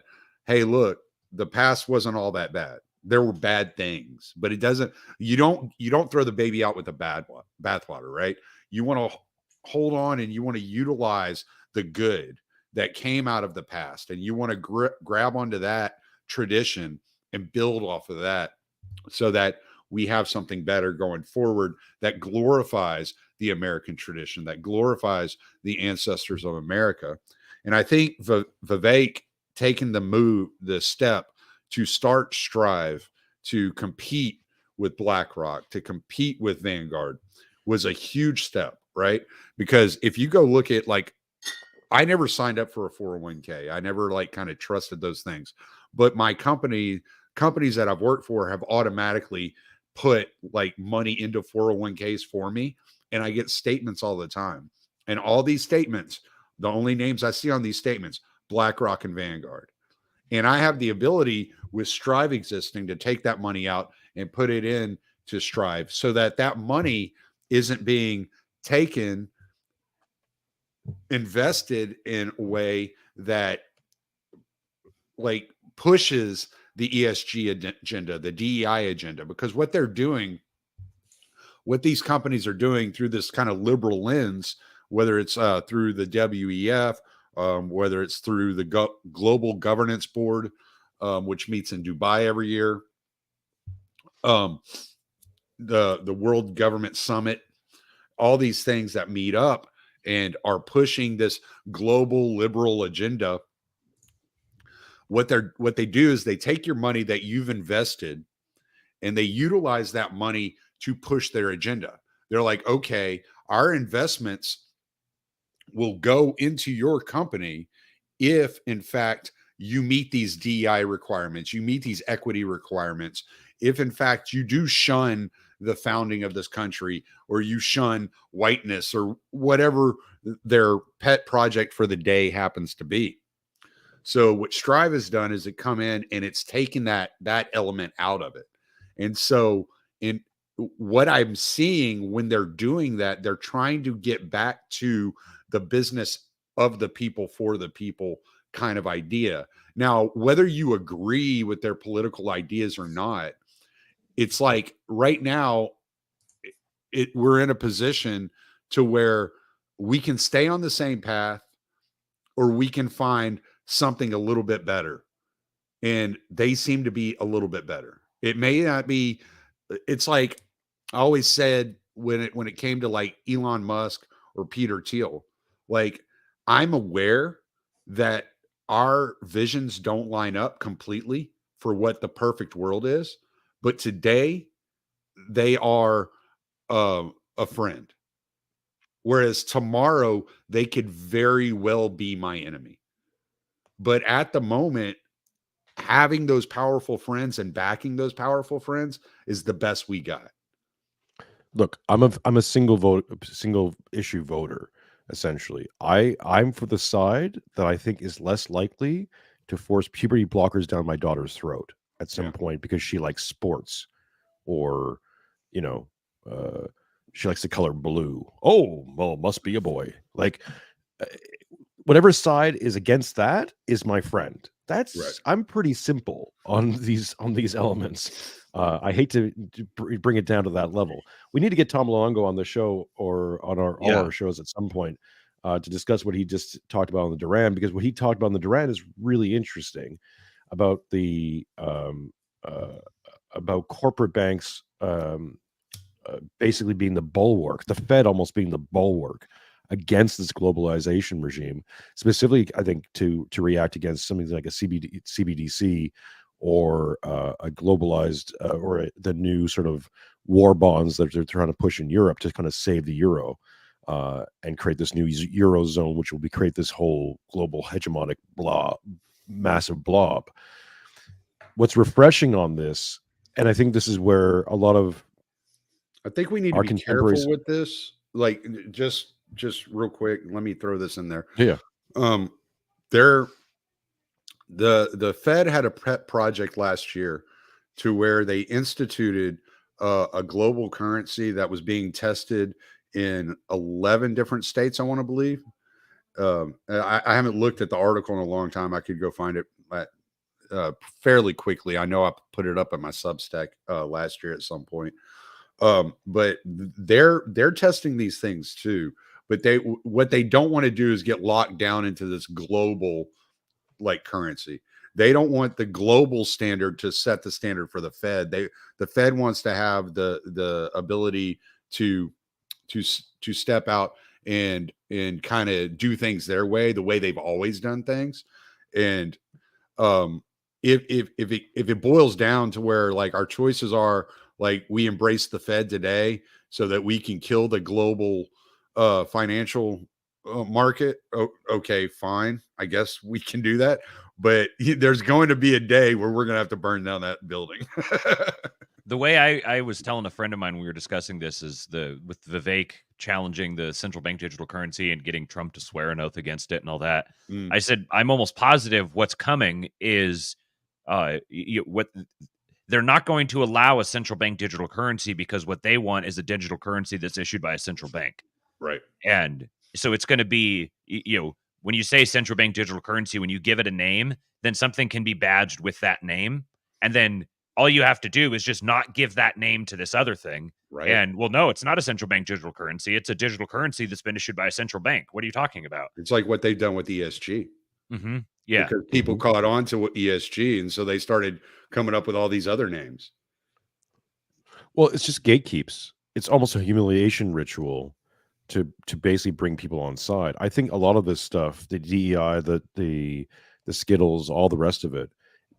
hey, look, the past wasn't all that bad. There were bad things, but it doesn't. You don't throw the baby out with the bathwater, right? You want to hold on and you want to utilize the good that came out of the past, and you want to grab onto that tradition and build off of that, so that we have something better going forward that glorifies the American tradition, that glorifies the ancestors of America. And I think Vivek taking the step to start Strive, to compete with BlackRock, to compete with Vanguard, was a huge step, right? Because if you go look at, like, I never signed up for a 401k. I never like kind of trusted those things. But my companies that I've worked for have automatically put like money into 401ks for me. And I get statements all the time. And all these statements, the only names I see on these statements, BlackRock and Vanguard. And I have the ability with Strive existing to take that money out and put it in to Strive, so that that money isn't being taken, invested in a way that like pushes the ESG agenda, the DEI agenda, because what they're doing, what these companies are doing through this kind of liberal lens, whether it's through the WEF, whether it's through the Global Governance Board, which meets in Dubai every year, the World Government Summit, all these things that meet up and are pushing this global liberal agenda. What they do is they take your money that you've invested and they utilize that money to push their agenda. They're like, okay, our investments will go into your company if, in fact, you meet these DEI requirements, you meet these equity requirements, if, in fact, you do shun the founding of this country, or you shun whiteness, or whatever their pet project for the day happens to be. So what Strive has done is it come in and it's taken that element out of it. And so in what I'm seeing when they're doing that, they're trying to get back to the business of the people for the people kind of idea. Now, whether you agree with their political ideas or not, it's like right now we're in a position to where we can stay on the same path, or we can find something a little bit better. And they seem to be a little bit better. It may not be, it's like I always said when it came to like Elon Musk or Peter Thiel, like, I'm aware that our visions don't line up completely for what the perfect world is, but today they are a friend. Whereas tomorrow they could very well be my enemy. But at the moment, having those powerful friends and backing those powerful friends is the best we got. Look, I'm a single issue voter, essentially. I'm for the side that I think is less likely to force puberty blockers down my daughter's throat at some point because she likes sports, or she likes the color blue. Oh, well, must be a boy. Like, whatever side is against that is my friend. That's right. I'm pretty simple on these elements. I hate to bring it down to that level. We need to get Tom Luongo on the show, or on all our shows at some point, to discuss what he just talked about on the Duran, because what he talked about on the Duran is really interesting about the about corporate banks basically being the bulwark, the Fed almost being the bulwark against this globalization regime, specifically, I think, to react against something like a CBDC, or a globalized or the new sort of war bonds that they're trying to push in Europe to kind of save the euro. and create this new Eurozone, which will create this whole global hegemonic massive blob. What's refreshing on this, and I think this is where a lot of I think we need to our be contemporaries, careful with this. Like, just real quick, let me throw this in there. yeah, The Fed had a pet project last year to where they instituted a global currency that was being tested in 11 different states, I want to believe. I haven't looked at the article in a long time. I could go find it fairly quickly. I know I put it up at my Substack last year at some point. But they're testing these things too. But what they don't want to do is get locked down into this global like currency. They don't want the global standard to set the standard for the Fed. The Fed wants to have the ability to step out and kind of do things their way, the way they've always done things. And if it boils down to where like our choices are like we embrace the Fed today so that we can kill the global financial market, okay, fine, I guess we can do that. But there's going to be a day where we're going to have to burn down that building. The way I was telling a friend of mine when we were discussing this is with Vivek challenging the central bank digital currency and getting Trump to swear an oath against it and all that. I said, I'm almost positive what's coming is what they're not going to allow a central bank digital currency because what they want is a digital currency that's issued by a central bank. Right. And so it's going to be, when you say central bank digital currency, when you give it a name, then something can be badged with that name. And then all you have to do is just not give that name to this other thing. Right. And well, no, it's not a central bank digital currency. It's a digital currency that's been issued by a central bank. What are you talking about? It's like what they've done with ESG. Mm-hmm. Yeah. Because people caught on to ESG. And so they started coming up with all these other names. Well, it's just gatekeeps. It's almost a humiliation ritual to basically bring people on side. I think a lot of this stuff, the DEI, the Skittles, all the rest of it,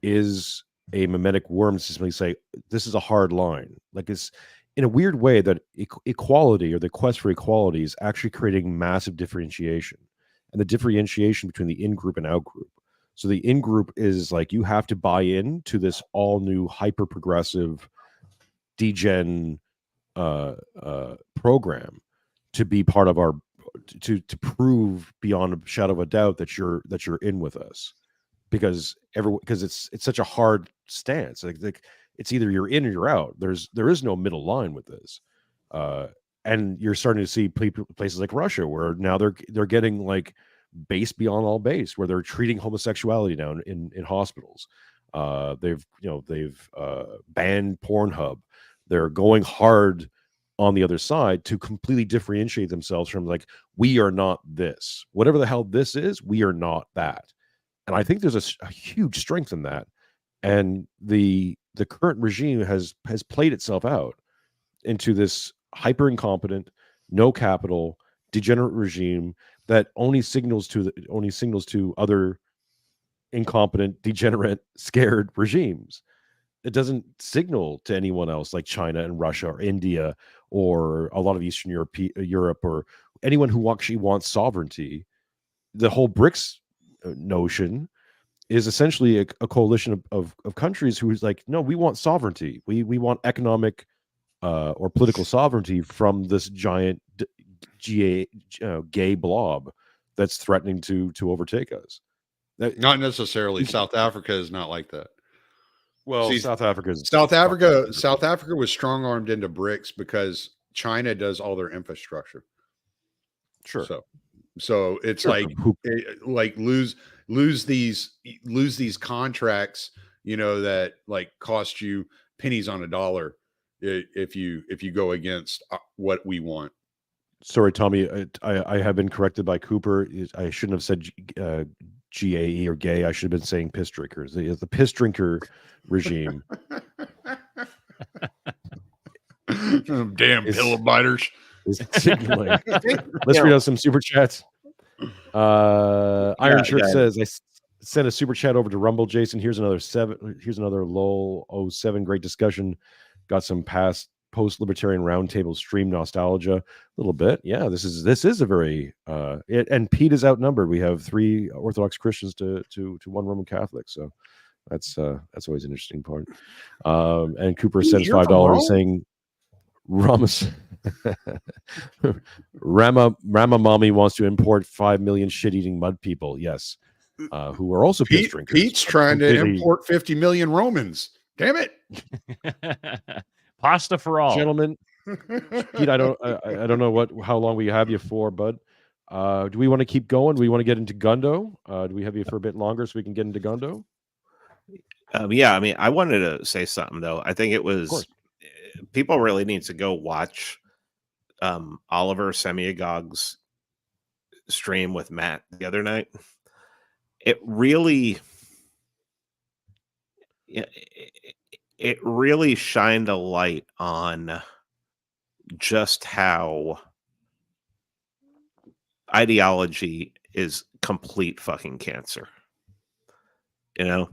is a mimetic worm to simply say this is a hard line. Like it's in a weird way that equality or the quest for equality is actually creating massive differentiation, and the differentiation between the in-group and out-group. So the in-group is like you have to buy in to this all new hyper progressive degen program to be part of our to prove beyond a shadow of a doubt that you're in with us, because it's such a hard stance. Like it's either you're in or you're out. There is no middle line with this, and you're starting to see places like Russia where now they're getting like base beyond all base, where they're treating homosexuality now in hospitals. They've banned Pornhub. They're going hard on the other side to completely differentiate themselves from like, we are not this, whatever the hell this is, we are not that. And I think there's a huge strength in that. And the current regime has played itself out into this hyper incompetent, no capital, degenerate regime that only signals to other incompetent, degenerate, scared regimes. It doesn't signal to anyone else like China and Russia or India or a lot of Eastern Europe or anyone who actually wants sovereignty. The whole BRICS notion is essentially a coalition of countries who is like, no, we want sovereignty. We want economic or political sovereignty from this giant gay blob that's threatening to overtake us. Not necessarily. South Africa is not like that. Well, See, South Africa was strong-armed into BRICS because China does all their infrastructure. Sure. So it's sure. like lose these contracts, that like cost you pennies on a dollar if you go against what we want. Sorry, Tommy, I have been corrected by Cooper. I shouldn't have said GAE or gay. I should have been saying piss drinkers. The piss drinker regime. Damn pillow biters. Signaling. Let's read out some super chats. Iron Shirt says, I sent a super chat over to Rumble. Jason, here's another 7. Here's another LOL 07. Great discussion. Got some past post-libertarian roundtable stream nostalgia a little bit. Yeah, this is a very and Pete is outnumbered. We have 3 Orthodox Christians to 1 Roman Catholic, so that's always an interesting part. And Cooper sends $5 saying Rama Mommy wants to import 5 million shit-eating mud people. Yes, who are also piss drinkers. Pete's trying to import 50 million Romans. Damn it, pasta for all, gentlemen. Pete, I don't know how long we have you for, bud. Do we want to keep going? Do we want to get into Gundo? Do we have you for a bit longer so we can get into Gundo? Yeah, I mean, I wanted to say something though. I think it was people really need to go watch Oliver Semiagog's stream with Matt the other night. It really shined a light on just how ideology is complete fucking cancer. You know,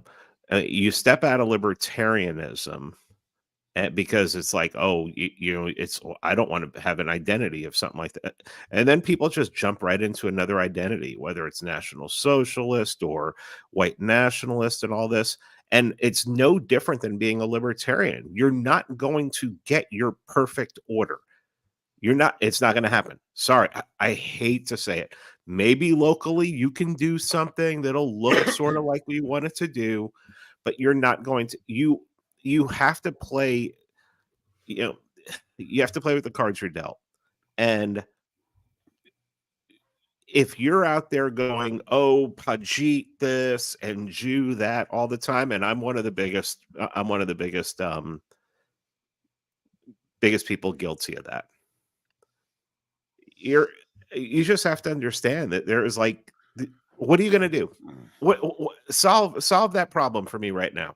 you step out of libertarianism because it's like, oh, it's I don't want to have an identity of something like that, and then people just jump right into another identity, whether it's National Socialist or white nationalist and all this. And it's no different than being a libertarian. You're not going to get your perfect order. It's not going to happen. Sorry. I hate to say it. Maybe locally you can do something that'll look sort of like we want it to do, but you're not going to, you have to play, you have to play with the cards you're dealt. And if you're out there going, oh, Pajit this and Jew that all the time, and I'm one of the biggest biggest people guilty of that. You just have to understand that there is like, what are you going to do? What solve that problem for me right now?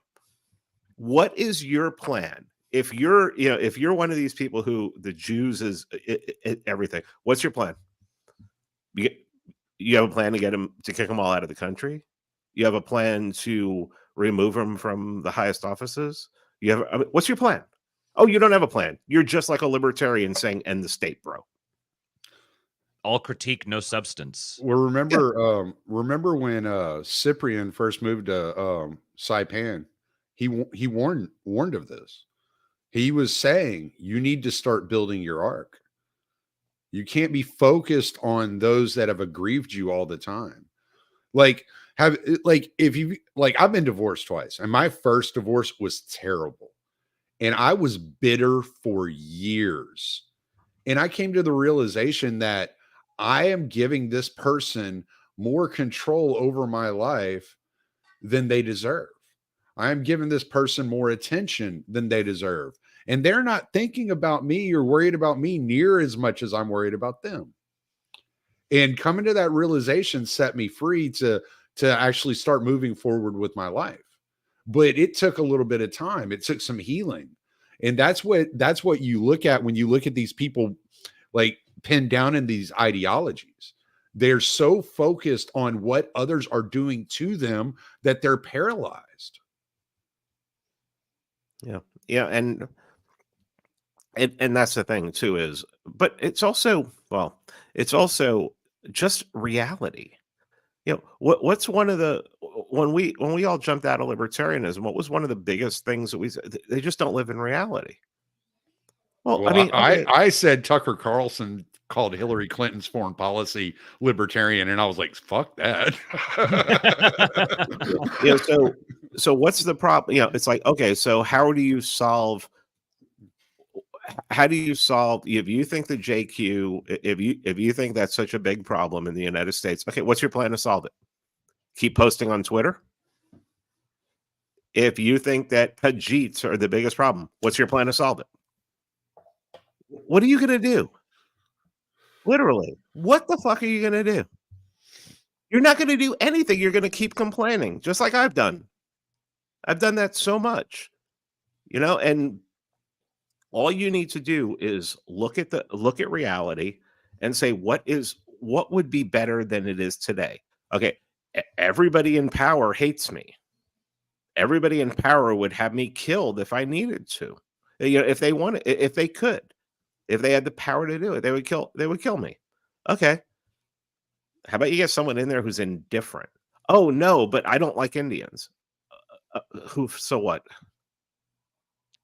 What is your plan? If you're one of these people who the Jews is everything, what's your plan? You have a plan to kick them all out of the country? You have a plan to remove them from the highest offices? What's your plan? Oh, you don't have a plan. You're just like a libertarian saying, end the state, bro. All critique, no substance. Well, remember when Cyprian first moved to Saipan, he warned of this. He was saying, you need to start building your ark. You can't be focused on those that have aggrieved you all the time. I've been divorced twice, and my first divorce was terrible. And I was bitter for years. And I came to the realization that I am giving this person more control over my life than they deserve. I am giving this person more attention than they deserve. And they're not thinking about me or worried about me near as much as I'm worried about them. And coming to that realization set me free to actually start moving forward with my life. But it took a little bit of time. It took some healing. And that's what you look at when you look at these people like pinned down in these ideologies. They're so focused on what others are doing to them that they're paralyzed. Yeah. Yeah. And that's the thing too but it's also just reality. What's one of the, when we all jumped out of libertarianism, what was one of the biggest things that we said? They just don't live in reality. Well, I mean, I said Tucker Carlson called Hillary Clinton's foreign policy libertarian, and I was like, fuck that. So what's the problem? It's like, okay, so how do you solve if you think the JQ, if you think that's such a big problem in the United States, okay, what's your plan to solve it? Keep posting on Twitter? If you think that Pajits are the biggest problem, what's your plan to solve it? What are you going to do? Literally, what the fuck are you going to do? You're not going to do anything. You're going to keep complaining, just like I've done. I've done that so much, and all you need to do is look at reality and say, what would be better than it is today? Okay. Everybody in power hates me. Everybody in power would have me killed if I needed to. You know, if they wanted, if they could, if they had the power to do it, they would kill me. Okay. How about you get someone in there who's indifferent? Oh no, but I don't like Indians. So what?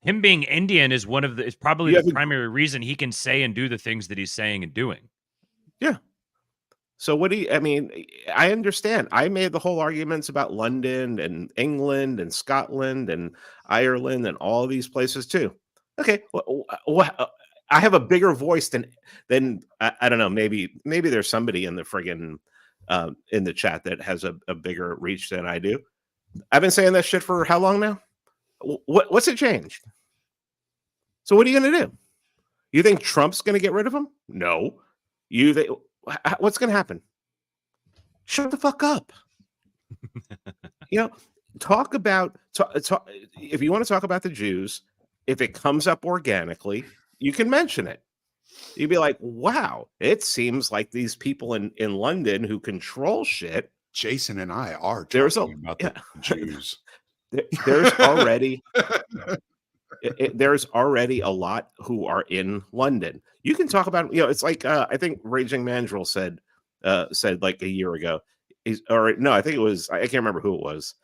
Him being Indian is probably You the have a primary reason he can say and do the things that he's saying and doing. Yeah. So what do you, I mean, I understand. I made the whole arguments about London and England and Scotland and Ireland and all these places too. Okay. I have a bigger voice than I don't know. Maybe there's somebody in the friggin' in the chat that has a bigger reach than I do. I've been saying that shit for how long now? What's it changed? So what are you going to do? You think Trump's going to get rid of him? No. What's going to happen? Shut the fuck up. You know, talk about if you want to talk about the Jews, if it comes up organically, you can mention it. You'd be like, wow, it seems like these people in London who control shit. Jason and I are There's talking about the Jews. There's already there's already a lot who are in London. You can talk about, you know, it's like I think Raging Mandrill said like a year ago. I think it was, I can't remember who it was,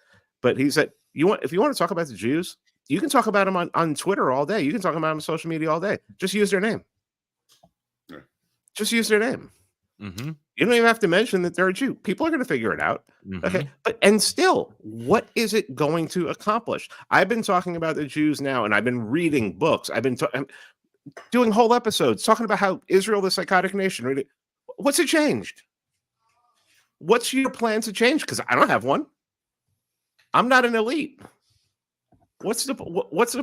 but he said, if you want to talk about the Jews, you can talk about them on Twitter all day. You can talk about them on social media all day. Just use their name. Yeah. Just use their name. Mm-hmm. You don't even have to mention that they're a Jew. People are going to figure it out. Mm-hmm. Okay. And still, what is it going to accomplish? I've been talking about the Jews now, and I've been reading books. I've been doing whole episodes talking about how Israel, the psychotic nation. What's it changed? What's your plan to change? Because I don't have one. I'm not an elite. What's the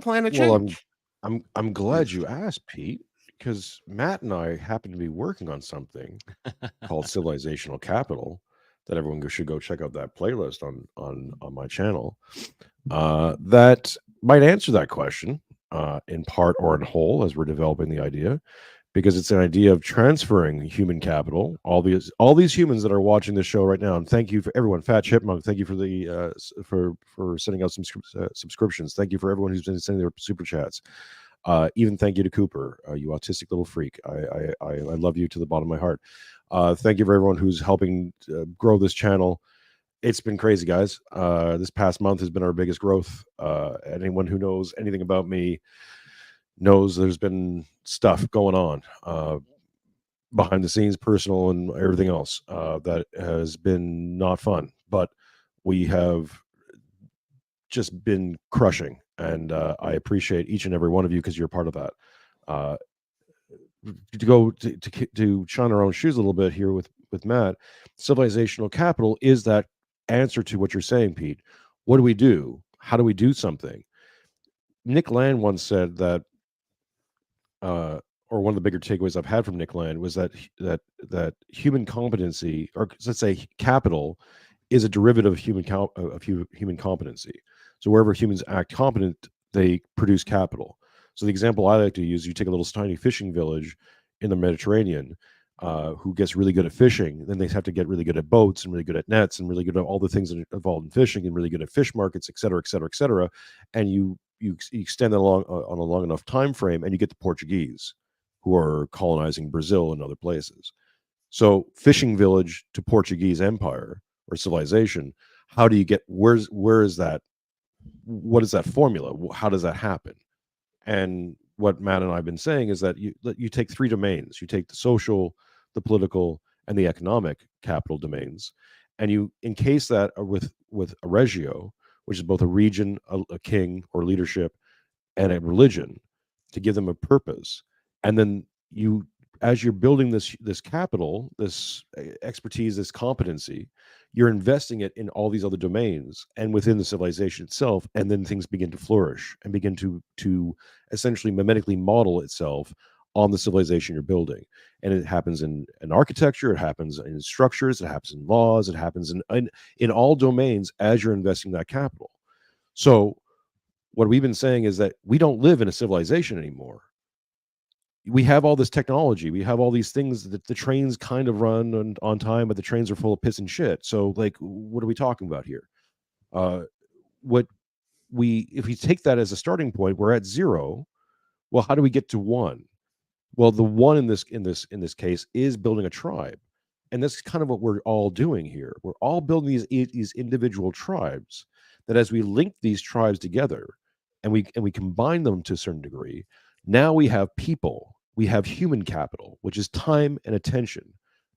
plan to change? Well, I'm glad you asked, Pete, because Matt and I happen to be working on something called Civilizational Capital that everyone should go check out that playlist on my channel that might answer that question in part or in whole as we're developing the idea, because it's an idea of transferring human capital, all these humans that are watching this show right now. And thank you for everyone. Fat Chipmunk, thank you for the for sending out some subscriptions. Thank you for everyone who's been sending their super chats. Even thank you to Cooper, you autistic little freak. I love you to the bottom of my heart. Thank you for everyone who's helping grow this channel. It's been crazy, guys. This past month has been our biggest growth. Anyone who knows anything about me knows there's been stuff going on behind the scenes, personal and everything else that has been not fun. But we have just been crushing, and I appreciate each and every one of you because you're part of that. To go to shine our own shoes a little bit here with Matt, civilizational capital is that answer to what you're saying, Pete. What do we do? How do we do something? Nick Land once said that, or one of the bigger takeaways I've had from Nick Land was that human competency, or let's say capital, is a derivative of human competency. So wherever humans act competent, they produce capital. So the example I like to use, you take a little tiny fishing village in the Mediterranean who gets really good at fishing, then they have to get really good at boats and really good at nets and really good at all the things that are involved in fishing and really good at fish markets, et cetera, et cetera, et cetera. And you extend that along on a long enough time frame, and you get the Portuguese who are colonizing Brazil and other places. So fishing village to Portuguese empire or civilization, how do you get, where is that? What is that formula? How does that happen? And what Matt and I have been saying is that you take three domains. You take the social, the political, and the economic capital domains, and you encase that with a regio, which is both a region, a king or leadership, and a religion, to give them a purpose. And then you, as you're building this capital, this expertise, this competency, you're investing it in all these other domains and within the civilization itself, and then things begin to flourish and begin to essentially mimetically model itself on the civilization you're building. And it happens in architecture, it happens in structures, it happens in laws, it happens in all domains as you're investing that capital. So what we've been saying is that we don't live in a civilization anymore. We have all this technology, we have all these things that the trains kind of run on time, but the trains are full of piss and shit. So like, what are we talking about here? If we take that as a starting point, we're at zero. Well, how do we get to one? Well, the one in this case is building a tribe. And that's kind of what we're all doing here. We're all building these individual tribes that, as we link these tribes together and we combine them to a certain degree, now we have people, we have human capital, which is time and attention.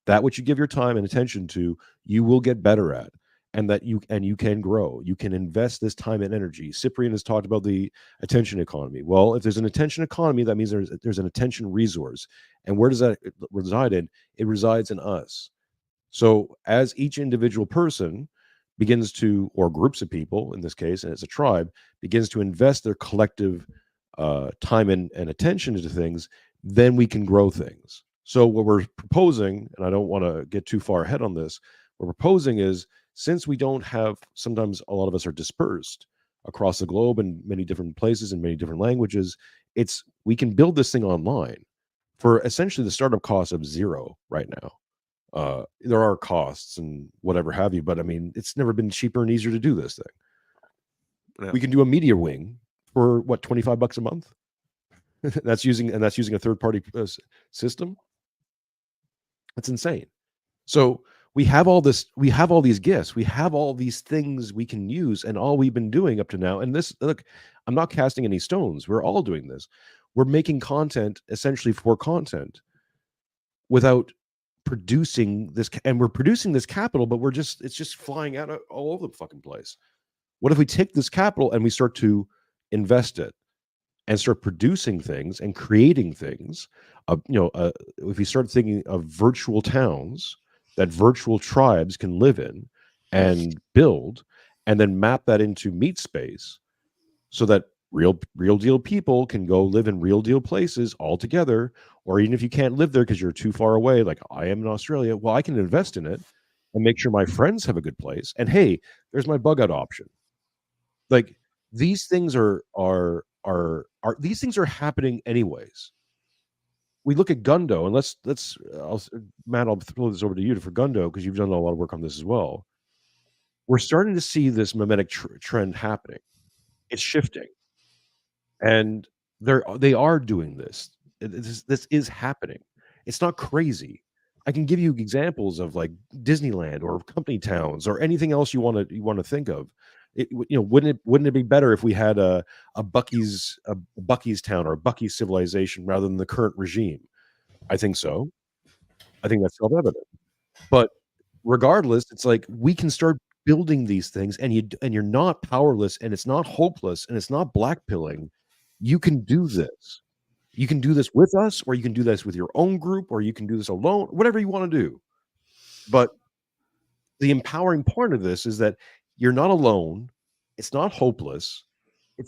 That which you give your time and attention to, you will get better at, and you can grow. You can invest this time and energy. Cyprian has talked about the attention economy. Well, if there's an attention economy, that means there's an attention resource. And where does that reside in? It resides in us. So as each individual person begins to, or groups of people in this case, and it's a tribe, begins to invest their collective time and attention into things, then we can grow things. So what we're proposing, and I don't want to get too far ahead on this, what we're proposing is, since we don't have, sometimes a lot of us are dispersed across the globe in many different places in many different languages, we can build this thing online for essentially the startup cost of zero right now. There are costs and whatever have you, but I mean, it's never been cheaper and easier to do this thing. Yeah. We can do a media wing for what, $25 a month? that's using a third-party system. That's insane. So we have all these gifts, we have all these things we can use, and all we've been doing up to now. And this, look, I'm not casting any stones. We're all doing this. We're making content essentially for content without producing this, and we're producing this capital, but it's just flying out all over the fucking place. What if we take this capital and we start to invest it and start producing things and creating things? If we start thinking of virtual towns that virtual tribes can live in and build, and then map that into meat space, so that real deal people can go live in real deal places all together. Or even if you can't live there because you're too far away, like I am in Australia, well, I can invest in it and make sure my friends have a good place. And hey, there's my bug out option. Like, these things are these things are happening anyways. We look at Gundo, and Matt, I'll throw this over to you for Gundo, because you've done a lot of work on this as well. We're starting to see this mimetic trend happening. It's shifting, and they are doing this. This is happening. It's not crazy. I can give you examples of like Disneyland or company towns or anything else you want to think of. Wouldn't it be better if we had a Bucky's town or a Bucky's civilization rather than the current regime? I think so. I think that's self-evident. But regardless, it's like we can start building these things, and you're not powerless, and it's not hopeless, and it's not blackpilling. You can do this. You can do this with us, or you can do this with your own group, or you can do this alone, whatever you want to do. But the empowering part of this is that you're not alone. It's not hopeless.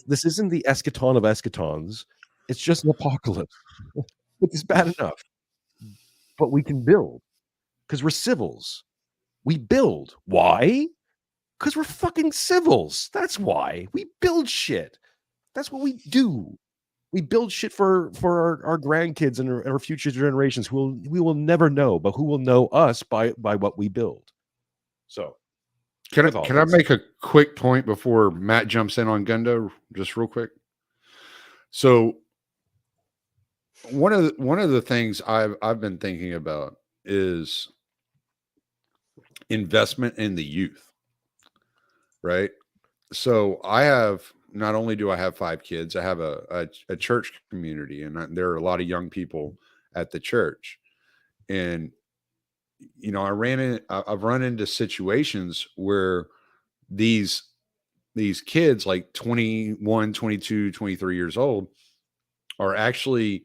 This isn't the eschaton of eschatons. It's just an apocalypse. It's bad enough. But we can build, because we're civils. We build. Why? Because we're fucking civils. That's why. We build shit. That's what we do. We build shit for our grandkids and our future generations who we will never know, but who will know us by what we build. So, can I make a quick point before Matt jumps in on Gundo, just real quick? So, one of the things I've been thinking about is investment in the youth, right? So not only do I have 5 kids, I have a church community, and there are a lot of young people at the church. And, I've run into situations where these kids, like 21, 22, 23 years old, are actually,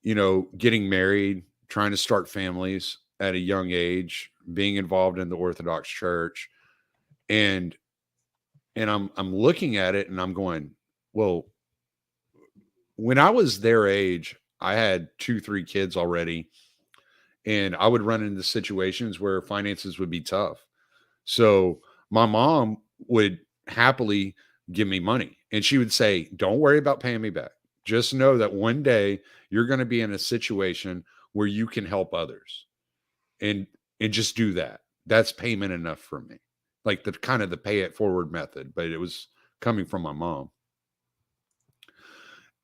getting married, trying to start families at a young age, being involved in the Orthodox Church. And I'm looking at it and I'm going, well, when I was their age, I had 2-3 kids already, and I would run into situations where finances would be tough. So my mom would happily give me money, and she would say, don't worry about paying me back. Just know that one day you're going to be in a situation where you can help others, and just do that. That's payment enough for me. Like the kind of the pay it forward method, but it was coming from my mom.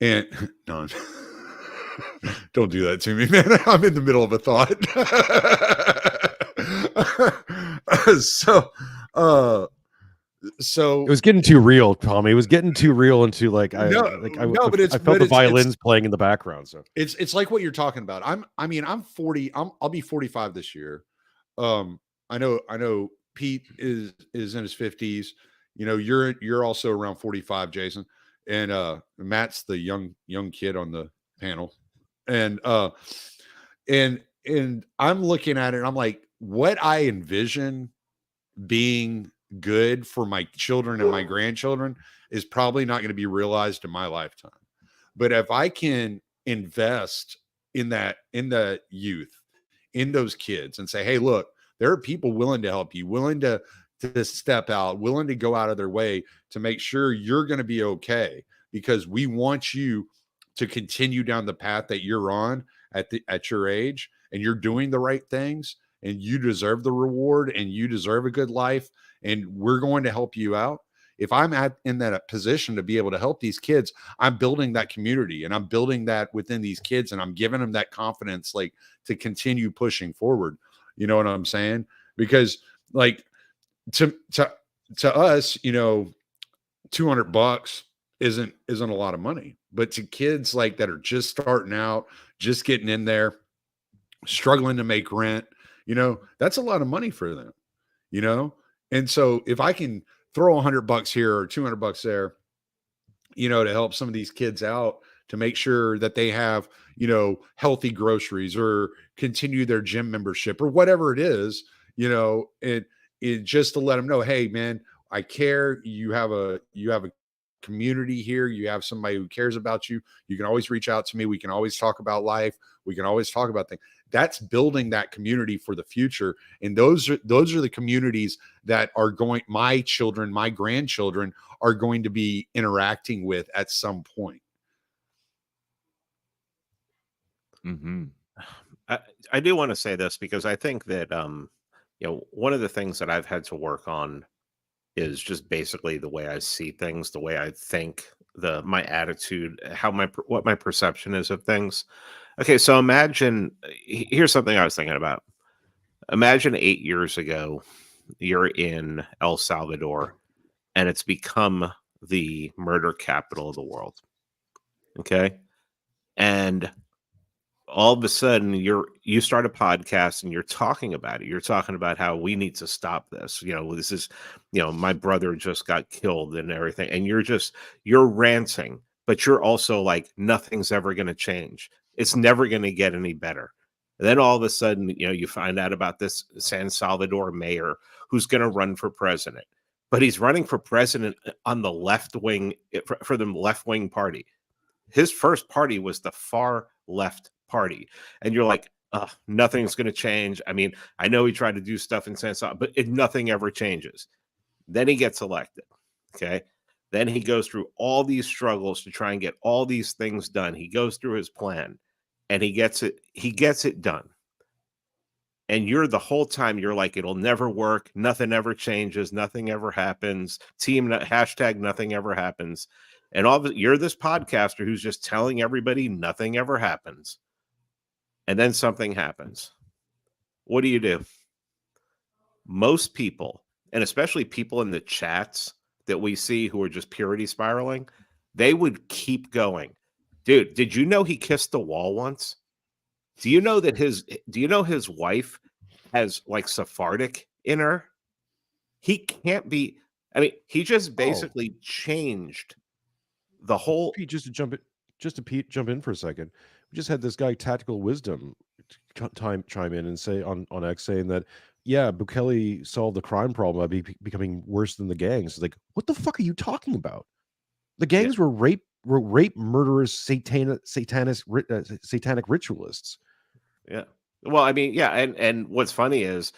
And no, don't do that to me, man. I'm in the middle of a thought. So It was getting too real, Tommy. It was getting too real into like I felt the violins playing in the background. So it's like what you're talking about. I'm 40. I'll be 45 this year. I know Pete is in his 50s. You know, you're also around 45, Jason. And Matt's the young kid on the panel. And I'm looking at it and I'm like, what I envision being good for my children and my grandchildren is probably not going to be realized in my lifetime. But if I can invest in the youth, in those kids, and say, hey, look, there are people willing to help you, willing to step out, willing to go out of their way to make sure you're going to be okay, because we want you to continue down the path that you're on at your age, and you're doing the right things, and you deserve the reward, and you deserve a good life, and we're going to help you out. If I'm in that position to be able to help these kids, I'm building that community, and I'm building that within these kids, and I'm giving them that confidence, like, to continue pushing forward. You know what I'm saying? Because like to us, you know, $200 isn't a lot of money, but to kids like that are just starting out, just getting in there, struggling to make rent, you know, that's a lot of money for them, you know? And so if I can throw $100 here or $200 there, you know, to help some of these kids out, to make sure that they have, you know, healthy groceries or continue their gym membership or whatever it is, you know, it just to let them know, hey, man, I care. You have a community here. You have somebody who cares about you. You can always reach out to me. We can always talk about life. We can always talk about things. That's building that community for the future. And those are the communities that are going, my children, my grandchildren are going to be interacting with at some point. Mm-hmm. I do want to say this because I think that you know, one of the things that I've had to work on is just basically the way I see things, the way I think, my attitude, what my perception is of things. Okay, so imagine, here's something I was thinking about. Imagine 8 years ago, you're in El Salvador, and it's become the murder capital of the world. Okay, and all of a sudden you start a podcast and you're talking about it. You're talking about how we need to stop this. You know, this is, you know, my brother just got killed and everything. And you're ranting, but you're also like, nothing's ever going to change. It's never going to get any better. And then all of a sudden, you know, you find out about this San Salvador mayor who's going to run for president, but he's running for president on the left wing for the left wing party. His first party was the far left party. And you're like, nothing's going to change. I mean, I know he tried to do stuff in San Salvador, but nothing ever changes. Then he gets elected. Okay. Then he goes through all these struggles to try and get all these things done. He goes through his plan and he gets it done. And you're the whole time you're like, it'll never work. Nothing ever changes. Nothing ever happens. Hashtag nothing ever happens. And you're this podcaster who's just telling everybody nothing ever happens. And then something happens. What do? Most people, and especially people in the chats that we see who are just purity spiraling, they would keep going. Dude, did you know he kissed the wall once? Do you know his wife has like Sephardic in her? He can't be. I mean, he just basically changed the whole. Pete, just to jump in for a second. We just had this guy Tactical Wisdom chime in and say on X, saying that, yeah, Bukele solved the crime problem by becoming worse than the gangs. It's like, what the fuck are you talking about? The gangs were rape murderers, satanic ritualists. Yeah. Well, I mean, yeah, and what's funny is,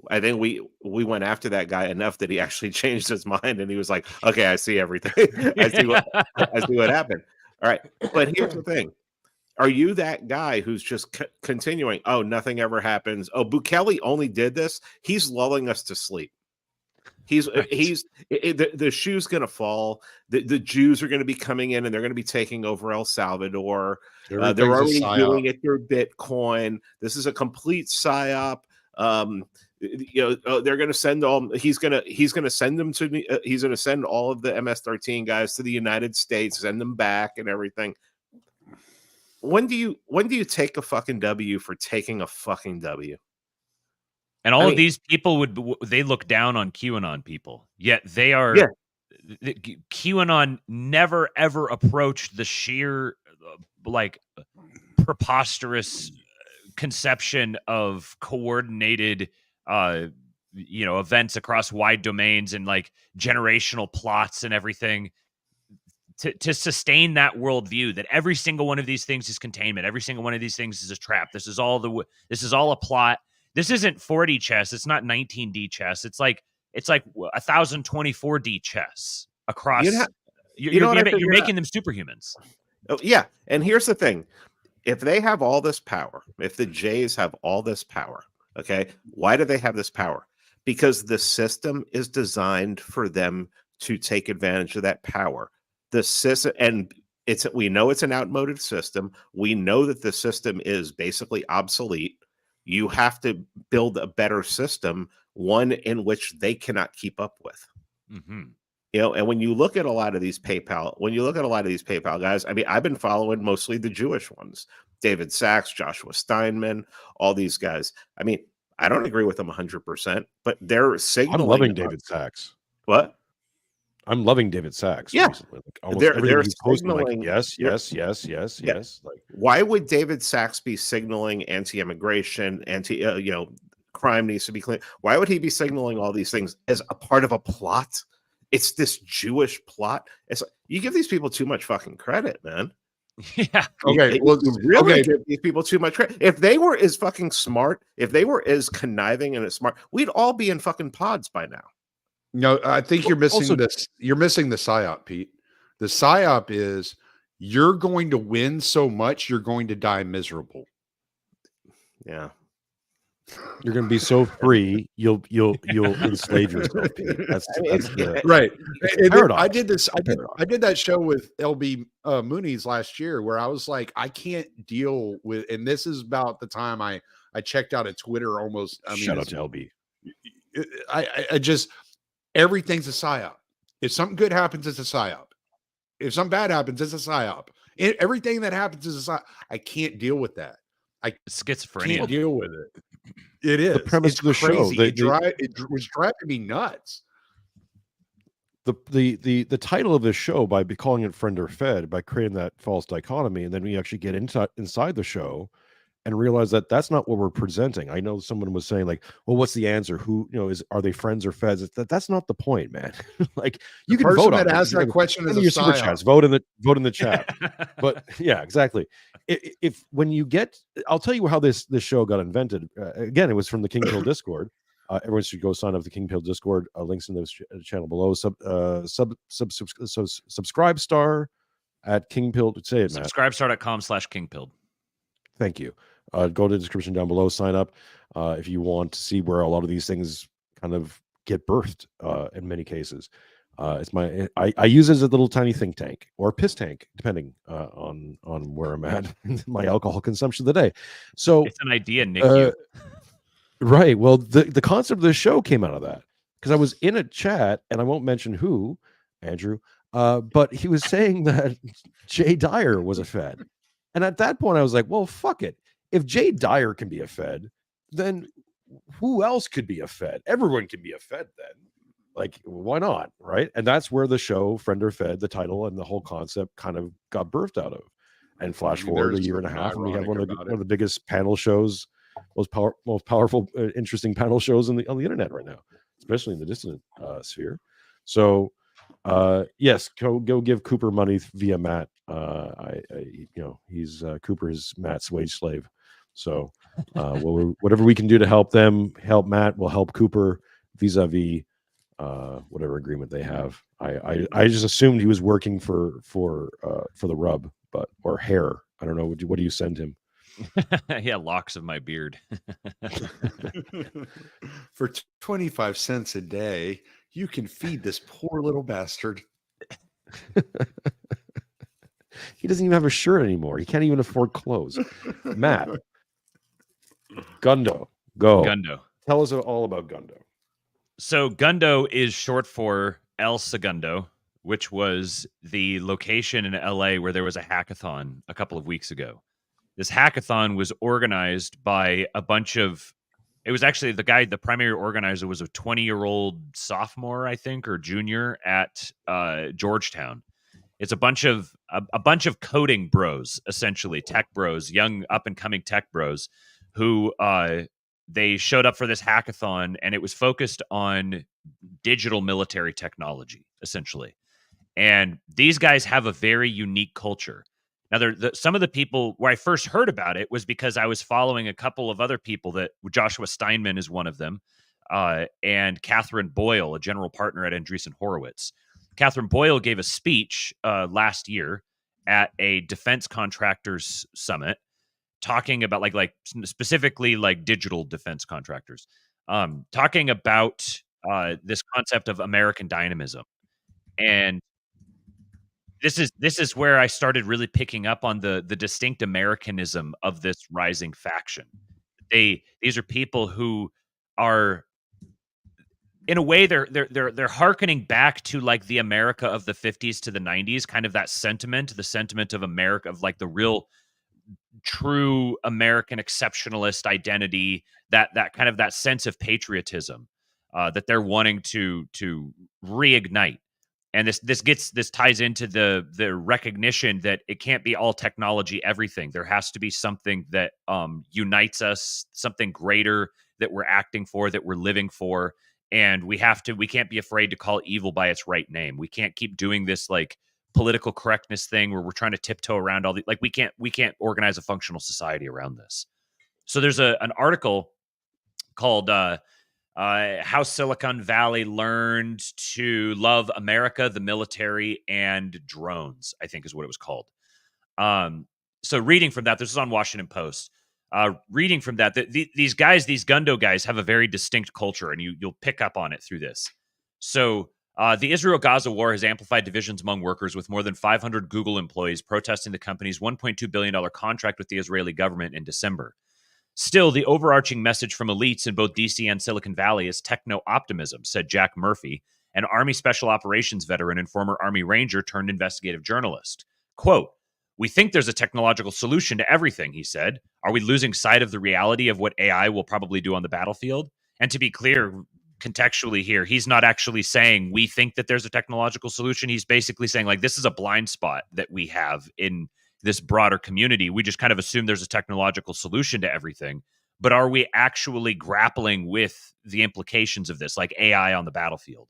I think we went after that guy enough that he actually changed his mind and he was like, okay, I see everything. I see what happened. All right. But here's the thing. Are you that guy who's just continuing? Oh, nothing ever happens. Oh, Bukele only did this. He's lulling us to sleep. The shoe's going to fall. The Jews are going to be coming in and they're going to be taking over El Salvador. They're already doing it through Bitcoin. This is a complete psyop. They're going to send all. He's going to send them to. He's going to send all of the MS-13 guys to the United States, send them back and everything. When do you take a fucking W for taking a fucking W? And all of these people they look down on QAnon people, yet they are. Yeah. QAnon never ever approached the sheer preposterous conception of coordinated events across wide domains and like generational plots and everything to sustain that worldview that every single one of these things is containment, every single one of these things is a trap. This is all a plot. This isn't 4D chess. It's not 19D chess. It's like 1024D chess across. You're making them superhumans. Oh, yeah. And here's the thing. If they have all this power, if the Jays have all this power, okay, why do they have this power? Because the system is designed for them to take advantage of that power. The system, and we know it's an outmoded system. We know that the system is basically obsolete. You have to build a better system, one in which they cannot keep up with. Mm-hmm. And when you look at a lot of these PayPal guys, I mean, I've been following mostly the Jewish ones, David Sachs, Joshua Steinman, all these guys. I mean, I don't agree with them 100%, but they're signaling. I'm loving David Sachs. What? I'm loving David Sachs. Yeah, recently. They're signaling. Like, yes. Like, why would David Sachs be signaling anti-immigration, crime needs to be clean? Why would he be signaling all these things as a part of a plot? It's this Jewish plot. It's like, you give these people too much fucking credit, man. Yeah. Okay. Well, really give these people too much credit. If they were as fucking smart, if they were as conniving and as smart, we'd all be in fucking pods by now. No, I think you're missing this. You're missing the psyop, Pete. The psyop is you're going to win so much, you're going to die miserable. Yeah. You're going to be so free, you'll enslave yourself. Pete. That's right. I did this. I did that show with LB Mooney's last year where I was like, I can't deal with, and this is about the time I checked out of Twitter almost. Shout out to LB. I just, everything's a psyop. If something good happens, it's a psyop. If something bad happens, it's a psyop. Everything that happens is a psyop. I can't deal with that. I schizophrenia. Can't deal with it. It is the premise of the show. It was driving me nuts. The title of this show, by calling it Friend or Fed, by creating that false dichotomy, and then we actually get inside the show and realize that that's not what we're presenting. I know someone was saying like, well, what's the answer? Who, are they friends or feds? That's not the point, man. Like you can vote on that asked that question as your super chats, vote in the chat. But yeah, exactly. If when you get, I'll tell you how this show got invented. Again, it was from the King Pill Discord. Everyone should go sign up to the King Pill Discord. Links in the channel below. Subscribe star at King Pill. Say it, Matt. Subscribestar.com/KingPilled. Thank you. Go to the description down below. Sign up if you want to see where a lot of these things kind of get birthed. In many cases, I use it as a little tiny think tank or piss tank, depending on where I'm at in my alcohol consumption of the day. So it's an idea, Nick. Right. Well, the concept of the show came out of that because I was in a chat, and I won't mention who, Andrew, but he was saying that Jay Dyer was a Fed. And at that point, I was like, well, fuck it. If Jay Dyer can be a Fed, then who else could be a Fed? Everyone can be a Fed then. Like, why not? Right. And that's where the show, Friend or Fed, the title and the whole concept kind of got birthed out of. And flash forward a year and a half, and we have one of the biggest panel shows, most powerful, interesting panel shows on the internet right now, especially in the dissident sphere. So, yes, go give Cooper money via Matt. He's Cooper is Matt's wage slave. So, whatever we can do to help Matt, will help Cooper vis-a-vis whatever agreement they have. I just assumed he was working for the rub, or hair. I don't know. What do you send him? Yeah, locks of my beard. For 25 cents a day, You can feed this poor little bastard. He doesn't even have a shirt anymore. He can't even afford clothes. Matt, Gundo, go. Gundo. Tell us all about Gundo. So Gundo is short for El Segundo, which was the location in LA where there was a hackathon a couple of weeks ago. This hackathon was organized by a bunch of, it was actually the primary organizer was a 20-year-old sophomore, I think, or junior at Georgetown. It's a bunch of coding bros, essentially tech bros, young up and coming tech bros, who they showed up for this hackathon, and it was focused on digital military technology, essentially. And these guys have a very unique culture. Now, some of the people where I first heard about it was because I was following a couple of other people that Joshua Steinman is one of them, and Catherine Boyle, a general partner at Andreessen Horowitz. Catherine Boyle gave a speech last year at a defense contractors summit, talking about like specifically like digital defense contractors, talking about this concept of American dynamism. And this is where I started really picking up on the distinct Americanism of this rising faction. These are people who are, in a way, they're hearkening back to like the America of the 50s to the 90s, kind of that sentiment, the sentiment of America, of like the real true American exceptionalist identity, that kind of that sense of patriotism that they're wanting to reignite. And this ties into the recognition that it can't be all technology, everything. There has to be something that unites us, something greater that we're acting for, that we're living for. And we can't be afraid to call evil by its right name. We can't keep doing this like political correctness thing where we're trying to tiptoe around all the, like, we can't organize a functional society around this. So there's an article called How Silicon Valley Learned to Love America, the Military, and Drones, I think is what it was called. So reading from that, this is on Washington Post. Reading from that, these guys, these Gundo guys, have a very distinct culture, and you'll pick up on it through this. So the Israel-Gaza war has amplified divisions among workers, with more than 500 Google employees protesting the company's $1.2 billion contract with the Israeli government in December. Still, the overarching message from elites in both DC and Silicon Valley is techno-optimism, said Jack Murphy, an Army Special Operations veteran and former Army Ranger turned investigative journalist. Quote, "We think there's a technological solution to everything," he said. "Are we losing sight of the reality of what AI will probably do on the battlefield?" And to be clear, contextually here, he's not actually saying we think that there's a technological solution. He's basically saying, like, this is a blind spot that we have in this broader community. We just kind of assume there's a technological solution to everything. But are we actually grappling with the implications of this, like AI on the battlefield?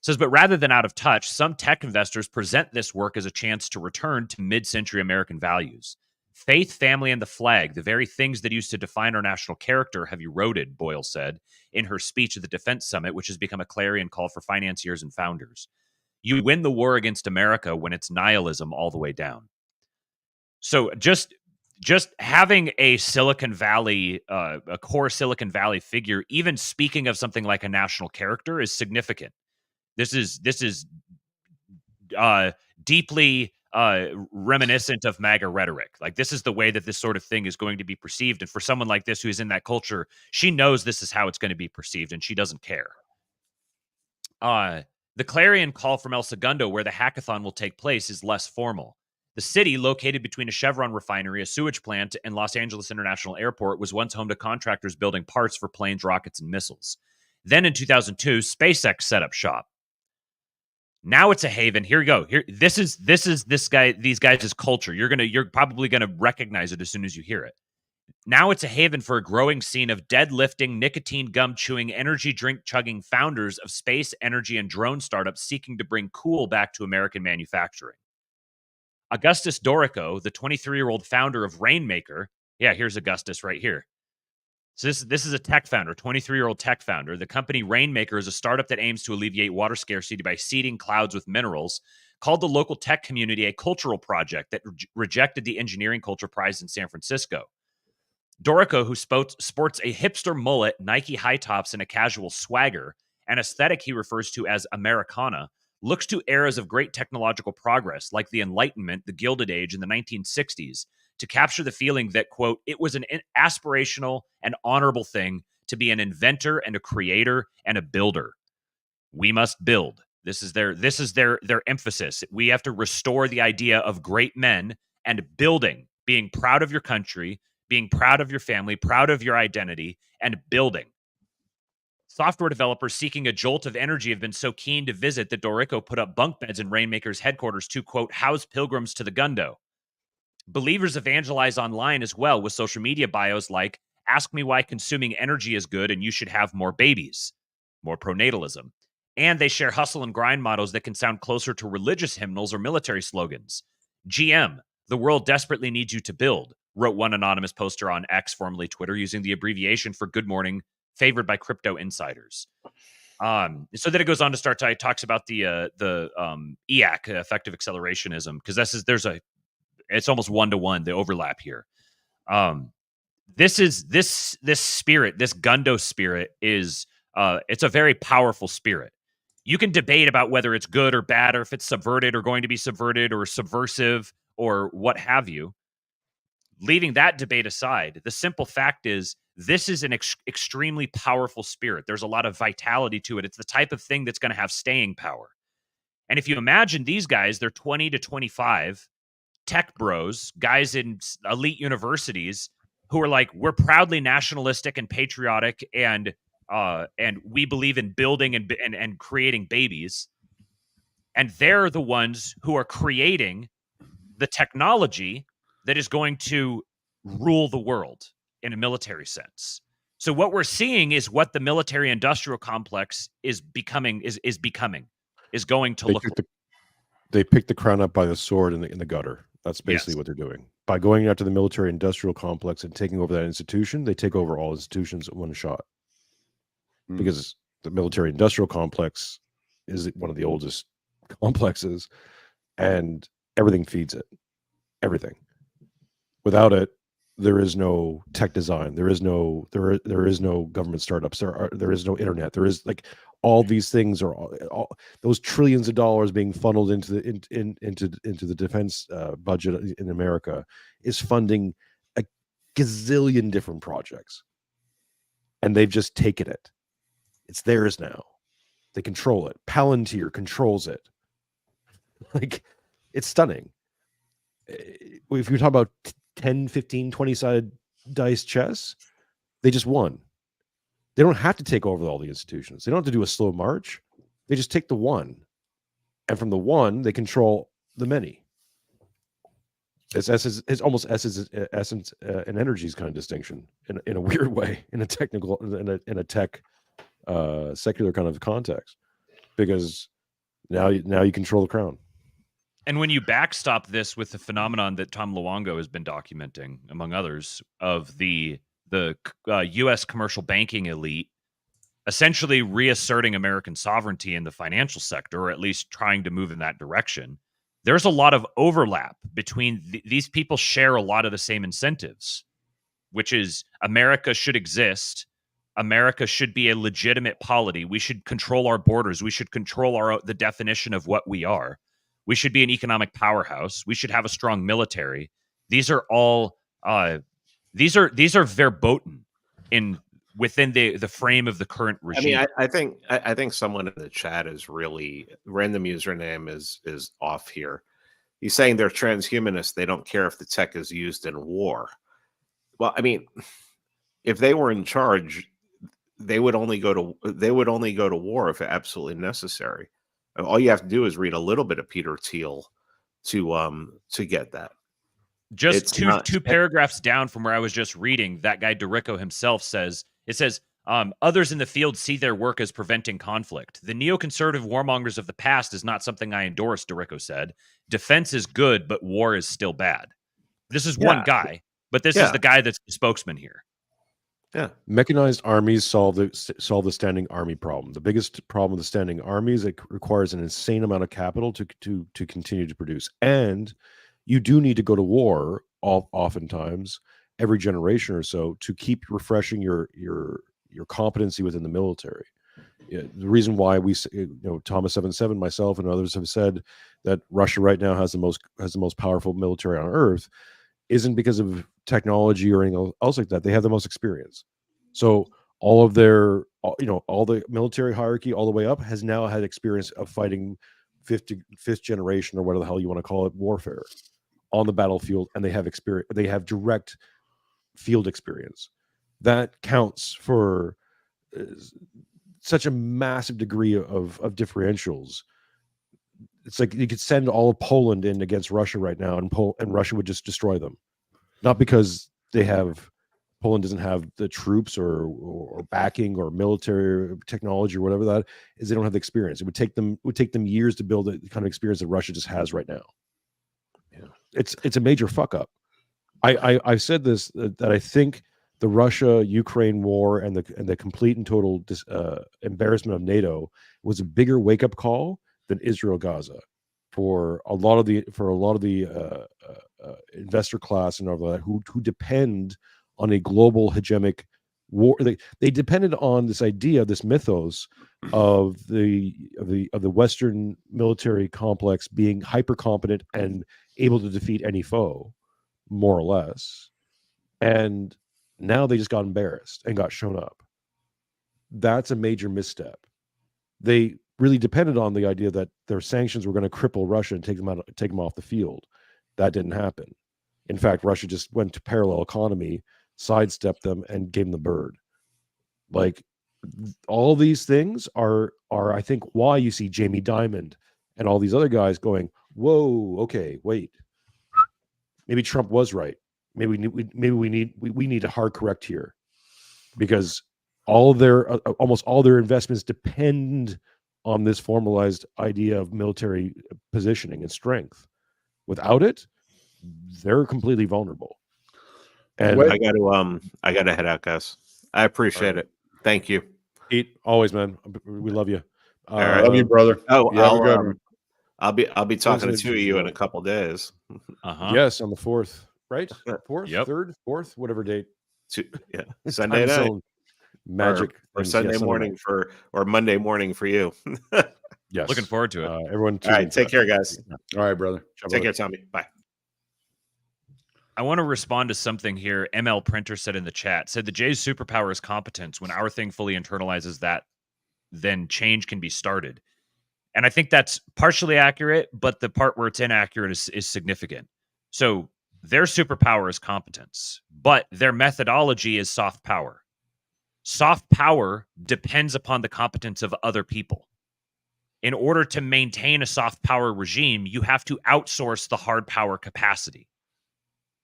It says, but rather than out of touch, some tech investors present this work as a chance to return to mid-century American values. Faith, family, and the flag, the very things that used to define our national character, have eroded, Boyle said in her speech at the Defense Summit, which has become a clarion call for financiers and founders. You win the war against America when it's nihilism all the way down. So just having a Silicon Valley, a core Silicon Valley figure, even speaking of something like a national character, is significant. This is deeply reminiscent of MAGA rhetoric. Like, this is the way that this sort of thing is going to be perceived. And for someone like this who is in that culture, she knows this is how it's going to be perceived, and she doesn't care. The clarion call from El Segundo, where the hackathon will take place, is less formal. The city, located between a Chevron refinery, a sewage plant, and Los Angeles International Airport, was once home to contractors building parts for planes, rockets, and missiles. Then in 2002, SpaceX set up shop. Now it's a haven. Here you go. This is these guys' culture. You're probably gonna recognize it as soon as you hear it. Now it's a haven for a growing scene of deadlifting, nicotine gum chewing, energy drink chugging founders of space, energy, and drone startups seeking to bring cool back to American manufacturing. Augustus Dorico, the 23-year-old founder of Rainmaker. Yeah, here's Augustus right here. So this is a tech founder, 23-year-old tech founder. The company Rainmaker is a startup that aims to alleviate water scarcity by seeding clouds with minerals, called the local tech community a cultural project that rejected the engineering culture prize in San Francisco. Dorico, who sports a hipster mullet, Nike high tops, and a casual swagger, An aesthetic he refers to as Americana looks to eras of great technological progress like the Enlightenment, the Gilded Age, in the 1960s to capture the feeling that, quote, it was an aspirational and honorable thing to be an inventor and a creator and a builder. We must build. This is their emphasis. We have to restore the idea of great men and building, being proud of your country, being proud of your family, proud of your identity, and building. Software developers seeking a jolt of energy have been so keen to visit that Dorico put up bunk beds in Rainmaker's headquarters to, quote, house pilgrims to the Gundo. Believers evangelize online as well with social media bios like, ask me why consuming energy is good and you should have more babies, more pronatalism. And they share hustle and grind mottos that can sound closer to religious hymnals or military slogans. GM, the world desperately needs you to build, wrote one anonymous poster on X, formerly Twitter, using the abbreviation for good morning, favored by crypto insiders. So then it goes on to start to talks about the EAC, effective accelerationism, because it's almost 1-to-1 the overlap here. This spirit, this Gundo spirit is it's a very powerful spirit. You can debate about whether it's good or bad, or if it's subverted or going to be subverted or subversive or what have you. Leaving that debate aside, the simple fact is this is an extremely powerful spirit. There's a lot of vitality to it. It's the type of thing that's going to have staying power. And if you imagine these guys, they're 20 to 25 tech bros, guys in elite universities who are like, we're proudly nationalistic and patriotic, and we believe in building and creating babies. And they're the ones who are creating the technology that is going to rule the world in a military sense. So what we're seeing is what the military industrial complex is going to look like. They picked the crown up by the sword in the gutter. That's basically what they're doing. By going after the military industrial complex and taking over that institution, they take over all institutions at one shot. Because the military industrial complex is one of the oldest complexes, and everything feeds it. Everything. Without it, there is no tech design. There is no government startups. There is no internet. There is like all these things are all those trillions of dollars being funneled into the defense budget in America is funding a gazillion different projects, and they've just taken it. It's theirs now. They control it. Palantir controls it. Like, it's stunning. If you're talking about 10, 15, 20-sided dice chess, they just won. They don't have to take over all the institutions. They don't have to do a slow march. They just take the one. And from the one, they control the many. It's almost essence and energies kind of distinction in a weird way, in a technical, in a tech secular kind of context, because now you control the crown. And when you backstop this with the phenomenon that Tom Luongo has been documenting, among others, of the U.S. commercial banking elite essentially reasserting American sovereignty in the financial sector, or at least trying to move in that direction, there's a lot of overlap between these people. Share a lot of the same incentives, which is America should exist. America should be a legitimate polity. We should control our borders. We should control the definition of what we are. We should be an economic powerhouse. We should have a strong military. These are all these are verboten within the frame of the current regime. I mean, I think someone in the chat is really random username is off here. He's saying they're transhumanists. They don't care if the tech is used in war. Well, I mean, if they were in charge, they would only go to war if absolutely necessary. All you have to do is read a little bit of Peter Thiel to get that. Just two paragraphs down from where I was just reading, that guy Dorico himself says, others in the field see their work as preventing conflict. The neoconservative warmongers of the past is not something I endorse, Dorico said. Defense is good, but war is still bad. This is one guy, but this is the guy that's the spokesman here. Yeah, mechanized armies solve the standing army problem. The biggest problem with the standing army is it requires an insane amount of capital to continue to produce, and you do need to go to war oftentimes every generation or so to keep refreshing your competency within the military. The reason why Thomas 77, myself, and others have said that Russia right now has the most powerful military on earth isn't because of technology or anything else like that. They have the most experience. So all of their, all the military hierarchy all the way up has now had experience of fighting fifth generation or whatever the hell you want to call it, warfare on the battlefield, and they have experience. They have direct field experience. That counts for such a massive degree of differentials. It's like you could send all of Poland in against Russia right now, and Russia would just destroy them. Not because Poland doesn't have the troops or backing or military technology or whatever that is. They don't have the experience. It would take them years to build the kind of experience that Russia just has right now. Yeah, it's a major fuck up. I've said this that I think the Russia-Ukraine war and the complete and total embarrassment of NATO was a bigger wake-up call than Israel-Gaza for a lot of the investor class and all that who depend on a global hegemonic war. They depended on this idea, this mythos of the Western military complex being hyper competent and able to defeat any foe, more or less. And now they just got embarrassed and got shown up. That's a major misstep. They really depended on the idea that their sanctions were going to cripple Russia and take them off the field. That didn't happen. In fact, Russia just went to parallel economy, sidestepped them, and gave them the bird. Like, all these things are I think why you see Jamie Dimon and all these other guys going, whoa, okay, wait, maybe Trump was right. Maybe we need to hard correct here, because almost all their investments depend on this formalized idea of military positioning and strength. Without it, they're completely vulnerable. And I got to head out, guys. I appreciate it. Thank you. Pete, always, man. We love you. Love you, brother. Oh, You have a good one. I'll be talking to two of you in a couple days. Yes, on the 4th, right? 4th, Yep. 3rd, 4th, whatever date. Yeah, Sunday night, magic, or Sunday morning or Monday morning for you. Yes, Looking forward to it. Everyone, all right, take care, guys. All right, brother. Take care, Tommy. Bye. I want to respond to something here. ML Printer said in the chat, said the J's superpower is competence. When our thing fully internalizes that, then change can be started. And I think that's partially accurate, but the part where it's inaccurate is significant. So their superpower is competence, but their methodology is soft power. Soft power depends upon the competence of other people. In order to maintain a soft power regime, you have to outsource the hard power capacity.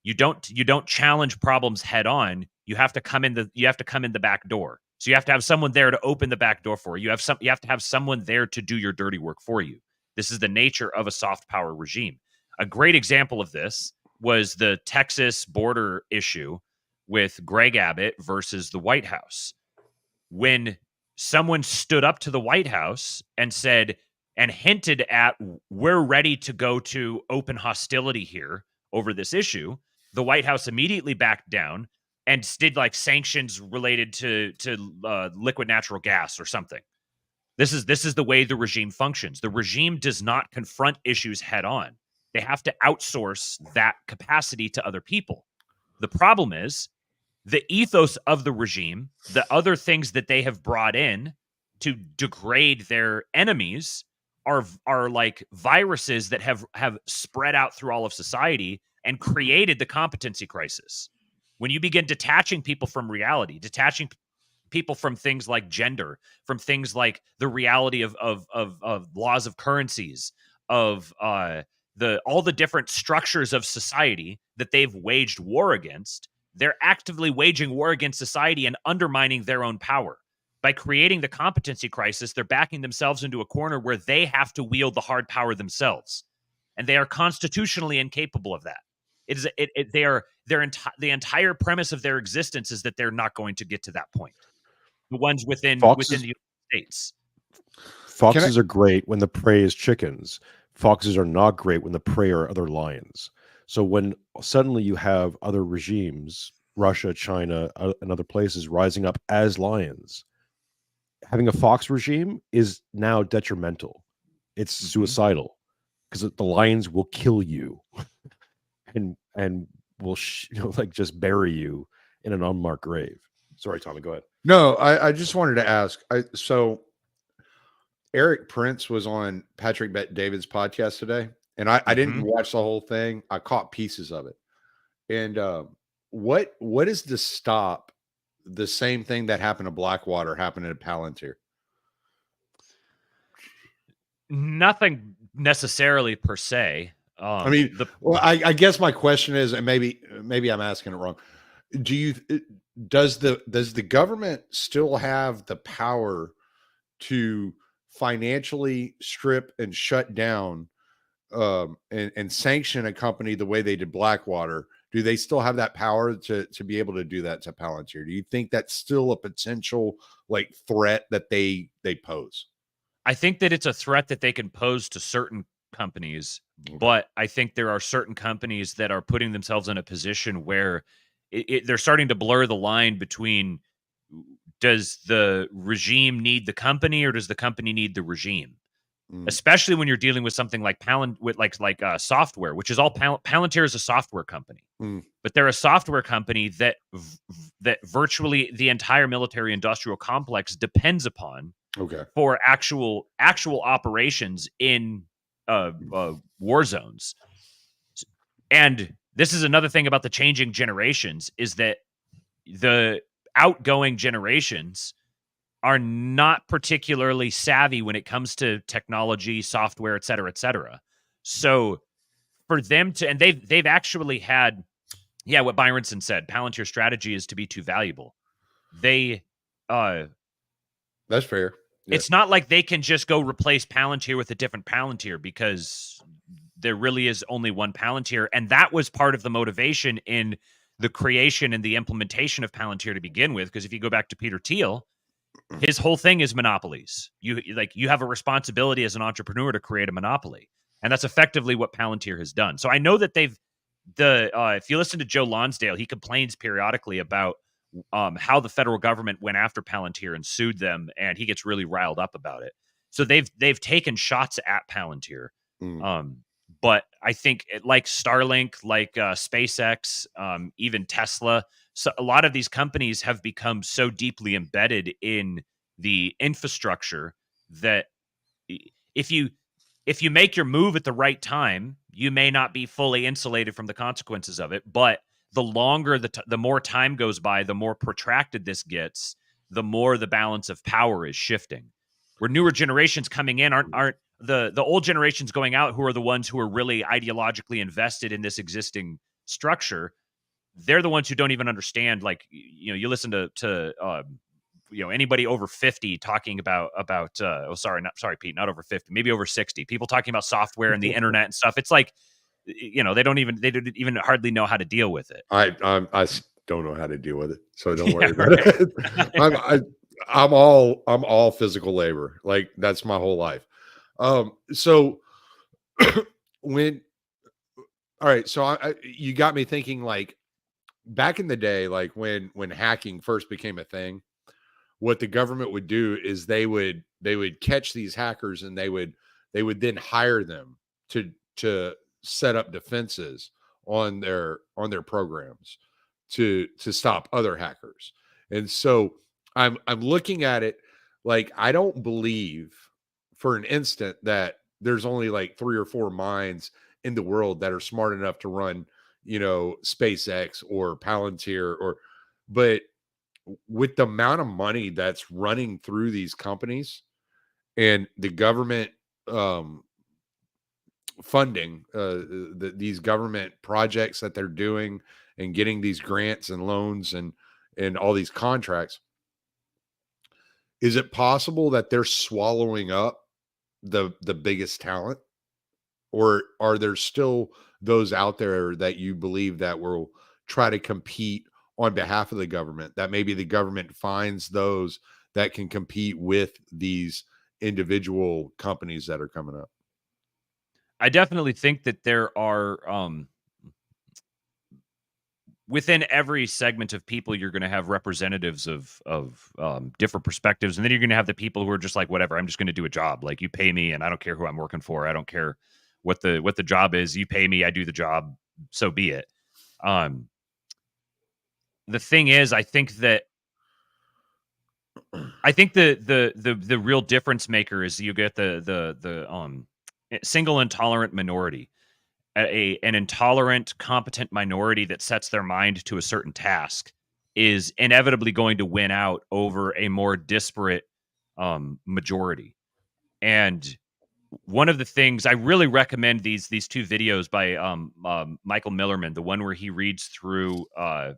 You don't challenge problems head on. You have to come in the back door. So you have to have someone there to open the back door for you. You have to have someone there to do your dirty work for you. This is the nature of a soft power regime. A great example of this was the Texas border issue with Greg Abbott versus the White House. When someone stood up to the White House and said and hinted at, we're ready to go to open hostility here over this issue, the White House immediately backed down and did like sanctions related to liquid natural gas or something. This is the way the regime functions. The regime does not confront issues head on. They have to outsource that capacity to other people. The problem is the ethos of the regime, the other things that they have brought in to degrade their enemies are like viruses that have spread out through all of society and created the competency crisis. When you begin detaching people from reality, detaching people from things like gender, from things like the reality of laws of currencies, of all the different structures of society that they've waged war against, they're actively waging war against society and undermining their own power. By creating the competency crisis, they're backing themselves into a corner where they have to wield the hard power themselves. And they are constitutionally incapable of that. The entire premise of their existence is that they're not going to get to that point. The ones within the United States. Foxes are great when the prey is chickens. Foxes are not great when the prey are other lions. So when suddenly you have other regimes, Russia, China, and other places rising up as lions, having a Fox regime is now detrimental. It's suicidal because the lions will kill you and will like just bury you in an unmarked grave. Sorry, Tommy, go ahead. No, I just wanted to ask. So Eric Prince was on Patrick Bet David's podcast today, and I didn't watch the whole thing. I caught pieces of it. And what is to stop the same thing that happened to Blackwater happening to Palantir? Nothing necessarily per se. I mean, I guess my question is, and maybe I'm asking it wrong. Does the government still have the power to financially strip and shut down and sanction a company the way they did Blackwater? Do they still have that power to be able to do that to Palantir? Do you think that's still a potential like threat that they pose? I think that it's a threat that they can pose to certain companies, but I think there are certain companies that are putting themselves in a position where they're starting to blur the line between, does the regime need the company or does the company need the regime? Especially when you're dealing with something like software, which is all Palantir is a software company, but they're a software company that virtually the entire military industrial complex depends upon for actual operations in war zones. And this is another thing about the changing generations, is that the outgoing generations are not particularly savvy when it comes to technology, software, et cetera, et cetera. So for them to, and they've actually had, what Byronson said, Palantir's strategy is to be too valuable. That's fair. Yeah. It's not like they can just go replace Palantir with a different Palantir, because there really is only one Palantir. And that was part of the motivation in the creation and the implementation of Palantir to begin with. Because if you go back to Peter Thiel, his whole thing is monopolies. You have a responsibility as an entrepreneur to create a monopoly. And that's effectively what Palantir has done. So I know that if you listen to Joe Lonsdale, he complains periodically about how the federal government went after Palantir and sued them, and he gets really riled up about it. So they've taken shots at Palantir. But I think like Starlink, like SpaceX, even Tesla, so a lot of these companies have become so deeply embedded in the infrastructure that if you make your move at the right time, you may not be fully insulated from the consequences of it. But the longer the more time goes by, the more protracted this gets, the more the balance of power is shifting. Where newer generations coming in aren't the old generations going out, who are the ones who are really ideologically invested in this existing structure. They're the ones who don't even understand. Like, you listen to anybody over 50 talking about Pete, not over 50, maybe over 60, people talking about software and the internet and stuff. It's like, they don't even hardly know how to deal with it. I don't know how to deal with it, so don't worry about it. I'm all physical labor. Like, that's my whole life. So you got me thinking, like, back in the day, like when hacking first became a thing, what the government would do is they would catch these hackers, and they would then hire them to set up defenses on their programs to stop other hackers. And so I'm looking at it like, I don't believe for an instant that there's only like 3 or 4 minds in the world that are smart enough to run, SpaceX or Palantir, but with the amount of money that's running through these companies and the government funding, these government projects that they're doing and getting these grants and loans and all these contracts, is it possible that they're swallowing up the biggest talent? Or are there still those out there that you believe that will try to compete on behalf of the government, that maybe the government finds those that can compete with these individual companies that are coming up? I definitely think that there are within every segment of people, you're going to have representatives of different perspectives, and then you're going to have the people who are just like, whatever, I'm just going to do a job. Like, you pay me, and I don't care who I'm working for. I don't care what the job is. You pay me, I do the job. So be it. The thing is, I think the real difference maker is you get the single intolerant minority. An intolerant, competent minority that sets their mind to a certain task is inevitably going to win out over a more disparate majority. And one of the things I really recommend these two videos by Michael Millerman, the one where he reads through the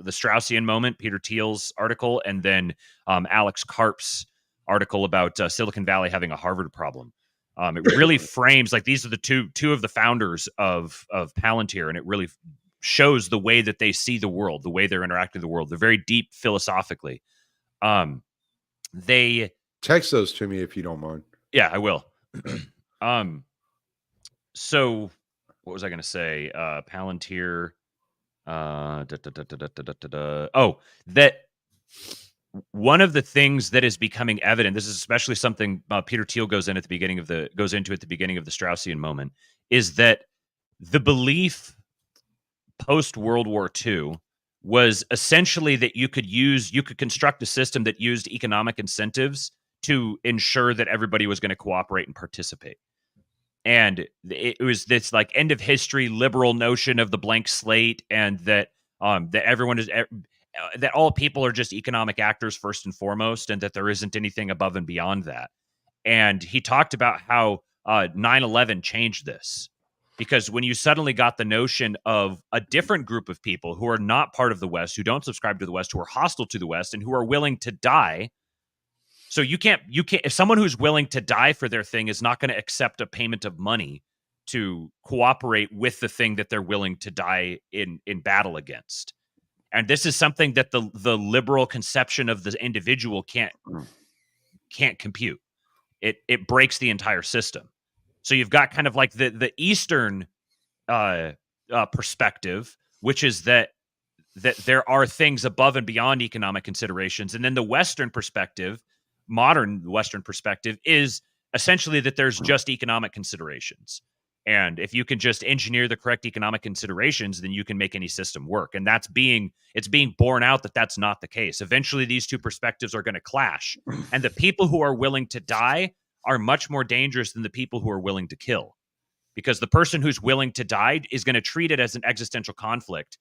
Straussian moment, Peter Thiel's article, and then Alex Karp's article about Silicon Valley having a Harvard problem. It really frames, like, these are the two of the founders of Palantir, and it really shows the way that they see the world, the way they're interacting with the world. They're very deep philosophically. They text those to me if you don't mind. Yeah, I will. So what was I going to say? Palantir. Oh, that one of the things that is becoming evident, this is especially something Peter Thiel goes into at the beginning of the Straussian moment, is that the belief post World War II was essentially that you could construct a system that used economic incentives to ensure that everybody was going to cooperate and participate. And it was this like end of history liberal notion of the blank slate, and that that everyone is that all people are just economic actors first and foremost, and that there isn't anything above and beyond that. And he talked about how 9/11 changed this, because when you suddenly got the notion of a different group of people who are not part of the West, who don't subscribe to the West, who are hostile to the West, and who are willing to die. So you can't, if someone who's willing to die for their thing is not going to accept a payment of money to cooperate with the thing that they're willing to die in battle against. And this is something that the liberal conception of the individual can't compute. It breaks the entire system. So you've got kind of like the Eastern perspective, which is that there are things above and beyond economic considerations. And then the Western perspective, modern Western perspective, is essentially that there's just economic considerations. And if you can just engineer the correct economic considerations, then you can make any system work. And it's being borne out that that's not the case. Eventually, these two perspectives are going to clash. And the people who are willing to die are much more dangerous than the people who are willing to kill. Because the person who's willing to die is going to treat it as an existential conflict.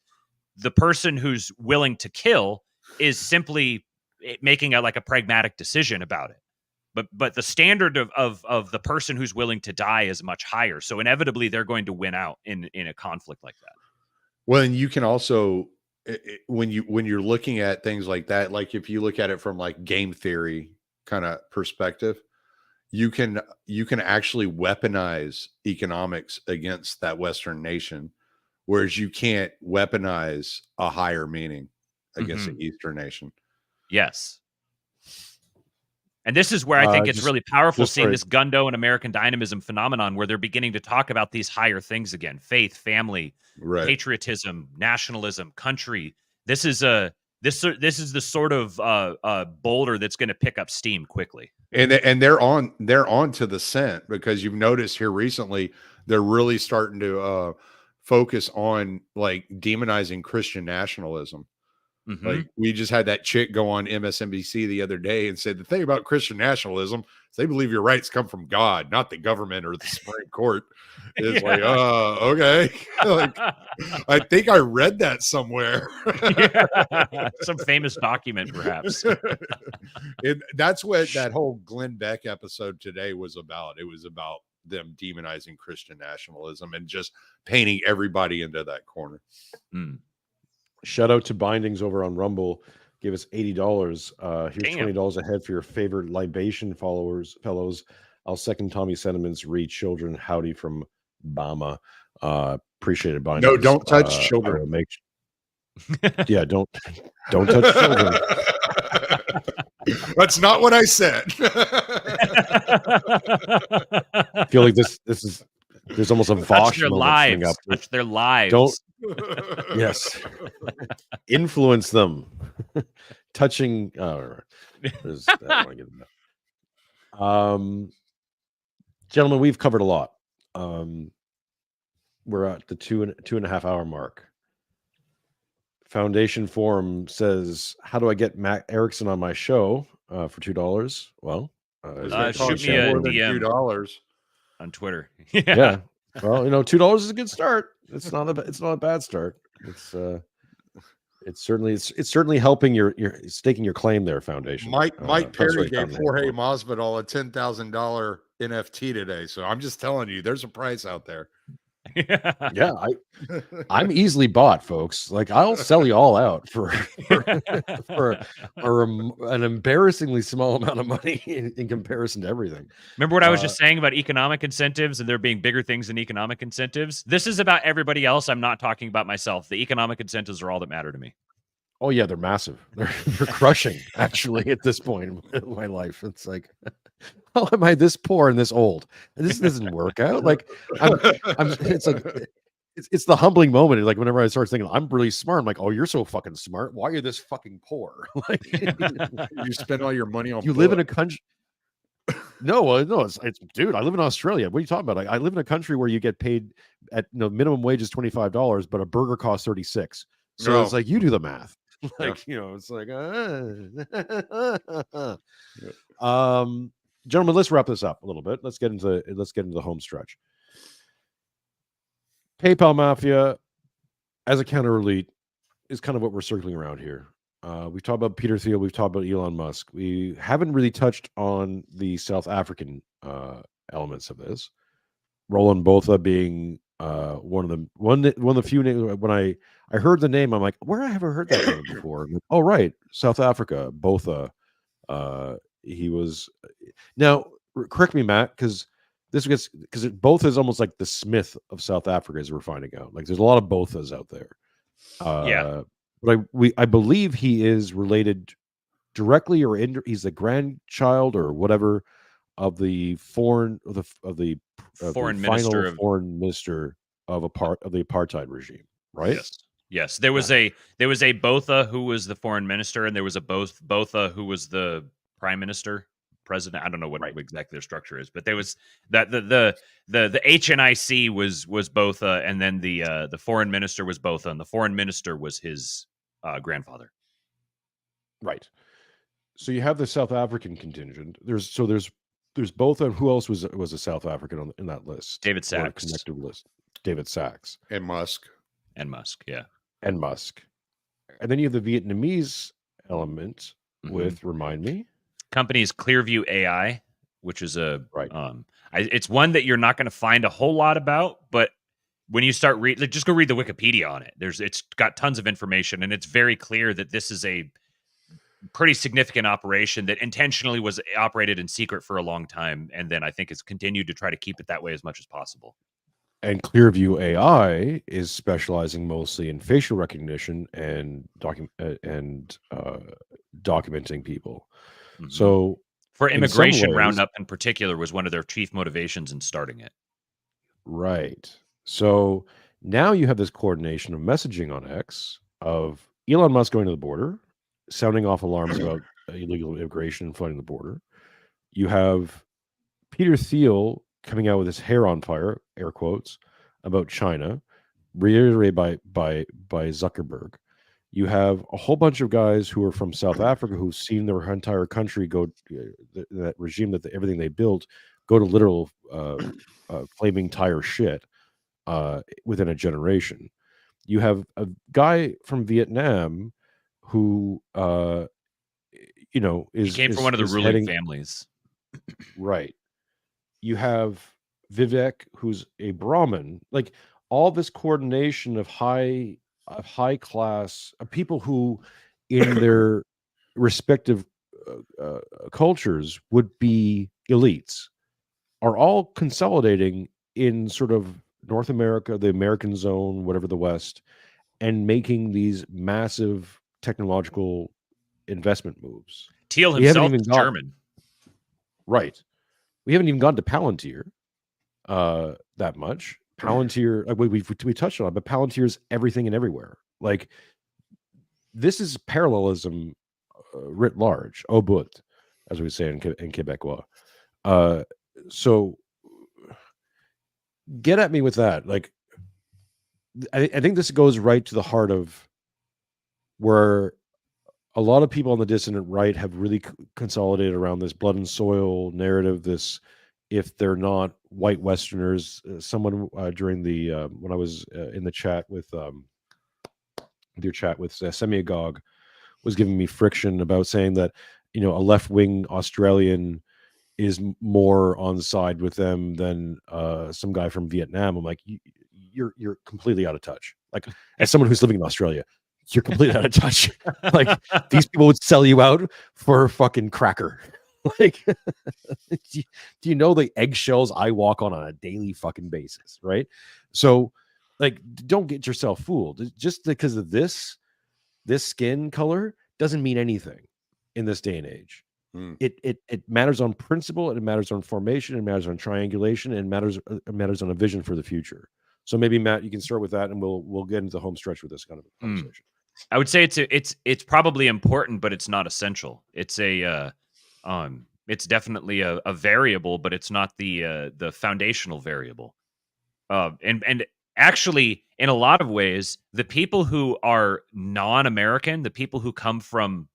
The person who's willing to kill is simply making a pragmatic decision about it. But the standard of the person who's willing to die is much higher. So inevitably they're going to win out in a conflict like that. Well, and you can also, when you're looking at things like that, like if you look at it from like game theory kind of perspective, you can actually weaponize economics against that Western nation, whereas you can't weaponize a higher meaning against the Eastern nation. Yes. And this is where I think it's really powerful seeing this Gundo and American dynamism phenomenon, where they're beginning to talk about these higher things again: faith, family, patriotism, nationalism, country. This is the sort of boulder that's going to pick up steam quickly. And they're on to the scent, because you've noticed here recently they're really starting to focus on like demonizing Christian nationalism. Like we just had that chick go on MSNBC the other day and said the thing about Christian nationalism is they believe your rights come from God, not the government or the Supreme Court. It's like, okay. Like, I think I read that somewhere. Some famous document, perhaps. That's what that whole Glenn Beck episode today was about. It was about them demonizing Christian nationalism and just painting everybody into that corner. Shout out to Bindings over on Rumble. Give us $80. Here's $20 ahead for your favorite libation fellows. I'll second Tommy's sentiments. Read children. Howdy from Bama. Appreciate it, Bindings. No, don't touch children. Yeah, don't touch children. That's not what I said. I feel like this is there's almost a Vosh moment coming up. Touch their lives. Yes. Influence them. Touching. I don't want to get into that. Gentlemen, we've covered a lot. We're at the 2.5 hour mark. Foundation Forum says, "How do I get Matt Erickson on my show for $2?" Well, shoot me a more than DM $2 on Twitter. Yeah. Well, $2 is a good start. It's not a bad start. It's certainly helping your staking your claim there, Foundation. Mike Perry sorry, gave Foundation Jorge Forum. Masvidal a $10,000 NFT today, so I'm just telling you, there's a price out there. Yeah, I'm easily bought, folks. Like, I'll sell you all out for an embarrassingly small amount of money in comparison to everything. Remember what I was just saying about economic incentives and there being bigger things than economic incentives? This is about everybody else. I'm not talking about myself. The economic incentives are all that matter to me. Oh yeah, they're massive. They're crushing. Actually, at this point in my life, it's like, how am I this poor and this old? This doesn't work out. Like, it's like, it's the humbling moment. Like, whenever I start thinking I'm really smart, I'm like, oh, you're so fucking smart. Why are you this fucking poor? Like, you spend all your money on. You live in a country. No, it's dude. I live in Australia. What are you talking about? I live in a country where you get paid at minimum wage is $25, but a burger costs 36. So it's like, you do the math. Like, it's like, gentlemen, let's wrap this up a little bit. Let's get into the home stretch. PayPal Mafia as a counter elite is kind of what we're circling around here. We've talked about Peter Thiel. We've talked about Elon Musk. We haven't really touched on the South African elements of this. Roland Botha being one of the few names. When I heard the name, I'm like, where have I heard that name before? Like, oh, right, South Africa. Botha. He was. Now, correct me, Matt, because Botha is almost like the Smith of South Africa, as we're finding out. Like, there's a lot of Bothas out there. Yeah. But I believe he is related directly or he's the grandchild or whatever of the foreign minister of the apartheid regime, right? Yes. There was a Botha who was the foreign minister, and there was a Botha who was the prime minister, president. I don't know what exactly their structure is, but there was that the HNIC was Botha, and then the foreign minister was Botha, and the foreign minister was his grandfather. Right. So you have the South African contingent. There's Botha. Who else was a South African in that list? David Sachs. Connected list. David Sachs and Musk. Yeah. And Musk. And then you have the Vietnamese element with, remind me, company's Clearview AI, which is it's one that you're not going to find a whole lot about, but when you start just go read the Wikipedia on it. It's got tons of information, and it's very clear that this is a pretty significant operation that intentionally was operated in secret for a long time, and then I think it's continued to try to keep it that way as much as possible. And Clearview AI is specializing mostly in facial recognition and documenting people. Mm-hmm. So for immigration roundup in particular was one of their chief motivations in starting it. Right. So now you have this coordination of messaging on X of Elon Musk going to the border, sounding off alarms about illegal immigration and flooding the border. You have Peter Thiel coming out with his hair on fire, air quotes, about China, reiterated by Zuckerberg. You have a whole bunch of guys who are from South Africa who've seen their entire country go, that regime, everything they built, go to literal flaming tire shit within a generation. You have a guy from Vietnam who, he came from one of the ruling families. Right. You have Vivek, who's a Brahmin. Like, all this coordination of high class people who, in their respective cultures, would be elites, are all consolidating in sort of North America, the American zone, whatever the West, and making these massive technological investment moves. Thiel himself is German. Right. We haven't even gone to Palantir that much. Palantir, like we touched on it, but Palantir's everything and everywhere. Like, this is parallelism writ large, au bout, as we say in Quebecois. So get at me with that. Like, I think this goes right to the heart of where a lot of people on the dissident right have really consolidated around this blood and soil narrative. This, if they're not white Westerners, someone during the when I was in the chat with your chat with Semiagog was giving me friction about saying that, you know, a left-wing Australian is more on side with them than some guy from Vietnam. I'm like, you're completely out of touch. Like, as someone who's living in Australia, you're completely out of touch. Like, these people would sell you out for a fucking cracker. Like, do you know the eggshells I walk on a daily fucking basis, right? So, like, don't get yourself fooled. Just because of this skin color doesn't mean anything in this day and age. It matters on principle, and it matters on formation, it matters on triangulation, and it matters on a vision for the future. So maybe, Matt, you can start with that, and we'll get into the home stretch with this kind of conversation. I would say it's probably important, but it's not essential. It's it's definitely a variable, but it's not the foundational variable. And actually, in a lot of ways, the people who are non-American, the people who come from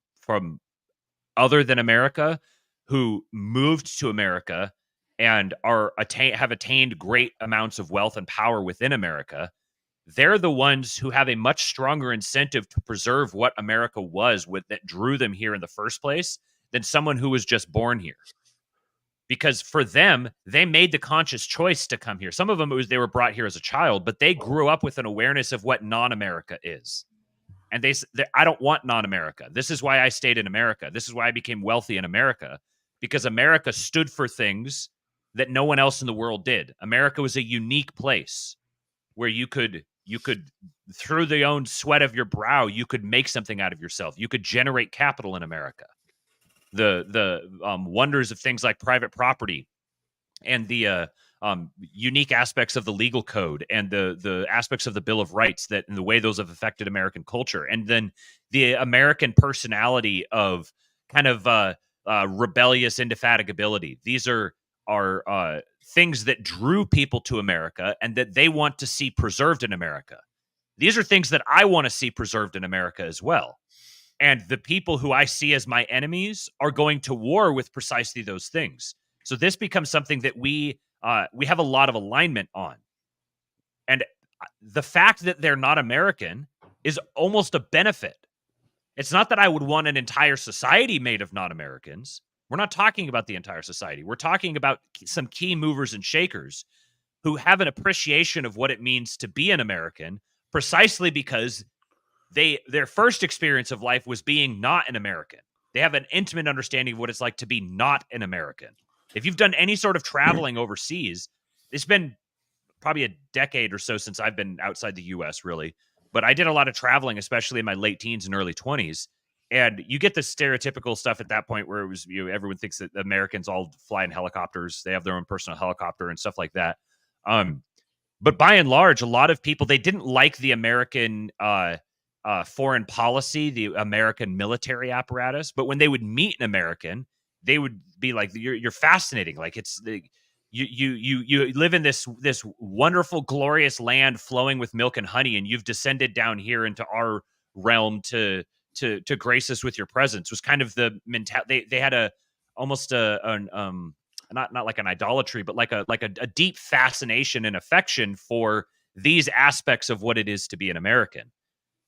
other than America, who moved to America and have attained great amounts of wealth and power within America, they're the ones who have a much stronger incentive to preserve what America was that drew them here in the first place than someone who was just born here. Because for them, they made the conscious choice to come here. Some of them, they were brought here as a child, but they grew up with an awareness of what non-America is. And they I don't want non-America. This is why I stayed in America. This is why I became wealthy in America, because America stood for things that no one else in the world did. America was a unique place where you could through the own sweat of your brow, you could make something out of yourself. You could generate capital in America. The wonders of things like private property and the unique aspects of the legal code and the aspects of the Bill of Rights and the way those have affected American culture. And then the American personality of kind of rebellious indefatigability. These are things that drew people to America and that they want to see preserved in America. These are things that I want to see preserved in America as well. And the people who I see as my enemies are going to war with precisely those things. So this becomes something that we have a lot of alignment on. And the fact that they're not American is almost a benefit. It's not that I would want an entire society made of non-Americans. We're not talking about the entire society. We're talking about some key movers and shakers who have an appreciation of what it means to be an American, precisely because their first experience of life was being not an American. They have an intimate understanding of what it's like to be not an American. If you've done any sort of traveling overseas, it's been probably a decade or so since I've been outside the U.S., really. But I did a lot of traveling, especially in my late teens and early 20s. And you get the stereotypical stuff at that point where it was, everyone thinks that Americans all fly in helicopters. They have their own personal helicopter and stuff like that. But by and large, a lot of people, they didn't like the American foreign policy, the American military apparatus. But when they would meet an American, they would be like, "You're fascinating. Like you live in this wonderful, glorious land flowing with milk and honey, and you've descended down here into our realm to grace us with your presence." Was kind of the mentality. They had almost not like an idolatry, but like a deep fascination and affection for these aspects of what it is to be an American.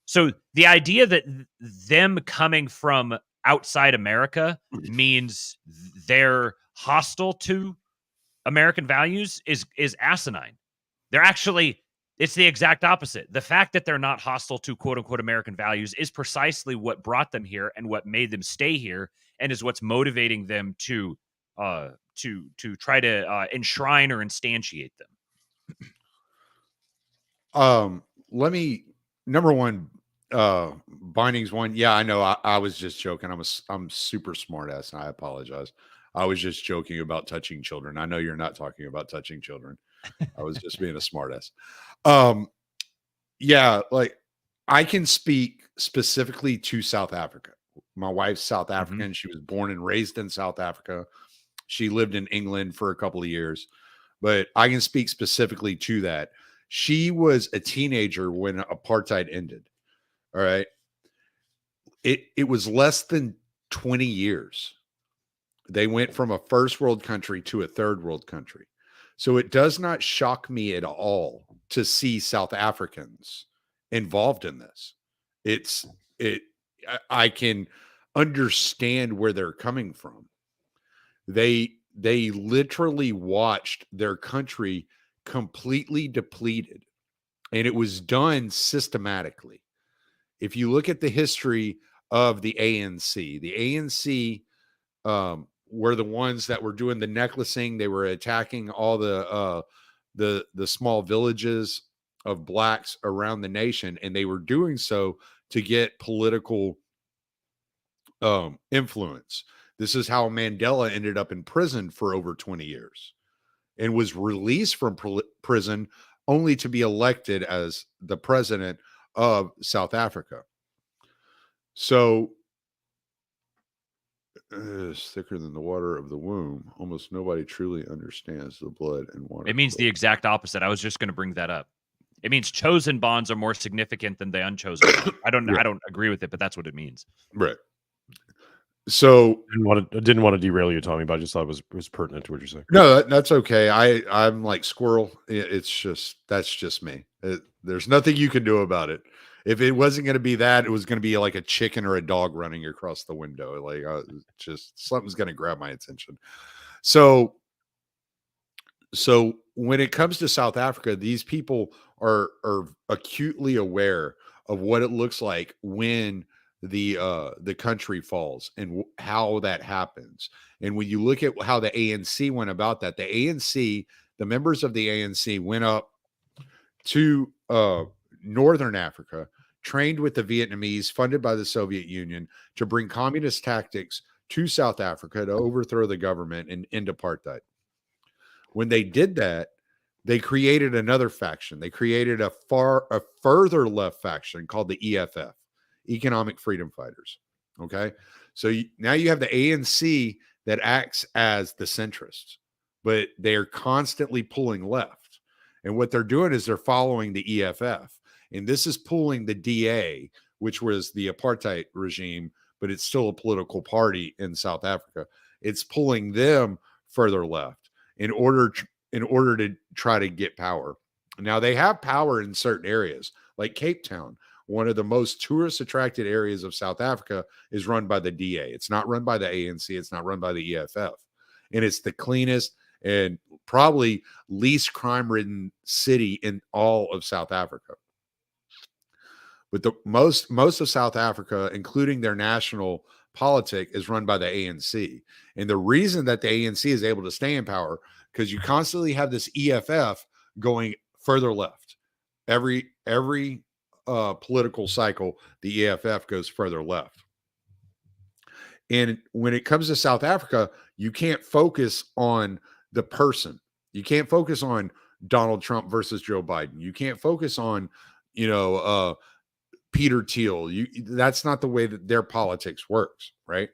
So the idea that them coming from outside America means they're hostile to American values is asinine. They're actually, it's the exact opposite. The fact that they're not hostile to quote unquote American values is precisely what brought them here and what made them stay here, and is what's motivating them to try to enshrine or instantiate them. Let me, number one, bindings one. Yeah, I know. I was just joking. I'm super smart ass, and I apologize. I was just joking about touching children. I know you're not talking about touching children. I was just being a smartass. Yeah, like I can speak specifically to South Africa. My wife's South African. She was born and raised in South Africa. She lived in England for a couple of years, but I can speak specifically to that. She was a teenager when apartheid ended. All right. It was less than 20 years. They went from a first world country to a third world country. So it does not shock me at all to see South Africans involved in this. I can understand where they're coming from. They literally watched their country completely depleted, and it was done systematically. If you look at the history of the ANC were the ones that were doing the necklacing. They were attacking all the small villages of blacks around the nation, and they were doing so to get political influence. This is how Mandela ended up in prison for over 20 years and was released from prison only to be elected as the president of South Africa. So is thicker than the water of the womb. Almost nobody truly understands the blood and water. It means the exact opposite. I was just going to bring that up. It means chosen bonds are more significant than the unchosen bonds. I don't agree with it, but that's what it means. Right. So didn't want to derail you, Tommy, but I just thought it was pertinent to what you're saying. No, that's okay. I'm like squirrel. That's just me. There's nothing you can do about it. If it wasn't going to be that, it was going to be like a chicken or a dog running across the window. Like just something's going to grab my attention. So when it comes to South Africa, these people are acutely aware of what it looks like when the country falls and how that happens. And when you look at how the ANC went about that, the members of the ANC went up to Northern Africa, trained with the Vietnamese, funded by the Soviet Union, to bring communist tactics to South Africa to overthrow the government and end apartheid. When they did that, they created another faction. They created a further left faction called the EFF, Economic Freedom Fighters. Okay. So now you have the ANC that acts as the centrists, but they are constantly pulling left. And what they're doing is they're following the EFF. And this is pulling the DA, which was the apartheid regime, but it's still a political party in South Africa. It's pulling them further left in order to try to get power. Now they have power in certain areas, like Cape Town. One of the most tourist attracted areas of South Africa is run by the DA. It's not run by the ANC. It's not run by the EFF. And it's the cleanest and probably least crime-ridden city in all of South Africa. But the most of South Africa, including their national politic, is run by the ANC. And the reason that the ANC is able to stay in power, because you constantly have this EFF going further left. Every political cycle, the EFF goes further left. And when it comes to South Africa, you can't focus on the person. You can't focus on Donald Trump versus Joe Biden. You can't focus on, Peter Thiel. That's not the way that their politics works, right?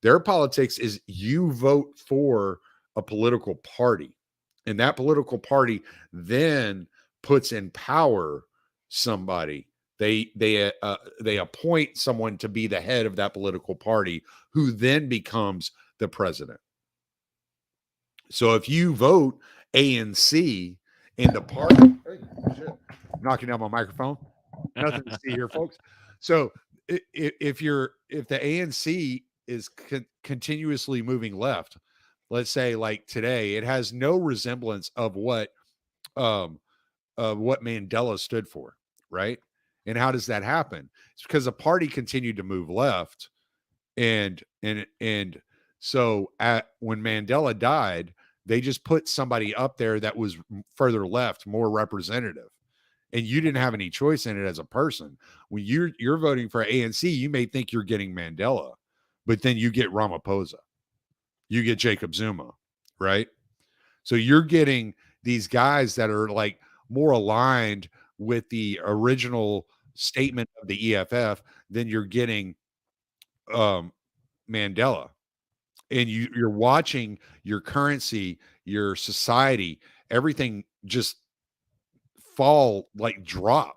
Their politics is you vote for a political party, and that political party then puts in power somebody. They appoint someone to be the head of that political party, who then becomes the president. So if you vote ANC in the party, knocking down my microphone. Nothing to see here, folks. So if the ANC is continuously moving left, let's say like today, it has no resemblance of what Mandela stood for, right? And how does that happen? It's because the party continued to move left, and so when Mandela died, they just put somebody up there that was further left, more representative. And you didn't have any choice in it as a person. When you're voting for ANC, you may think you're getting Mandela, but then you get Ramaphosa, you get Jacob Zuma, right? So you're getting these guys that are like more aligned with the original statement of the EFF, then you're getting Mandela. And you're watching your currency, your society, everything just fall, like drop.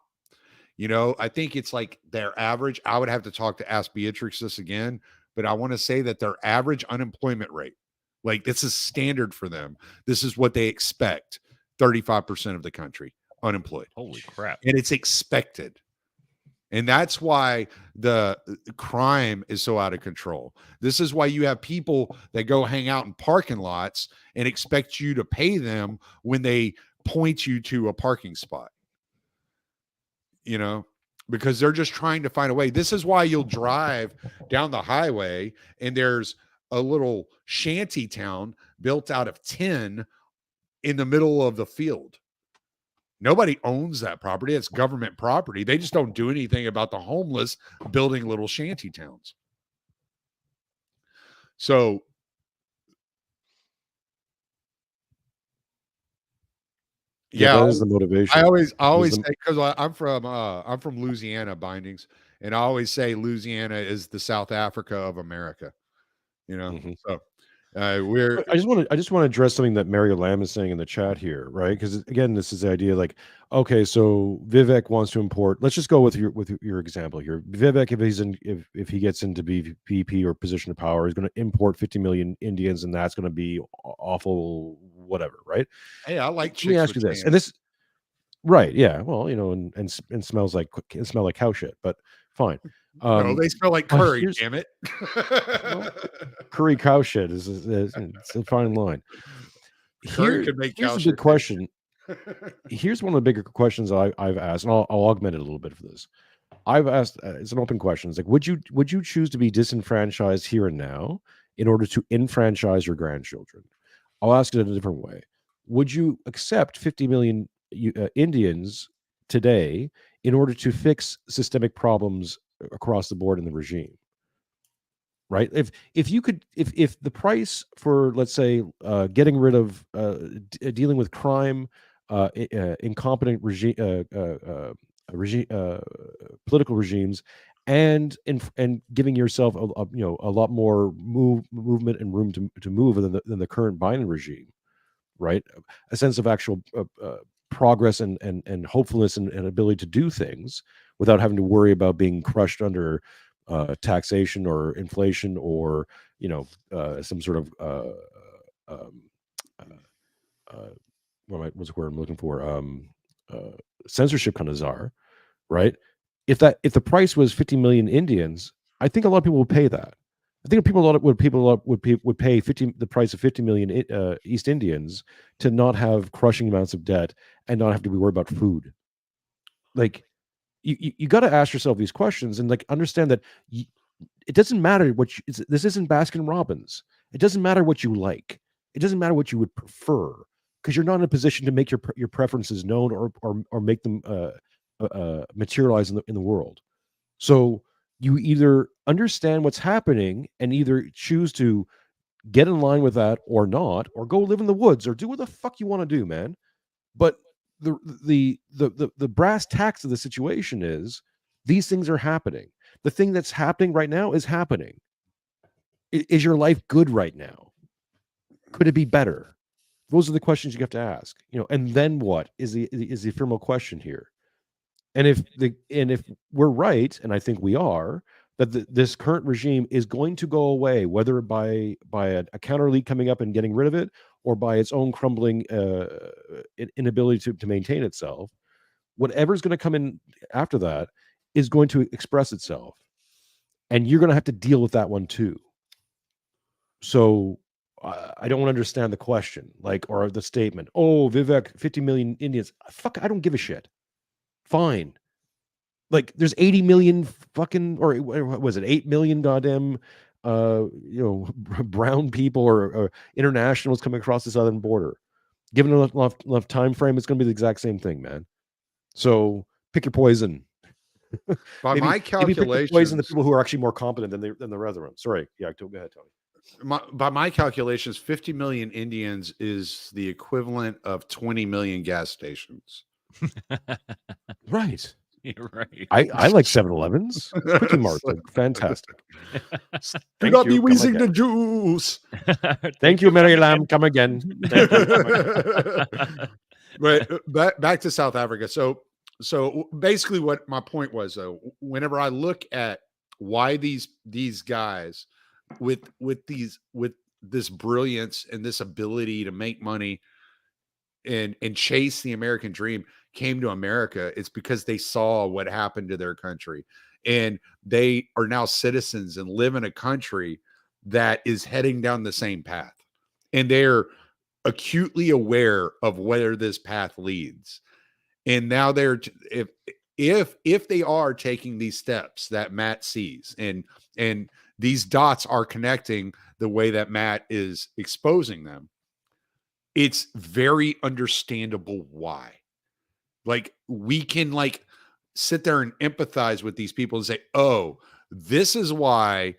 I think it's like their average. I would have to ask Beatrix this again, but I want to say that their average unemployment rate, like this is standard for them. This is what they expect. 35% of the country unemployed. Holy crap. And it's expected. And that's why the crime is so out of control. This is why you have people that go hang out in parking lots and expect you to pay them when they point you to a parking spot. Because they're just trying to find a way. This is why you'll drive down the highway and there's a little shanty town built out of tin in the middle of the field. Nobody owns that property. It's government property. They just don't do anything about the homeless building little shanty towns. So yeah, that is the motivation. I always say, because I'm from Louisiana bindings, and I always say Louisiana is the South Africa of America. So I just want to address something that Mario Lamb is saying in the chat here, right? Because again, this is the idea, like, okay, so Vivek wants to import. Let's just go with your example here. Vivek, if he gets into VP or position of power, he's going to import 50 million Indians, and that's going to be awful, whatever, right? Hey, I like. Let me ask you this, and this, right? Yeah, well, and smell like cow shit, but fine. No, they smell like curry. Damn it! Curry cow shit is it's a fine line. Curry could make cow here's a shit. big question. Here's one of the bigger questions I've asked, and I'll augment it a little bit for this. I've asked, it's an open question. It's like, would you choose to be disenfranchised here and now in order to enfranchise your grandchildren? I'll ask it in a different way. Would you accept 50 million Indians today in order to fix systemic problems across the board in the regime? Right? If you could, if the price for, let's say, getting rid of dealing with crime, incompetent political regimes, and giving yourself a lot more movement and room to move than the current Biden regime, right? A sense of actual progress and hopefulness and ability to do things without having to worry about being crushed under taxation or inflation or some sort of what's the word I'm looking for, censorship kind of czar, right? If the price was 50 million Indians, I think a lot of people would pay that. I think would pay the price of 50 million East Indians to not have crushing amounts of debt and not have to be worried about food. Like, you got to ask yourself these questions and like understand that it doesn't matter this isn't Baskin Robbins. It doesn't matter what you like. It doesn't matter what you would prefer, because you're not in a position to make your preferences known or make them materialize in the world. So you either understand what's happening and either choose to get in line with that or not, or go live in the woods or do what the fuck you want to do, man. But the brass tacks of the situation is these things are happening. The thing that's happening right now is happening. Is your life good right now? Could it be better? Those are the questions you have to ask. And then what is the ephemeral question here? And if we're right, and I think we are, that this current regime is going to go away, whether by a counter leak coming up and getting rid of it, or by its own crumbling inability to maintain itself, whatever's going to come in after that is going to express itself, and you're going to have to deal with that one too. So I don't understand the question, or the statement. Oh, Vivek, 50 million Indians. Fuck, I don't give a shit. Fine. Like, there's 80 million fucking, or what was it, 8 million goddamn brown people or internationals coming across the southern border. Given enough time frame, it's going to be the exact same thing, man. So pick your poison. By my calculations, maybe pick the poison, the people who are actually more competent than the rest of them. Sorry, yeah, go ahead, Tony. by my calculations, 50 million Indians is the equivalent of 20 million gas stations. Right. You're right. I like 7-Elevens. Quickie Marts are fantastic. Do Thank not be you, come wheezing again. the juice. Thank you, Mary Lamb. Come again. Thank you, come again. But back to South Africa. So basically, what my point was, though, whenever I look at why these guys with this brilliance and this ability to make money and chase the American dream came to America, it's because they saw what happened to their country, and they are now citizens and live in a country that is heading down the same path, and they're acutely aware of where this path leads. And now they're if they are taking these steps that Matt sees, and these dots are connecting the way that Matt is exposing them, it's very understandable why. Like, we can like sit there and empathize with these people and say, oh, this is why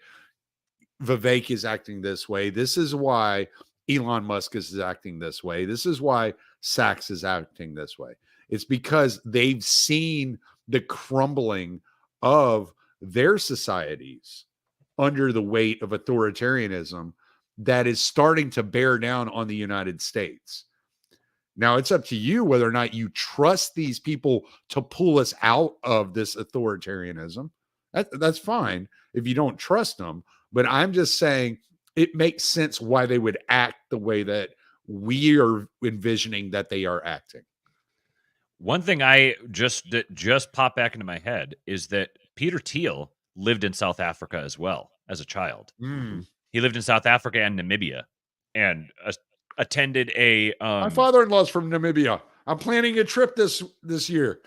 Vivek is acting this way. This is why Elon Musk is acting this way. This is why Sachs is acting this way. It's because they've seen the crumbling of their societies under the weight of authoritarianism that is starting to bear down on the United States. Now, it's up to you whether or not you trust these people to pull us out of this authoritarianism. That's fine if you don't trust them. But I'm just saying it makes sense why they would act the way that we are envisioning that they are acting. One thing I just popped back into my head is that Peter Thiel lived in South Africa as well as a child. He lived in South Africa and Namibia, and attended a. My father-in-law's from Namibia. I'm planning a trip this year.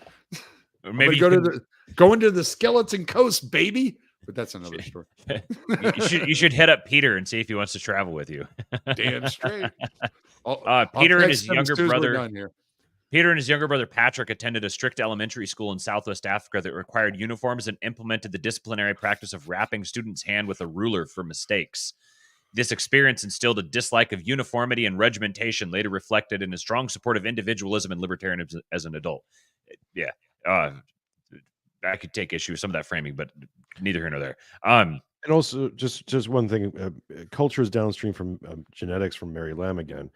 Maybe going to the Skeleton Coast, baby. But that's another story. you should hit up Peter and see if he wants to travel with you. Damn straight. Peter and his younger brother. Peter and his younger brother Patrick attended a strict elementary school in Southwest Africa that required uniforms and implemented the disciplinary practice of rapping students' hand with a ruler for mistakes. This experience instilled a dislike of uniformity and regimentation, later reflected in a strong support of individualism and libertarianism as an adult. Yeah, I could take issue with some of that framing, but neither here nor there. And also, just one thing: culture is downstream from genetics. From Mary Lamb again.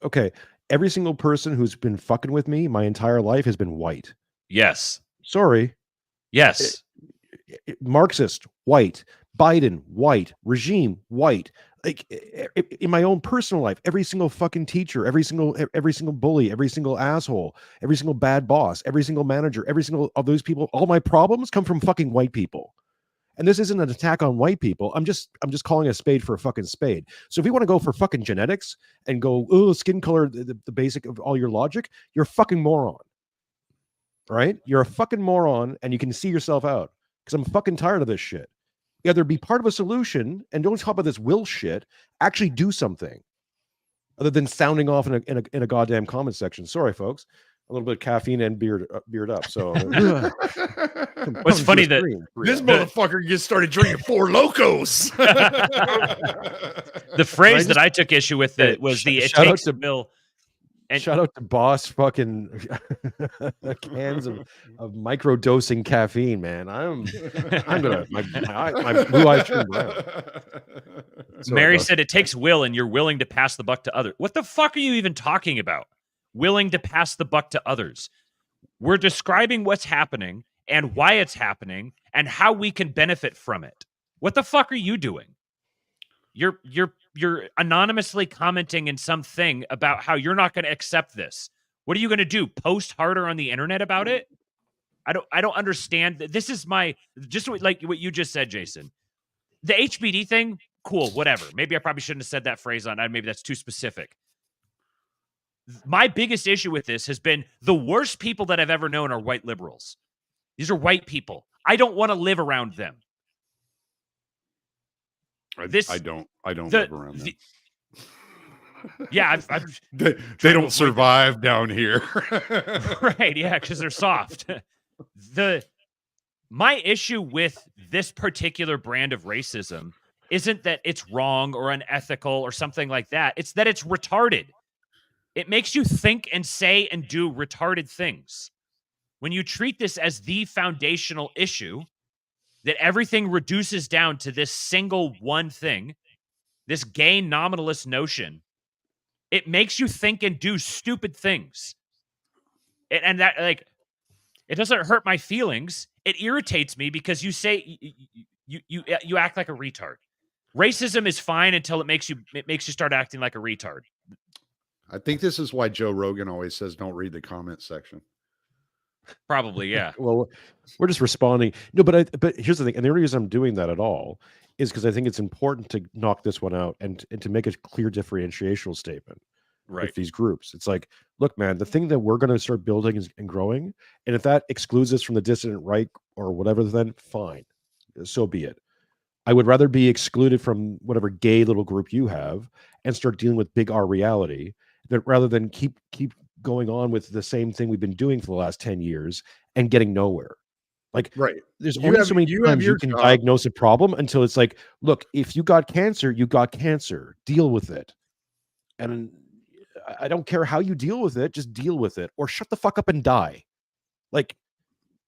Okay, every single person who's been fucking with me my entire life has been white. Yes. Sorry. Yes. Marxist, white. Biden, white. Regime, white. Like, in my own personal life, every single fucking teacher, every single bully, every single asshole, every single bad boss, every single manager, every single of those people, all my problems come from fucking white people. And this isn't an attack on white people. I'm just calling a spade for a fucking spade. So if you want to go for fucking genetics and go, oh, skin color, the basic of all your logic, you're a fucking moron. Right? You're a fucking moron, and you can see yourself out, because I'm fucking tired of this shit. Either be part of a solution and don't talk about this will shit. Actually do something other than sounding off in a goddamn comment section. Sorry, folks. A little bit of caffeine and beard up. So what's funny that this motherfucker just started drinking Four Locos. The phrase that I took issue with was it takes a mill. And shout out to Boss fucking cans of micro dosing caffeine, man. I'm gonna my blue eyes turn brown. Mary said it takes will, and you're willing to pass the buck to others. What the fuck are you even talking about? Willing to pass the buck to others. We're describing what's happening and why it's happening and how we can benefit from it. What the fuck are you doing? You're anonymously commenting in something about how you're not going to accept this. What are you going to do? Post harder on the internet about it? I don't understand. This is just like what you just said, Jason. The HBD thing, cool, whatever. Maybe I probably shouldn't have said that phrase on that. Maybe that's too specific. My biggest issue with this has been the worst people that I've ever known are white liberals. These are white people. I don't want to live around them. I don't live around them. Yeah, they don't survive down here. Right, yeah, because they're soft. My issue with this particular brand of racism isn't that it's wrong or unethical or something like that. It's that it's retarded. It makes you think and say and do retarded things. When you treat this as the foundational issue, that everything reduces down to this single one thing, this gay nominalist notion, it makes you think and do stupid things. And that, like, it doesn't hurt my feelings. It irritates me because you say you act like a retard. Racism is fine until it makes you start acting like a retard. I think this is why Joe Rogan always says, "Don't read the comment section." Probably, yeah. Well, we're just responding. No, but here's the thing, and the only reason I'm doing that at all is because I think it's important to knock this one out and to make a clear differentiational statement with these groups. It's like, look, man, the thing that we're going to start building and growing, and if that excludes us from the dissident right or whatever, then fine, so be it. I would rather be excluded from whatever gay little group you have and start dealing with big R reality, that rather than keep going on with the same thing we've been doing for the last 10 years and getting nowhere. Like, right. There's only so many times you can diagnose a problem until it's like, look, if you got cancer, you got cancer. Deal with it. And I don't care how you deal with it, just deal with it or shut the fuck up and die. Like,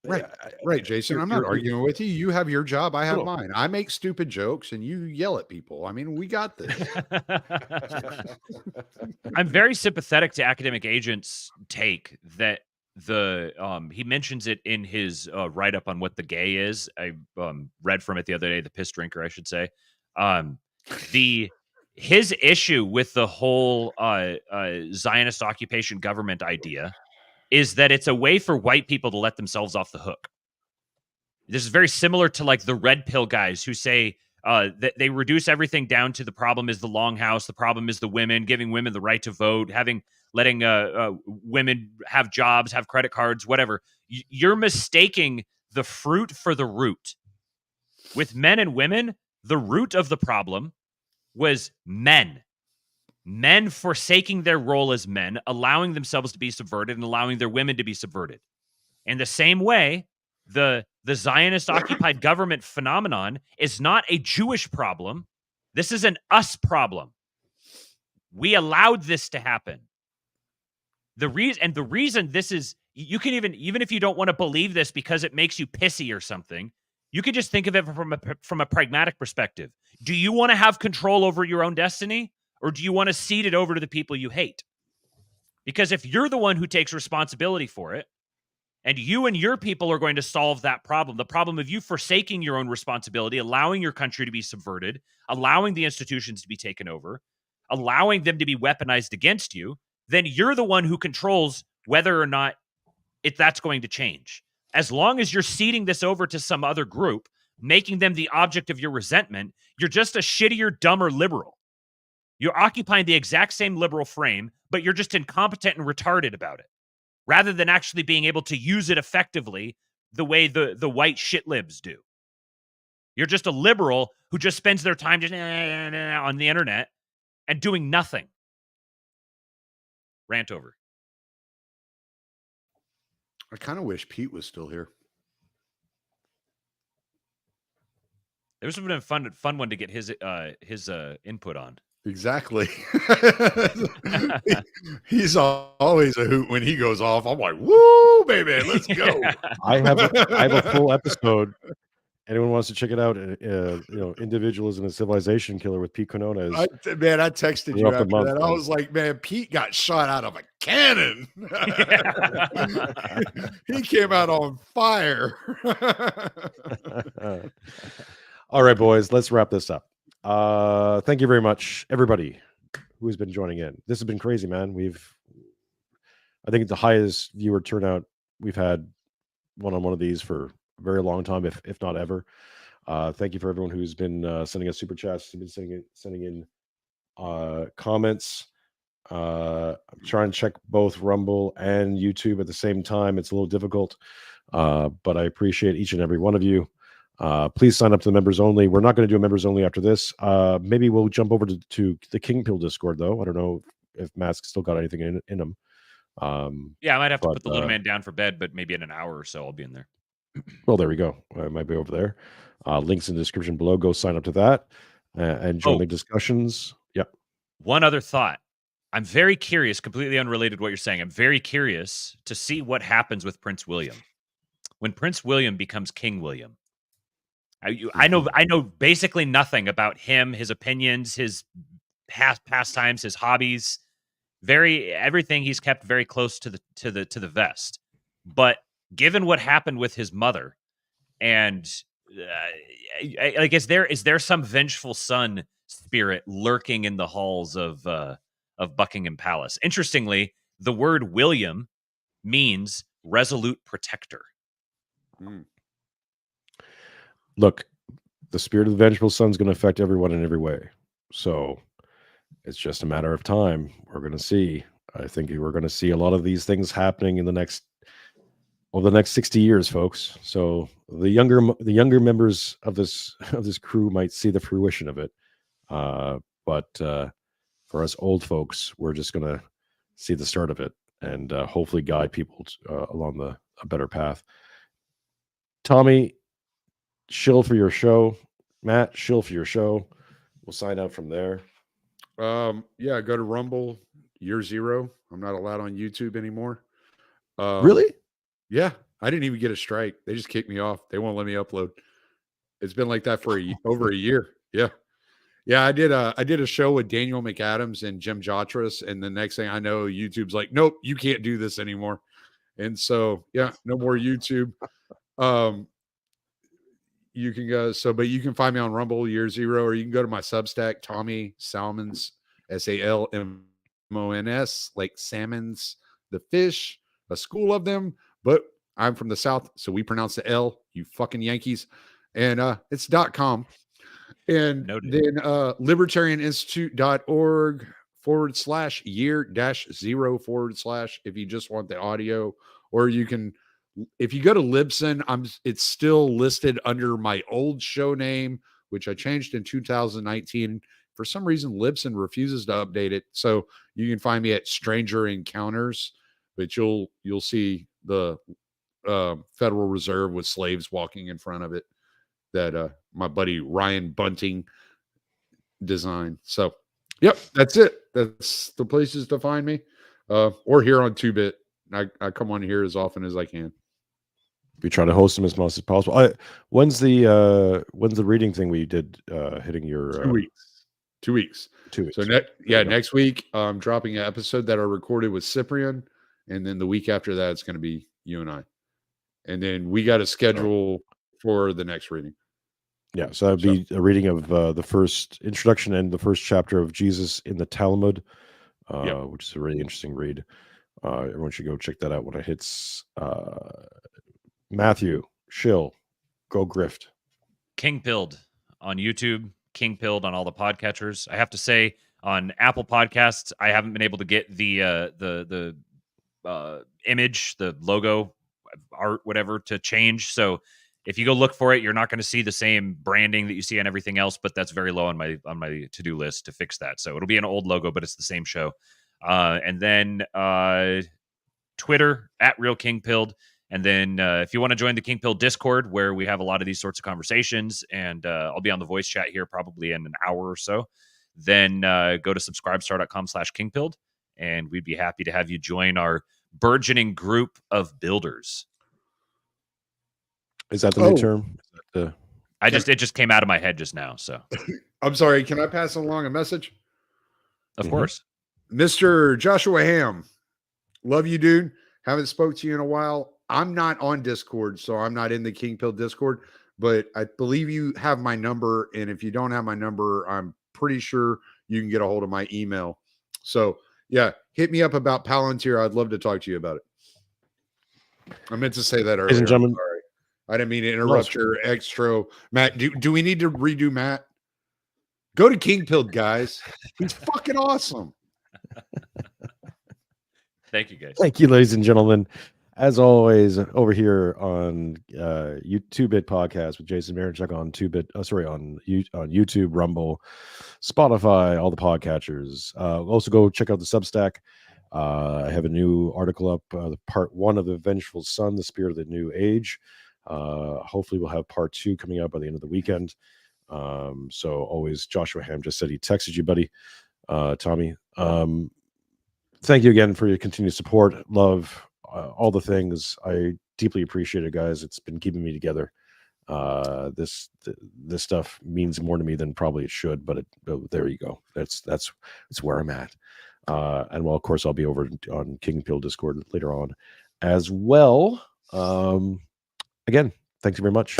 right, Jason. I'm not arguing with you. You have your job. I have mine. I make stupid jokes and you yell at people. I mean, we got this. I'm very sympathetic to Academic Agent's take that he mentions it in his write-up on what the gay is. I read from it the other day, the piss drinker, I should say. His issue with the whole Zionist occupation government idea is that it's a way for white people to let themselves off the hook. This is very similar to like the red pill guys who say that they reduce everything down to the problem is the longhouse, the problem is the women, giving women the right to vote, letting women have jobs, have credit cards, whatever. You're mistaking the fruit for the root. With men and women, the root of the problem was men forsaking their role as men, allowing themselves to be subverted and allowing their women to be subverted. In the same way, the Zionist occupied government phenomenon is not a Jewish problem. This is an us problem. We allowed this to happen. The reason this is, you can even if you don't want to believe this because it makes you pissy or something, you can just think of it from a pragmatic perspective. Do you want to have control over your own destiny? Or do you want to cede it over to the people you hate? Because if you're the one who takes responsibility for it, and you and your people are going to solve that problem, the problem of you forsaking your own responsibility, allowing your country to be subverted, allowing the institutions to be taken over, allowing them to be weaponized against you, then you're the one who controls whether or not that's going to change. As long as you're ceding this over to some other group, making them the object of your resentment, you're just a shittier, dumber liberal. You're occupying the exact same liberal frame, but you're just incompetent and retarded about it, rather than actually being able to use it effectively the way the white shit libs do. You're just a liberal who just spends their time just on the internet and doing nothing. Rant over. I kind of wish Pete was still here. It would have been a fun one to get his input on. Exactly. He's always a hoot when he goes off. I'm like, woo, baby, let's go. I have a full episode. Anyone wants to check it out? Individualism and Civilization Killer with Pete Quinones. I texted you after that. I was like, man, Pete got shot out of a cannon. He came out on fire. All right, boys, let's wrap this up. Thank you very much, everybody who has been joining in. This has been crazy, man. I think it's the highest viewer turnout we've had one of these for a very long time, if not ever. Thank you for everyone who's been sending us super chats, who's been sending in comments. I'm trying to check both Rumble and YouTube at the same time. It's a little difficult, but I appreciate each and every one of you. Please sign up to the members only. We're not going to do a members only after this. Maybe we'll jump over to the King Pill Discord, though. I don't know if Matt's still got anything in him. Yeah, I might have to put the little man down for bed, but maybe in an hour or so I'll be in there. Well, there we go. I might be over there. Links in the description below. Go sign up to that. and join the discussions. Yeah. One other thought. I'm very curious, completely unrelated to what you're saying. I'm very curious to see what happens with Prince William. When Prince William becomes King William. I know basically nothing about him, his opinions, his pastimes, his hobbies. Everything he's kept very close to the vest. But given what happened with his mother, and is there some vengeful son spirit lurking in the halls of Buckingham Palace? Interestingly, the word William means resolute protector. Look, the spirit of the vengeful son is going to affect everyone in every way. So it's just a matter of time. We're going to see. I think we're going to see a lot of these things happening in the next 60 years, folks. So the younger members of this crew might see the fruition of it. But for us old folks, we're just going to see the start of it and hopefully guide people along a better path. Tommy, shill for your show. Matt, shill for your show. We'll sign out from there. Yeah, go to Rumble, year 0. I'm not allowed on YouTube anymore. Really? Yeah, I didn't even get a strike. They just kicked me off. They won't let me upload. It's been like that for over a year. Yeah. Yeah, I did a show with Daniel McAdams and Jim Jotras, and the next thing I know, YouTube's like, nope, you can't do this anymore. And so, yeah, no more YouTube. You can go, but you can find me on Rumble, year 0, or you can go to my Substack, Tommy Salmons, SALMONS, like salmons, the fish, a school of them. But I'm from the South, so we pronounce the L, you fucking Yankees. And it's .com. And then libertarianinstitute.org/year-0/ if you just want the audio, or you can, if you go to Libsyn, it's still listed under my old show name, which I changed in 2019. For some reason, Libsyn refuses to update it. So you can find me at Stranger Encounters, but you'll see the Federal Reserve with slaves walking in front of it that my buddy Ryan Bunting designed. So, yep, that's it. That's the places to find me. Or here on 2-Bit. I come on here as often as I can. We try to host them as much as possible. When's the reading thing we did hitting your 2 weeks? 2 weeks. 2 weeks. So next week I'm dropping an episode that I recorded with Cyprian, and then the week after that it's going to be you and I. And then we got a schedule for the next reading. Yeah, so that'd be a reading of the first introduction and the first chapter of Jesus in the Talmud, which is a really interesting read. Everyone should go check that out when it hits. Matthew, shill, go grift. King Pilled on YouTube, King Pilled on all the podcatchers. I have to say, on Apple Podcasts, I haven't been able to get the image, the logo, art, whatever, to change. So if you go look for it, you're not going to see the same branding that you see on everything else. But that's very low on my to-do list to fix that. So it'll be an old logo, but it's the same show. And then Twitter at Real King Pilled. And then if you want to join the King Pill Discord, where we have a lot of these sorts of conversations, and I'll be on the voice chat here probably in an hour or so, then go to subscribestar.com/kingpilled, and we'd be happy to have you join our burgeoning group of builders. Is that the new term? It just came out of my head just now. So I'm sorry. Can I pass along a message? Of course. Mr. Joshua Ham, love you, dude. Haven't spoke to you in a while. I'm not on Discord, so I'm not in the King Pill Discord, but I believe you have my number. And if you don't have my number, I'm pretty sure you can get a hold of my email. So yeah, hit me up about Palantir. I'd love to talk to you about it. I meant to say that earlier. Ladies and gentlemen, sorry. I didn't mean to interrupt your extra. Matt, do we need to redo Matt? Go to King Pill, guys. He's fucking awesome. Thank you, guys. Thank you, ladies and gentlemen. As always, over here on YouTube podcast with Jason Marinchuk on 2-Bit, on YouTube, Rumble, Spotify, all the podcatchers. Also go check out the Substack. I have a new article up, part 1 of The Vengeful Son, The Spirit of the New Age. Hopefully we'll have part 2 coming out by the end of the weekend. So always, Joshua Ham just said he texted you, buddy. Tommy, thank you again for your continued support, love, all the things. I deeply appreciate it, guys. It's been keeping me together. This stuff means more to me than probably it should, but there you go. That's where I'm at. And well, of course, I'll be over on King and Peel Discord later on as well. Again, thanks very much,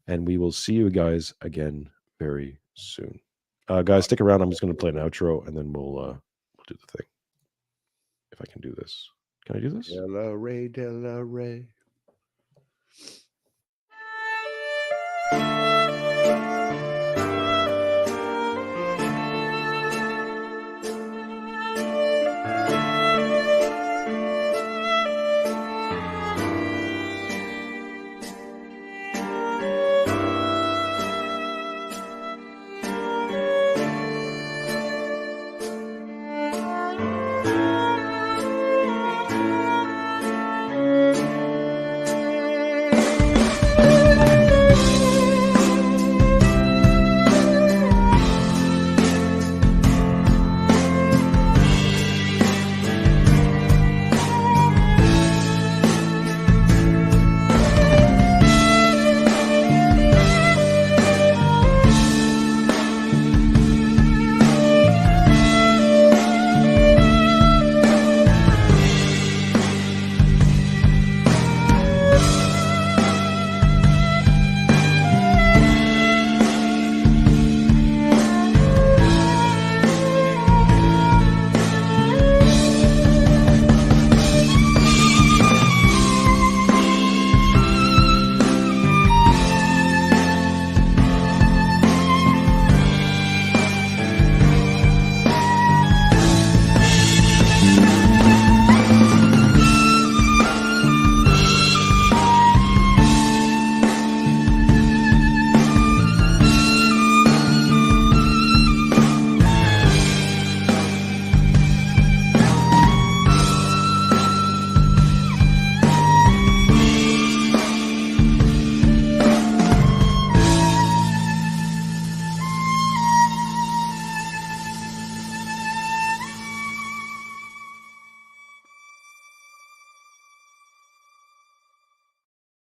and we will see you guys again very soon. Guys, stick around. I'm just going to play an outro, and then we'll do the thing. If I can do this, can I do this? Della Ray, Della Ray.